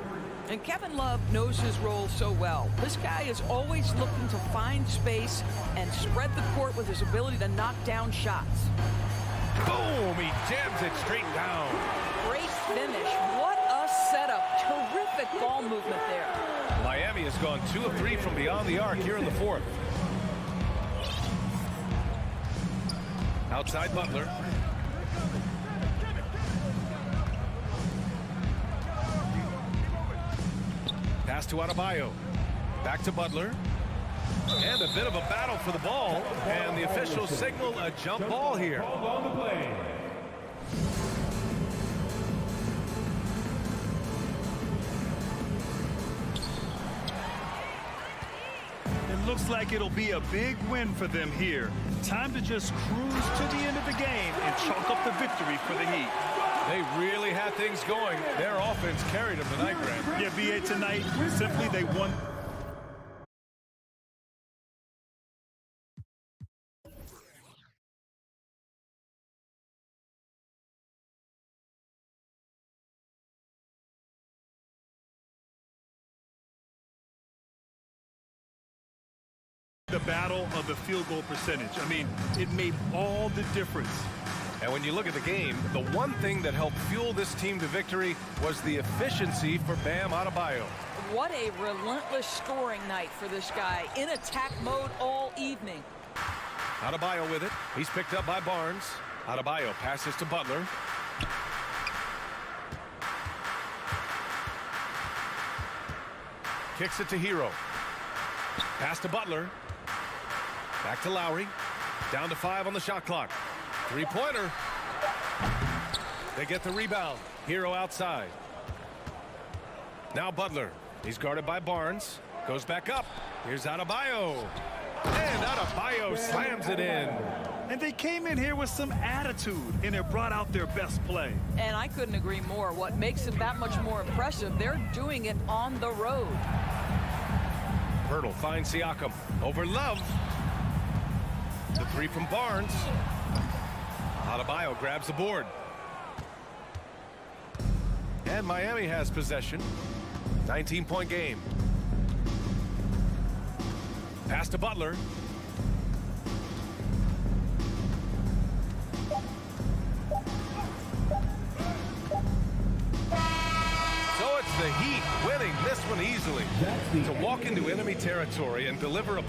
And Kevin Love knows his role so well. This guy is always looking to find space and spread the court with his ability to knock down shots. Boom, he jams it straight down. Great finish. What a setup. Terrific ball movement there. Miami has gone 2 of 3 from beyond the arc here in the fourth. Outside Butler. Pass to Adebayo. Back to Butler. And a bit of a battle for the ball. And the officials signal a jump ball here. It looks like it'll be a big win for them here. Time to just cruise to the end of the game and chalk up the victory for the Heat. They really had things going. Their offense carried them tonight, Grant. Yeah, BA, tonight, simply they won. The battle of the field goal percentage. I mean, it made all the difference. And when you look at the game, the one thing that helped fuel this team to victory was the efficiency for Bam Adebayo. What a relentless scoring night for this guy. In attack mode all evening. Adebayo with it. He's picked up by Barnes. Adebayo passes to Butler. Kicks it to Hero. Pass to Butler. Back to Lowry. Down to 5 on the shot clock. Three-pointer. They get the rebound. Hero outside. Now Butler. He's guarded by Barnes. Goes back up. Here's Adebayo. And Adebayo slams it in. And they came in here with some attitude, and it brought out their best play. And I couldn't agree more. What makes it that much more impressive, they're doing it on the road. Hurdle finds Siakam. Over Love. The three from Barnes. Adebayo grabs the board. And Miami has possession. 19-point game. Pass to Butler. So it's the Heat winning this one easily. To walk into enemy territory and deliver a...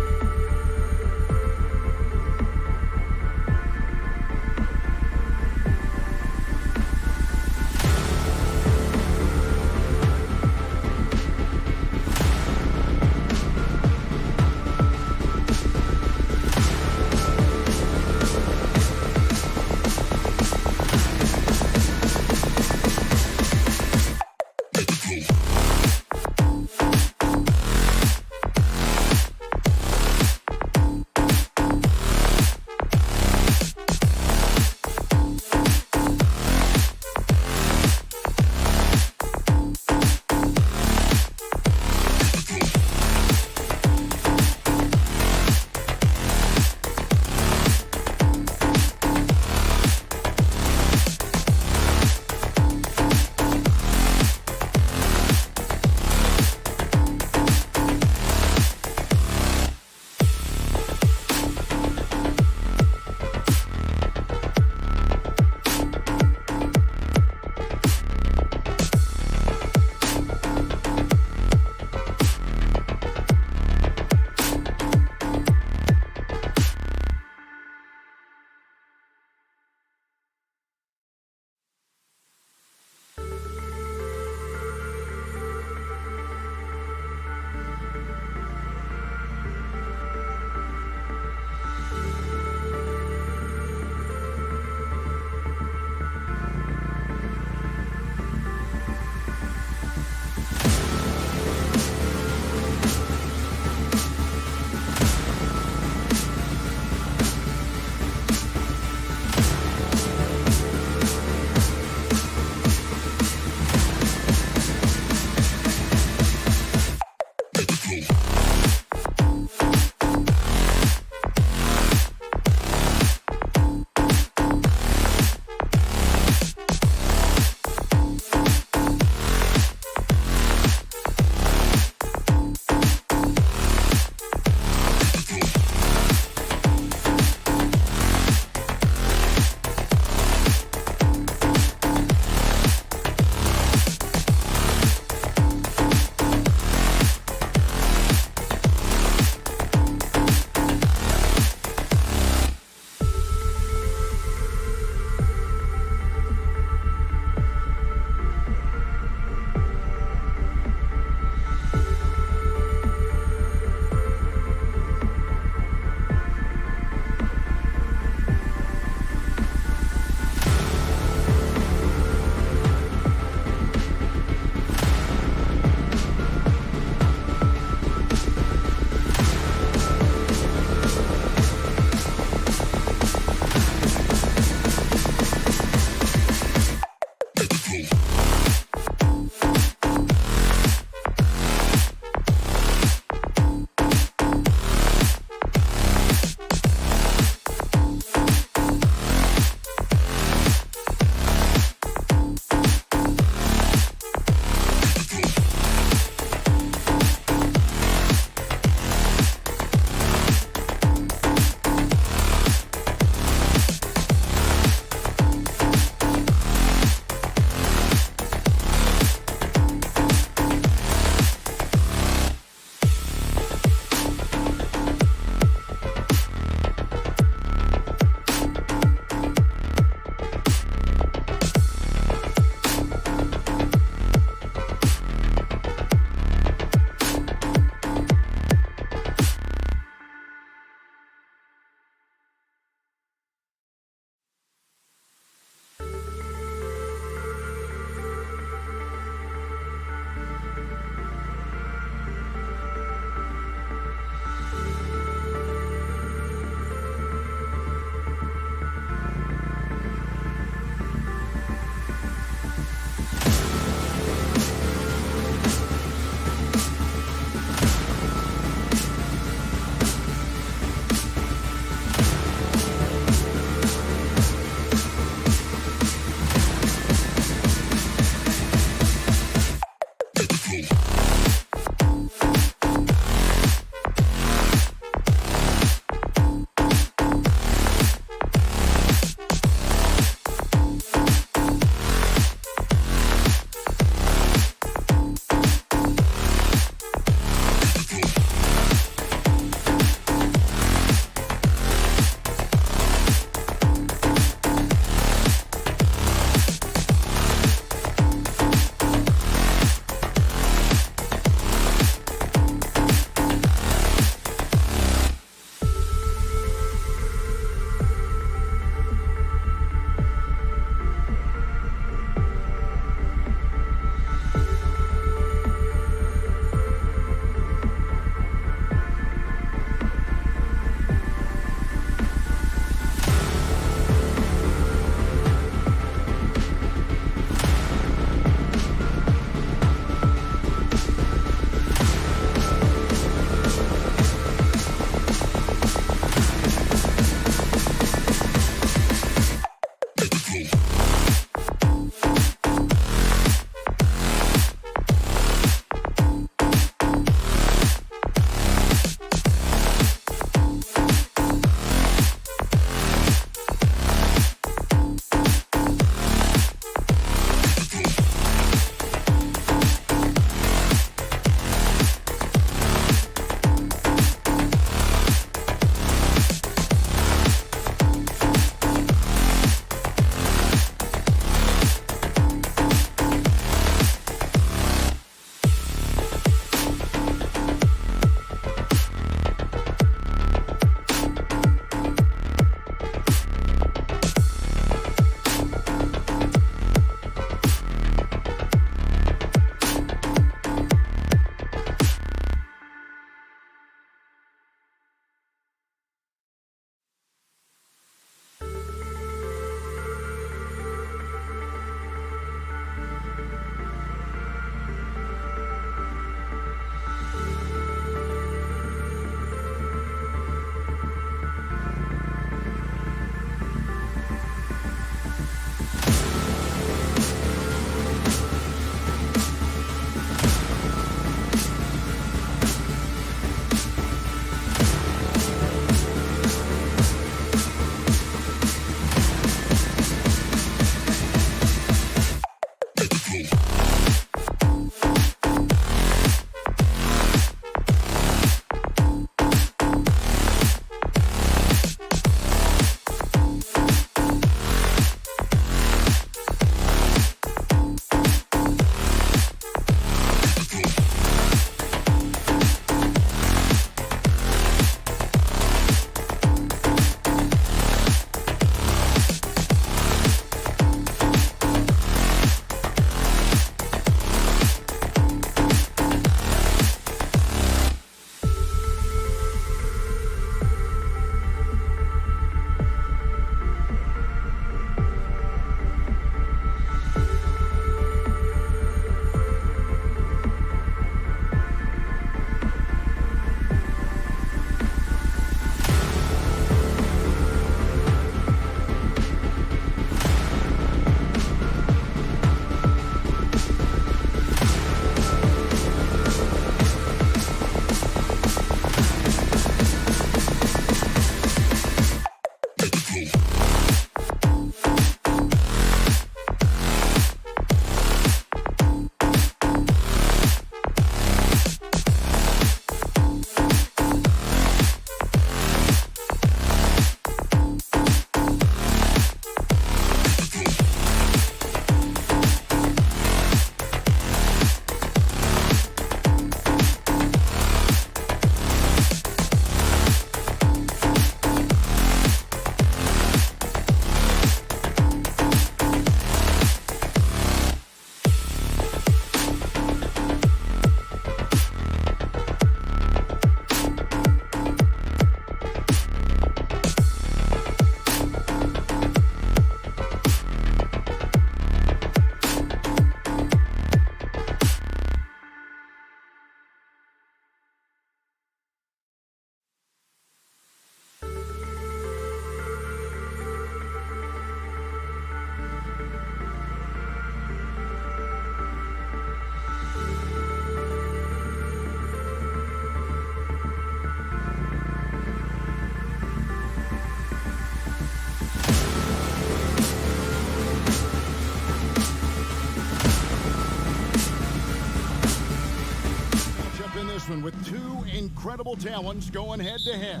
this one with two incredible talents going head-to-head.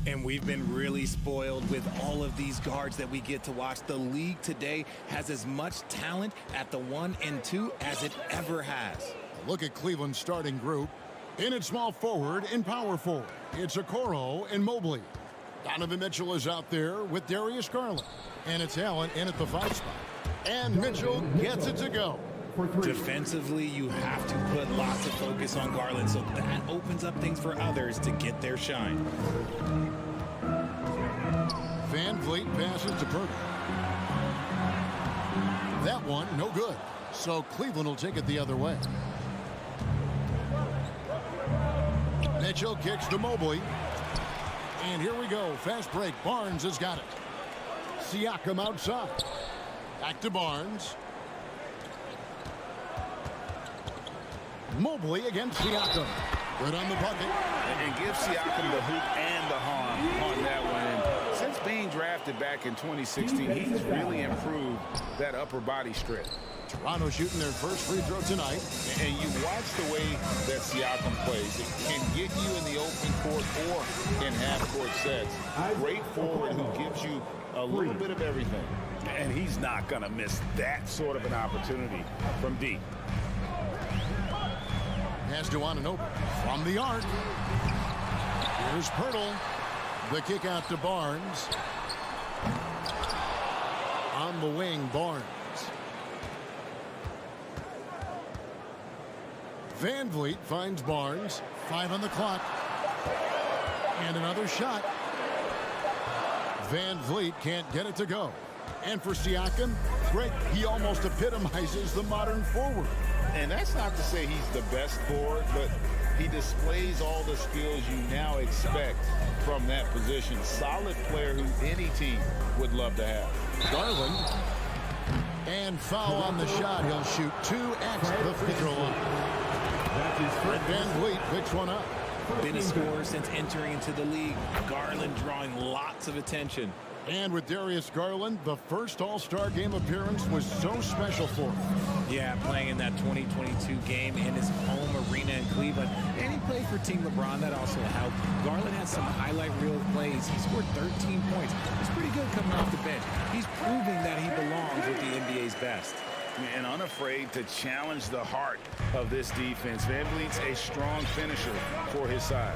And we've been really spoiled with all of these guards that we get to watch. The league today has as much talent at the 1 and 2 as it ever has. Look at Cleveland's starting group. In at small forward and power forward, it's Okoro and Mobley. Donovan Mitchell is out there with Darius Garland. And it's Allen in at the 5 spot. And Mitchell gets it to go. Defensively, you have to put lots of focus on Garland, so that opens up things for others to get their shine. Van Vliet passes to Purdy. That one, no good. So Cleveland will take it the other way. Mitchell kicks to Mobley. And here we go. Fast break. Barnes has got it. Siakam outside. Back to Barnes. Mobley against Siakam. Good on the bucket. And give Siakam the hoop and the harm on that one. And since being drafted back in 2016, he's really improved that upper body strength. Toronto shooting their first free throw tonight. And you watch the way that Siakam plays. It can get you in the open court or in half-court sets. Great forward who gives you a little bit of everything. And he's not going to miss that sort of an opportunity from deep. Pass to Anunoby from the arc. Here's Pirtle. The kick out to Barnes. On the wing, Barnes. Van Vliet finds Barnes. 5 on the clock. And another shot. Van Vliet can't get it to go. And for Siakam, Greg, he almost epitomizes the modern forward. And that's not to say he's the best forward, but he displays all the skills you now expect from that position. Solid player who any team would love to have. Garland. And foul on the shot. He'll shoot 2 at the free throw line. Van Vliet picks one up. Been a scorer since entering into the league. Garland drawing lots of attention. And with Darius Garland, the first All-Star game appearance was so special for him. Yeah, playing in that 2022 game in his home arena in Cleveland. And he played for Team LeBron. That also helped. Garland had some highlight reel plays. He scored 13 points. He's pretty good coming off the bench. He's proving that he belongs with the NBA's best. And unafraid to challenge the heart of this defense. Van Vliet's a strong finisher for his size.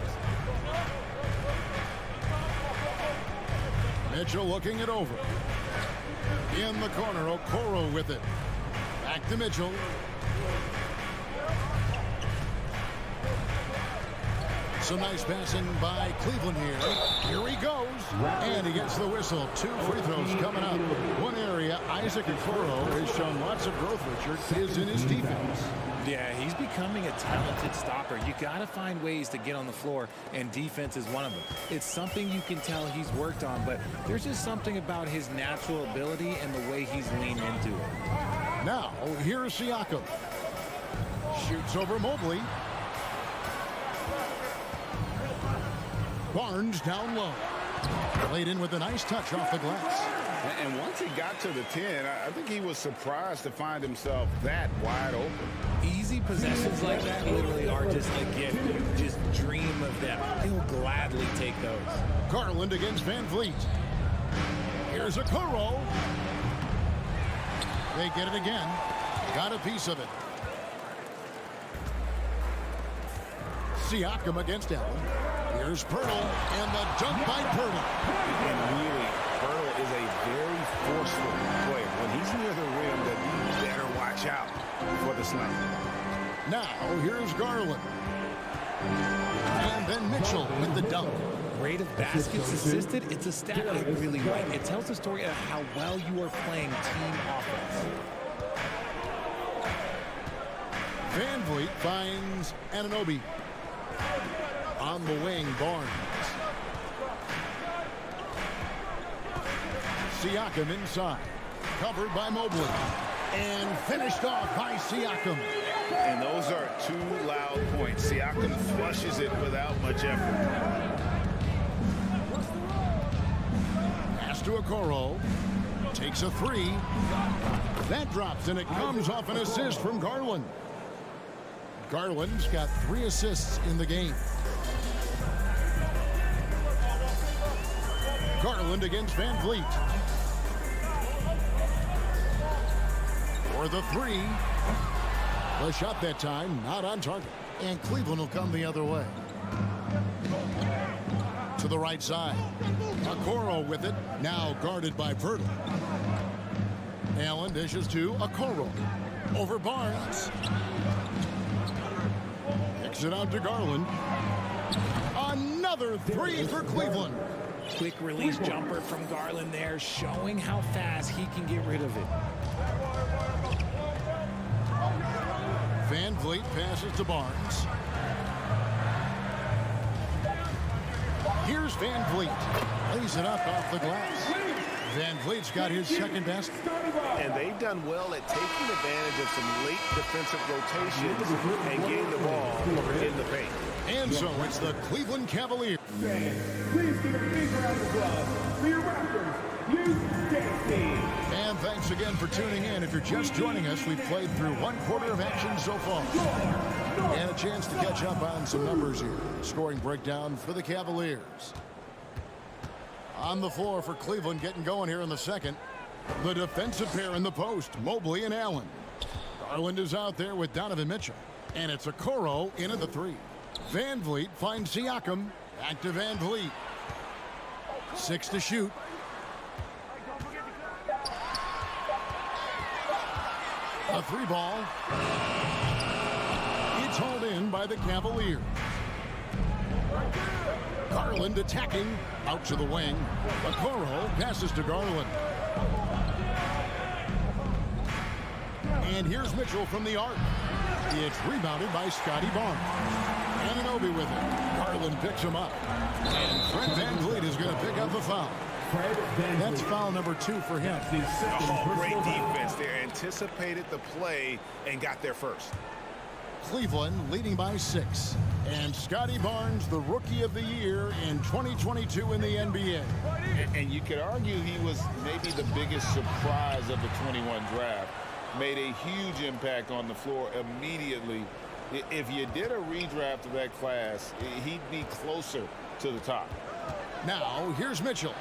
Mitchell looking it over. In the corner, Okoro with it. Back to Mitchell. Some nice passing by Cleveland here. Here he goes. And he gets the whistle. 2 free throws coming up. One area, Isaac Okoro has shown lots of growth, Richard, is in his defense. Yeah, he's becoming a talented stopper. You got to find ways to get on the floor, and defense is one of them. It's something you can tell he's worked on, but there's just something about his natural ability and the way he's leaned into it. Now, here's Siakam. Shoots over Mobley. Barnes down low. Played in with a nice touch off the glass. And once he got to the 10, I think he was surprised to find himself that wide open. Easy possessions like that literally are just a gift. You just dream of them. He'll gladly take those. Garland against Van Vliet. Here's Okoro. They get it again. Got a piece of it. Siakam against Allen. Here's Pirtle, and the dunk by Pirtle. And really, Pirtle is a very forceful player. When he's near the rim, that you better watch out for the slam. Now, here's Garland. And then Mitchell with the dunk. Rate of baskets assisted, it's a stat I really like. It tells the story of how well you are playing team offense. Van Vliet finds Anunoby. On the wing, Barnes. Siakam inside. Covered by Mobley. And finished off by Siakam. And those are 2 loud points. Siakam flushes it without much effort. Pass to Okoro. Takes a 3. That drops, and it comes off an assist from Garland. Garland's got 3 assists in the game. Garland against Van Vliet. For the 3. The shot that time, not on target. And Cleveland will come the other way. To the right side. Okoro with it, now guarded by Verta. Allen dishes to Okoro. Over Barnes. Kicks it out to Garland. Another 3 for Cleveland. Quick release jumper from Garland there, showing how fast he can get rid of it. Van Vliet passes to Barnes. Here's Van Vliet. Lays it up off the glass. Van Vliet's got his second best. And they've done well at taking advantage of some late defensive rotations and getting the ball in the paint. And so it's the Cleveland Cavaliers. Please give a big round of applause for your Raptors. And thanks again for tuning in. If you're just joining us, we've played through 1/4 of action so far. And a chance to catch up on some numbers here. Scoring breakdown for the Cavaliers. On the floor for Cleveland, getting going here in the second. The defensive pair in the post, Mobley and Allen. Garland is out there with Donovan Mitchell. And it's Okoro in at the 3. Van Vliet finds Siakam. Back to Van Vliet. 6 to shoot. A 3 ball. It's hauled in by the Cavaliers. Garland attacking. Out to the wing. Okoro passes to Garland. And here's Mitchell from the arc. It's rebounded by Scotty Barnes. Anunoby with it. Garland picks him up. And Fred Van Vliet is going to pick up the foul. That's foul number 2 for him. Oh, great defense there. Anticipated the play and got there first. Cleveland leading by 6. And Scotty Barnes, the Rookie of the Year in 2022 in the NBA. And you could argue he was maybe the biggest surprise of the 21 draft. Made a huge impact on the floor immediately. If you did a redraft of that class, he'd be closer to the top. Now, here's Mitchell.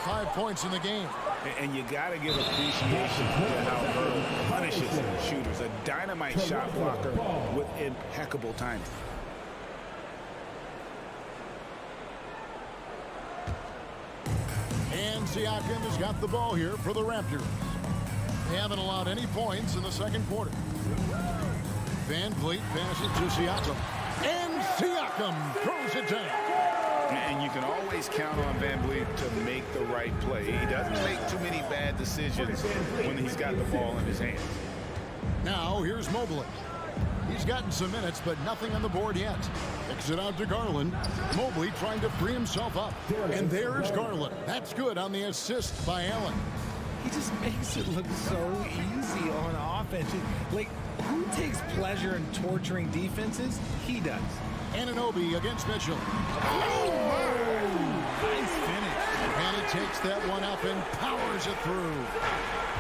5 points in the game. And you got to give appreciation to how Earl punishes shooters. A dynamite shot blocker with impeccable timing. And Siakam has got the ball here for the Raptors. They haven't allowed any points in the second quarter. Van Vliet passes to Siakam. And Siakam throws it down. And you can always count on Van Vliet to make the right play. He doesn't make too many bad decisions when he's got the ball in his hands. Now, here's Mobley. He's gotten some minutes, but nothing on the board yet. Kicks it out to Garland. Mobley trying to free himself up. And there's Garland. That's good on the assist by Allen. He just makes it look so easy on offense. Like, who takes pleasure in torturing defenses? He does. Anunoby against Mitchell. Nice finish. And he takes that one up and powers it through.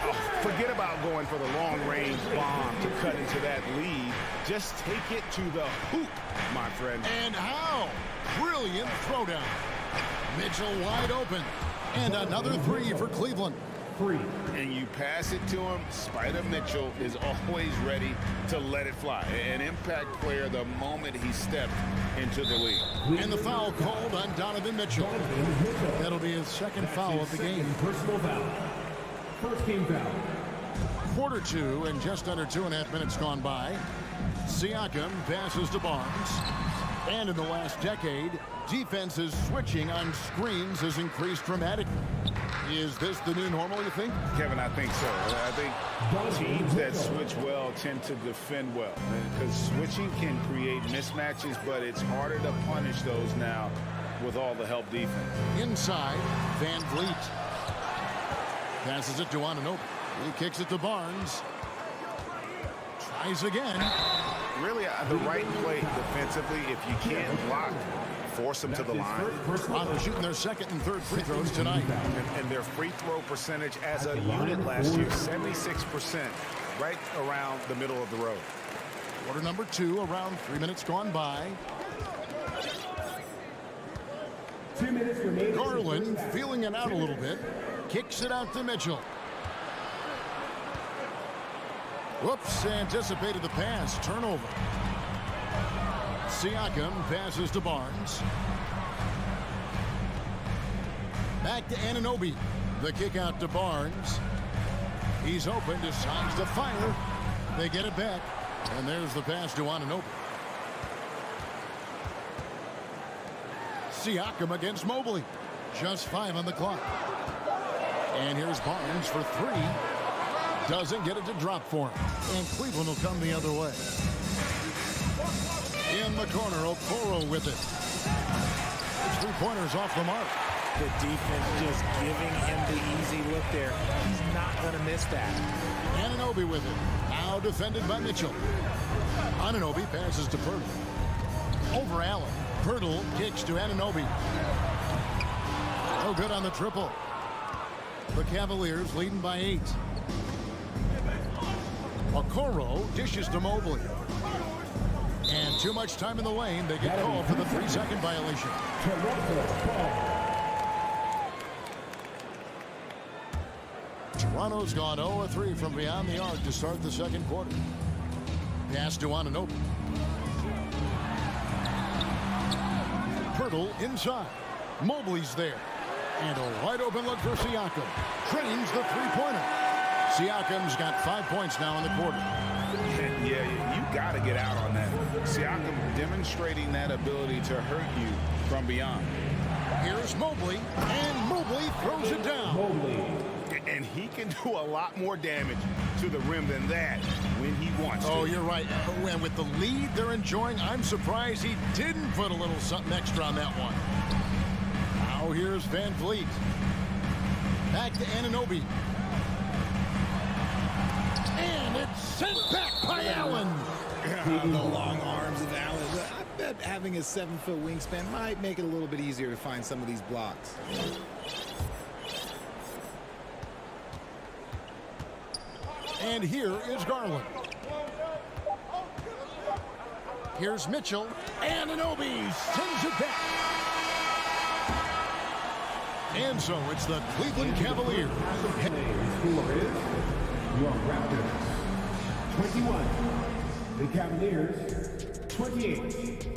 Oh, forget about going for the long-range bomb to cut into that lead. Just take it to the hoop, my friend. And how? Brilliant throwdown. Mitchell wide open. And another 3 for Cleveland. And you pass it to him. Spider Mitchell is always ready to let it fly. An impact player the moment he stepped into the league. And the foul called on Donovan Mitchell. That'll be his second foul of the game. Personal foul. First team foul. Quarter 2 and just under 2.5 minutes gone by. Siakam passes to Barnes. And in the last decade, defenses switching on screens has increased dramatically. Is this the new normal, you think? Kevin, I think so. I think teams that switch well tend to defend well. Because switching can create mismatches, but it's harder to punish those now with all the help defense. Inside, Van Vliet. Passes it to Anunoby. He kicks it to Barnes. Tries again. Really, the right play defensively, if you can't block, force them to the line. Toronto shooting their second and third free throws tonight. And their free throw percentage as a unit last year, 76%, right around the middle of the road. Quarter number 2, around 3 minutes gone by. 2 minutes remaining. Garland feeling it out a little bit. Kicks it out to Mitchell. Whoops, anticipated the pass. Turnover. Siakam passes to Barnes. Back to Anunoby. The kick out to Barnes. He's open, decides to fire. They get it back. And there's the pass to Anunoby. Siakam against Mobley. Just 5 on the clock. And here's Barnes for 3. Doesn't get it to drop for him. And Cleveland will come the other way. In the corner, Okoro with it. 3-pointers off the mark. The defense just giving him the easy look there. He's not going to miss that. Anunoby with it. Now defended by Mitchell. Anunoby passes to Pirtle. Over Allen. Pirtle kicks to Anunoby. No good on the triple. The Cavaliers leading by 8. Okoro dishes to Mobley. And too much time in the lane. They get called for the 3-second violation. Toronto's gone 0-3 from beyond the arc to start the second quarter. Pass to Anunoby. Pirtle inside. Mobley's there. And a wide open look for Siakam. Trains the 3-pointer. Siakam's got 5 points now in the quarter. Yeah, you got to get out on that. Siakam demonstrating that ability to hurt you from beyond. Here's Mobley, and Mobley throws it down. And he can do a lot more damage to the rim than that when he wants to. Oh, you're right. And with the lead they're enjoying, I'm surprised he didn't put a little something extra on that one. Now here's Van Vliet. Back to Anunoby. And it's sent back by Allen. The long arms of Allen. I bet having a 7-foot wingspan might make it a little bit easier to find some of these blocks. And here is Garland. Here's Mitchell. Anunoby sends it back. And so it's the Cleveland Cavaliers. The score is your Raptors 21. The Cavaliers 28.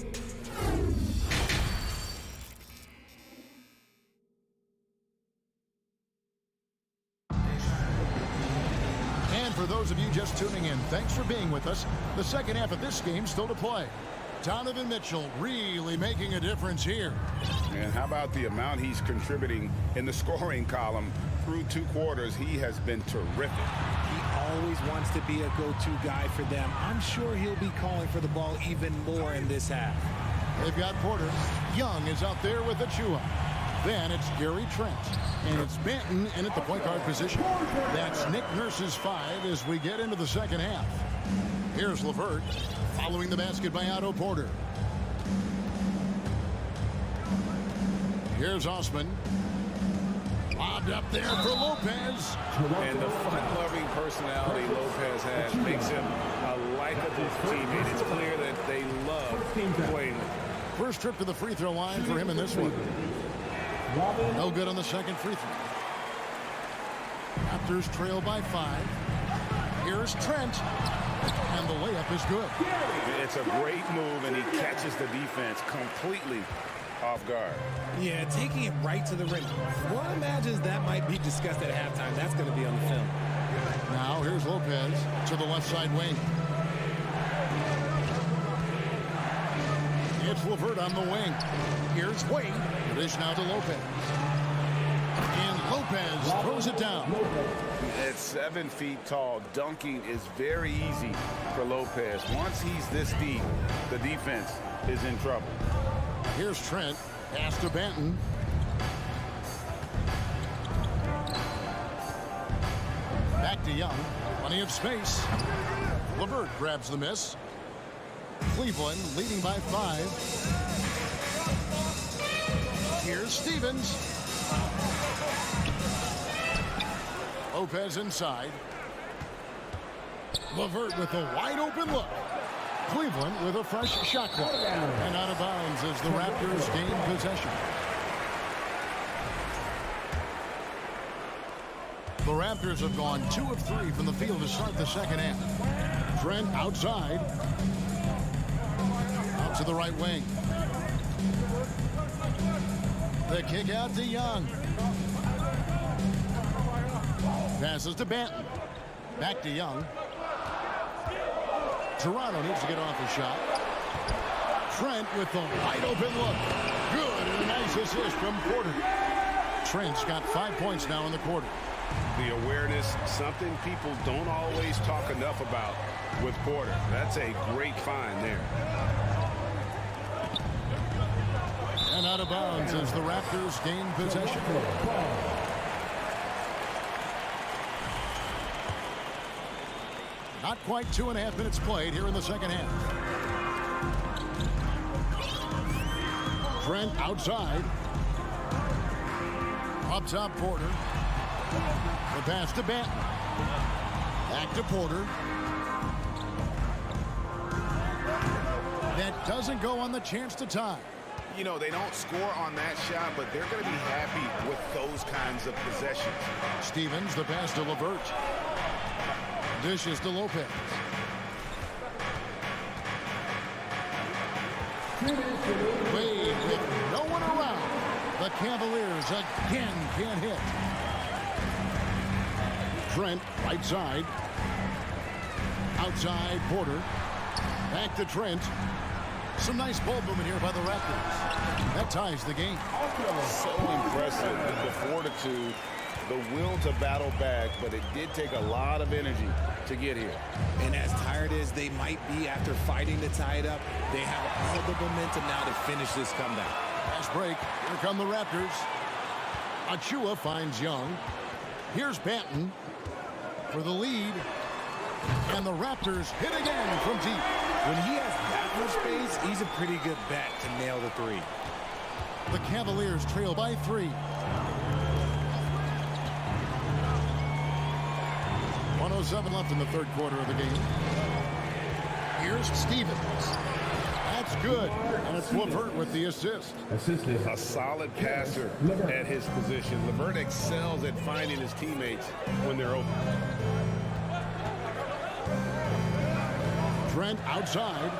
For those of you just tuning in, thanks for being with us. The second half of this game still to play. Donovan Mitchell really making a difference here. And how about the amount he's contributing in the scoring column through 2 quarters? He has been terrific. He always wants to be a go-to guy for them. I'm sure he'll be calling for the ball even more in this half. They've got Porter. Young is out there with Achua. Then it's Gary Trent. And it's Banton in at the point guard position. That's Nick Nurse's 5 as we get into the second half. Here's LeVert following the basket by Otto Porter. Here's Osman. Lobbed up there for Lopez. And the fun-loving personality Lopez has makes him a likable teammate. It's clear that they love playing with him. First trip to the free throw line for him in this one. No good on the second free throw. Raptors trail by 5. Here's Trent. And the layup is good. It's a great move, and he catches the defense completely off guard. Yeah, taking it right to the rim. One imagines that might be discussed at halftime. That's going to be on the film. Now here's Lopez to the left side wing. It's LeVert on the wing. Here's Wade. Dish now to Lopez. And Lopez throws it down. At 7 feet tall, dunking is very easy for Lopez. Once he's this deep, the defense is in trouble. Here's Trent. Pass to Banton. Back to Young. Plenty of space. LeVert grabs the miss. Cleveland leading by 5. Here's Stevens. Lopez inside. LeVert with a wide open look. Cleveland with a fresh shot clock. And out of bounds as the Raptors gain possession. The Raptors have gone 2 of 3 from the field to start the second half. Trent outside. Out to the right wing. The kick out to Young. Passes to Banton. Back to Young. Toronto needs to get off a shot. Trent with the wide open look. Good, and a nice assist from Porter. Trent's got 5 points now in the quarter. The awareness, something people don't always talk enough about with Porter. That's a great find there. And out of bounds as the Raptors gain possession. Not quite 2.5 minutes played here in the second half. Trent outside. Up top, Porter. The pass to Banton. Back to Porter. That doesn't go on the chance to tie. You know, they don't score on that shot, but they're going to be happy with those kinds of possessions. Stevens, the pass to LeVert. Dishes to Lopez. Wade with no one around. The Cavaliers again can't hit. Trent, right side. Outside, Porter. Back to Trent. Some nice ball movement here by the Raptors. That ties the game. So impressive with the fortitude, the will to battle back, but it did take a lot of energy to get here. And as tired as they might be after fighting to tie it up, they have all the momentum now to finish this comeback. Fast break. Here come the Raptors. Achua finds Young. Here's Banton for the lead. And the Raptors hit again from deep. When he has that much space, he's a pretty good bet to nail the three. The Cavaliers trail by 3. 1:07 left in the third quarter of the game. Here's Stevens. That's good. And it's LeVert with the assist. A solid passer at his position. LeVert excels at finding his teammates when they're open. Trent outside.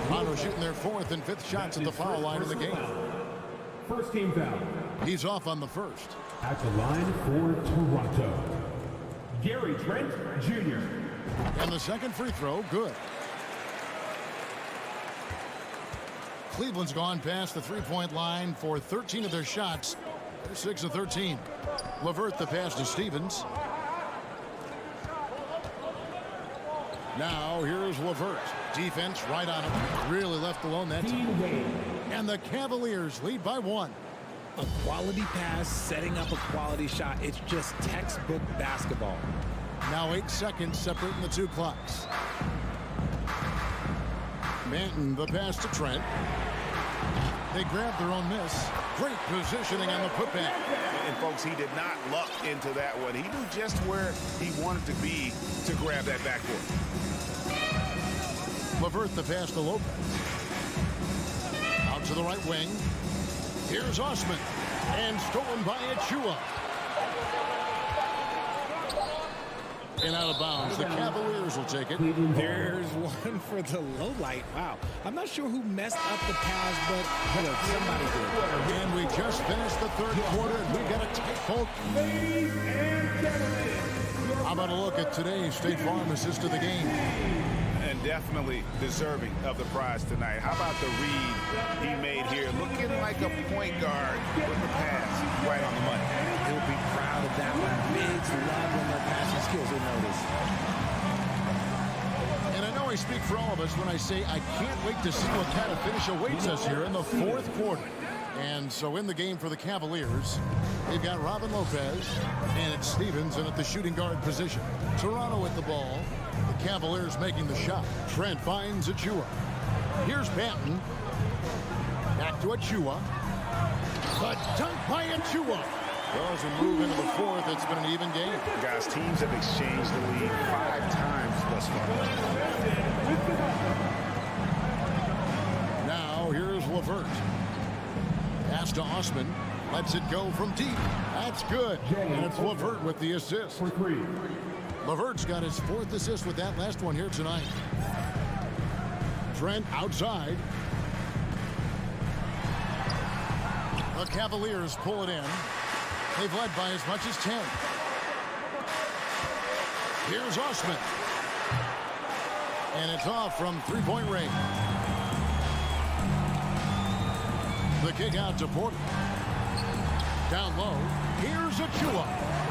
Toronto shooting their 4th and 5th shots at the foul line of the game. First team foul. He's off on the first. At the line for Toronto, Gary Trent Jr. And the second free throw, good. Cleveland's gone past the three-point line for 13 of their shots. They're 6 of 13. LeVert the pass to Stevens. Now here's LeVert. Defense right on him. Really left alone that time. And the Cavaliers lead by 1. A quality pass, setting up a quality shot. It's just textbook basketball. Now 8 seconds separating the 2 clocks. Banton the pass to Trent. They grab their own miss. Great positioning on the putback. And folks, he did not luck into that one. He knew just where he wanted to be to grab that backboard. LeVert the pass to Lopez. Out to the right wing. Here's Osman. And stolen by Achua. And out of bounds. The Cavaliers will take it. There's one for the low light. Wow. I'm not sure who messed up the pass, but somebody did. And we just finished the third quarter, and we got a tight ball. How about a look at today's State Farm assist of the game? And definitely deserving of the prize tonight. How about the read he made here? Looking like a point guard with the pass right on the money. He'll be proud of that one. Bigs love when their passing skills are noticed. And I know I speak for all of us when I say I can't wait to see what kind of finish awaits us here in the fourth quarter. And so in the game for the Cavaliers, they've got Robin Lopez, and it's Stevens in at the shooting guard position. Toronto with the ball. The Cavaliers making the shot. Trent finds Achua. Here's Banton. Back to Achua. The dunk by Achua. Well, as we move into the fourth, it's been an even game. Guys, teams have exchanged the lead 5 times thus far. Now, here's Levert. Pass to Osman. Lets it go from deep. That's good. And it's Levert with the assist. Levert's got his 4th assist with that last one here tonight. Trent outside. The Cavaliers pull it in. They've led by as much as 10. Here's Osman. And it's off from three-point range. The kick out to Porter. Down low. Here's Achua.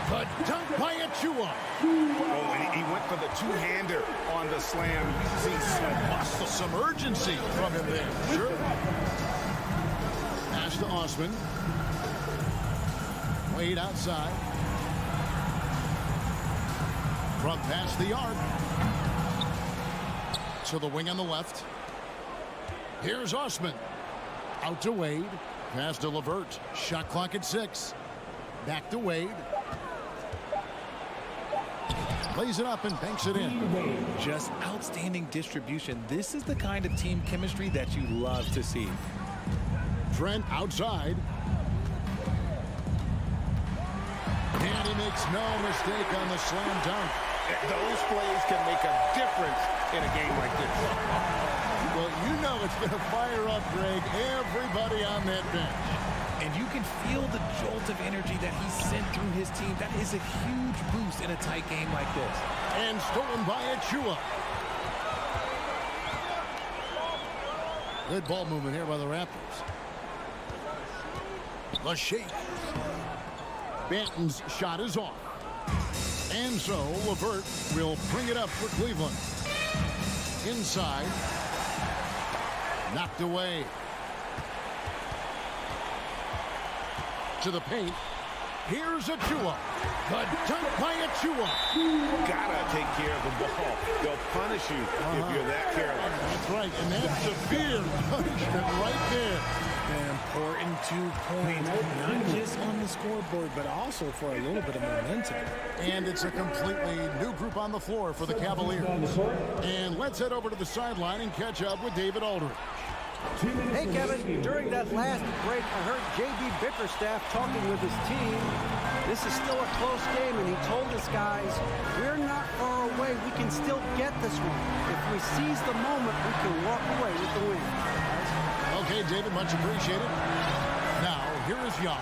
The dunk by Achua. Oh, and he went for the two-hander on the slam. You see some muscle. Some urgency from him there. Sure. Pass to Osman. Wade outside. From past the arc. To the wing on the left. Here's Osman. Out to Wade. Pass to Levert. Shot clock at 6. Back to Wade. Lays it up and banks it in. Just outstanding distribution. This is the kind of team chemistry that you love to see. Trent outside. And he makes no mistake on the slam dunk. Those plays can make a difference in a game like this. Well, you know it's going to fire up, Greg, everybody on that bench. And you can feel the jolt of energy that he sent through his team. That is a huge boost in a tight game like this. And stolen by Achua. Good ball movement here by the Raptors. The shake. Banton's shot is off. And so Levert will bring it up for Cleveland. Inside. Knocked away. To the paint. Here's Achua. The dunk by Achua. Gotta take care of the ball. They'll punish you if you're that careless. That's right, and that's severe punishment right there. An important 2 points, not just on the scoreboard, but also for a little bit of momentum. And it's a completely new group on the floor for the Cavaliers. And let's head over to the sideline and catch up with David Aldridge. Hey, Kevin, during that last break, I heard J.B. Bickerstaff talking with his team. This is still a close game, and he told his guys, we're not far away. We can still get this one. If we seize the moment, we can walk away with the win. Okay, David, much appreciated. Now, here is Young.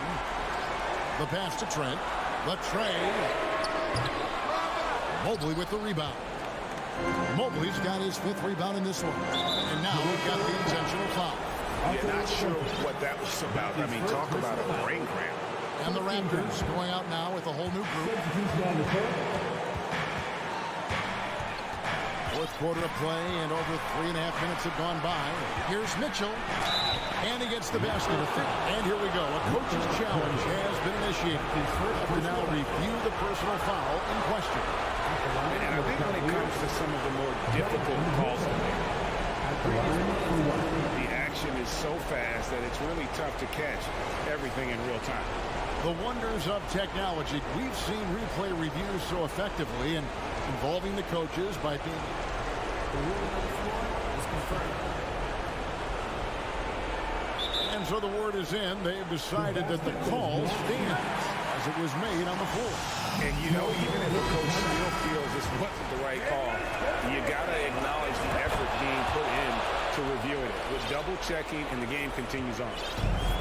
The pass to Trent. The trade. Mobley with the rebound. Mobley's got his 5th rebound in this one. And now we've got the intentional foul. Yeah, not sure what that was about. I mean, talk about a brain cramp. And the Raptors going out now with a whole new group. 4th quarter of play, and over 3.5 minutes have gone by. Here's Mitchell. And he gets the basket. And here we go. A coach's challenge has been initiated. To now review the personal foul in question. And I think when it comes to some of the more difficult calls, the action is so fast that it's really tough to catch everything in real time. The wonders of technology. We've seen replay reviews so effectively and involving the coaches by being... The ruling on the floor is confirmed. And so the word is in. They've decided that the call stands as it was made on the floor. And you know, even if a coach still feels this wasn't the right call, you got to acknowledge the effort being put in to reviewing it. With double checking, and the game continues on.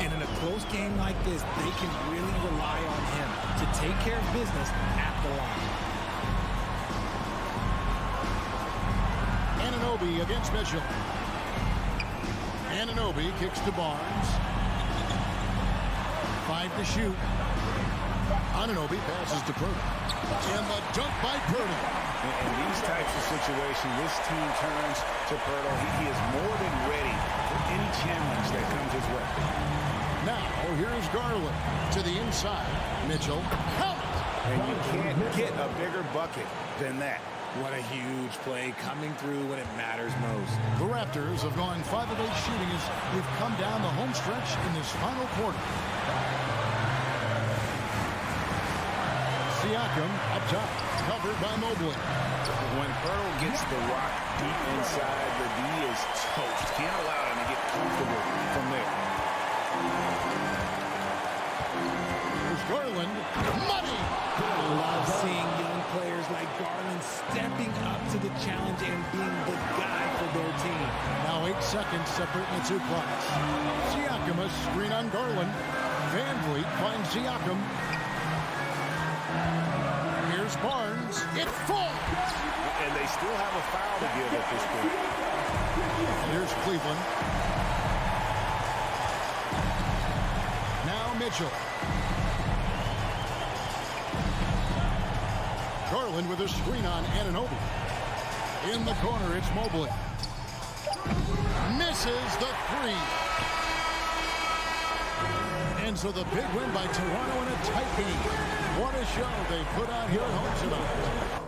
And in a close game like this, they can really rely on him to take care of business at the line. Anunoby against Mitchell. Anunoby kicks to Barnes. 5 to shoot. Anunoby passes to Purtle. And the dunk by Purtle. In these types of situations, this team turns to Purtle. He is more than ready for any challenge that comes his way. Now, here's Garland to the inside. Mitchell. Count. And you can't get a bigger bucket than that. What a huge play coming through when it matters most. The Raptors have gone 5 of 8 shooting as we've come down the home stretch in this final quarter. Siakam up top, covered by Mobley. When Hurdle gets the rock deep inside, the D is toast. Can't allow him to get comfortable from there. Here's Garland. Money! I love seeing young players like Garland stepping up to the challenge and being the guy for their team. Now 8 seconds separating the two clocks. Siakam, a screen on Garland. Van Vliet finds Siakam. Here's Barnes. It falls! And they still have a foul to give at this point. Here's Cleveland. Now Mitchell. Garland with a screen on Anunoby. In the corner, it's Mobley. Misses the three. And so the big win by Toronto in a tight game. What a show they put on here at home tonight.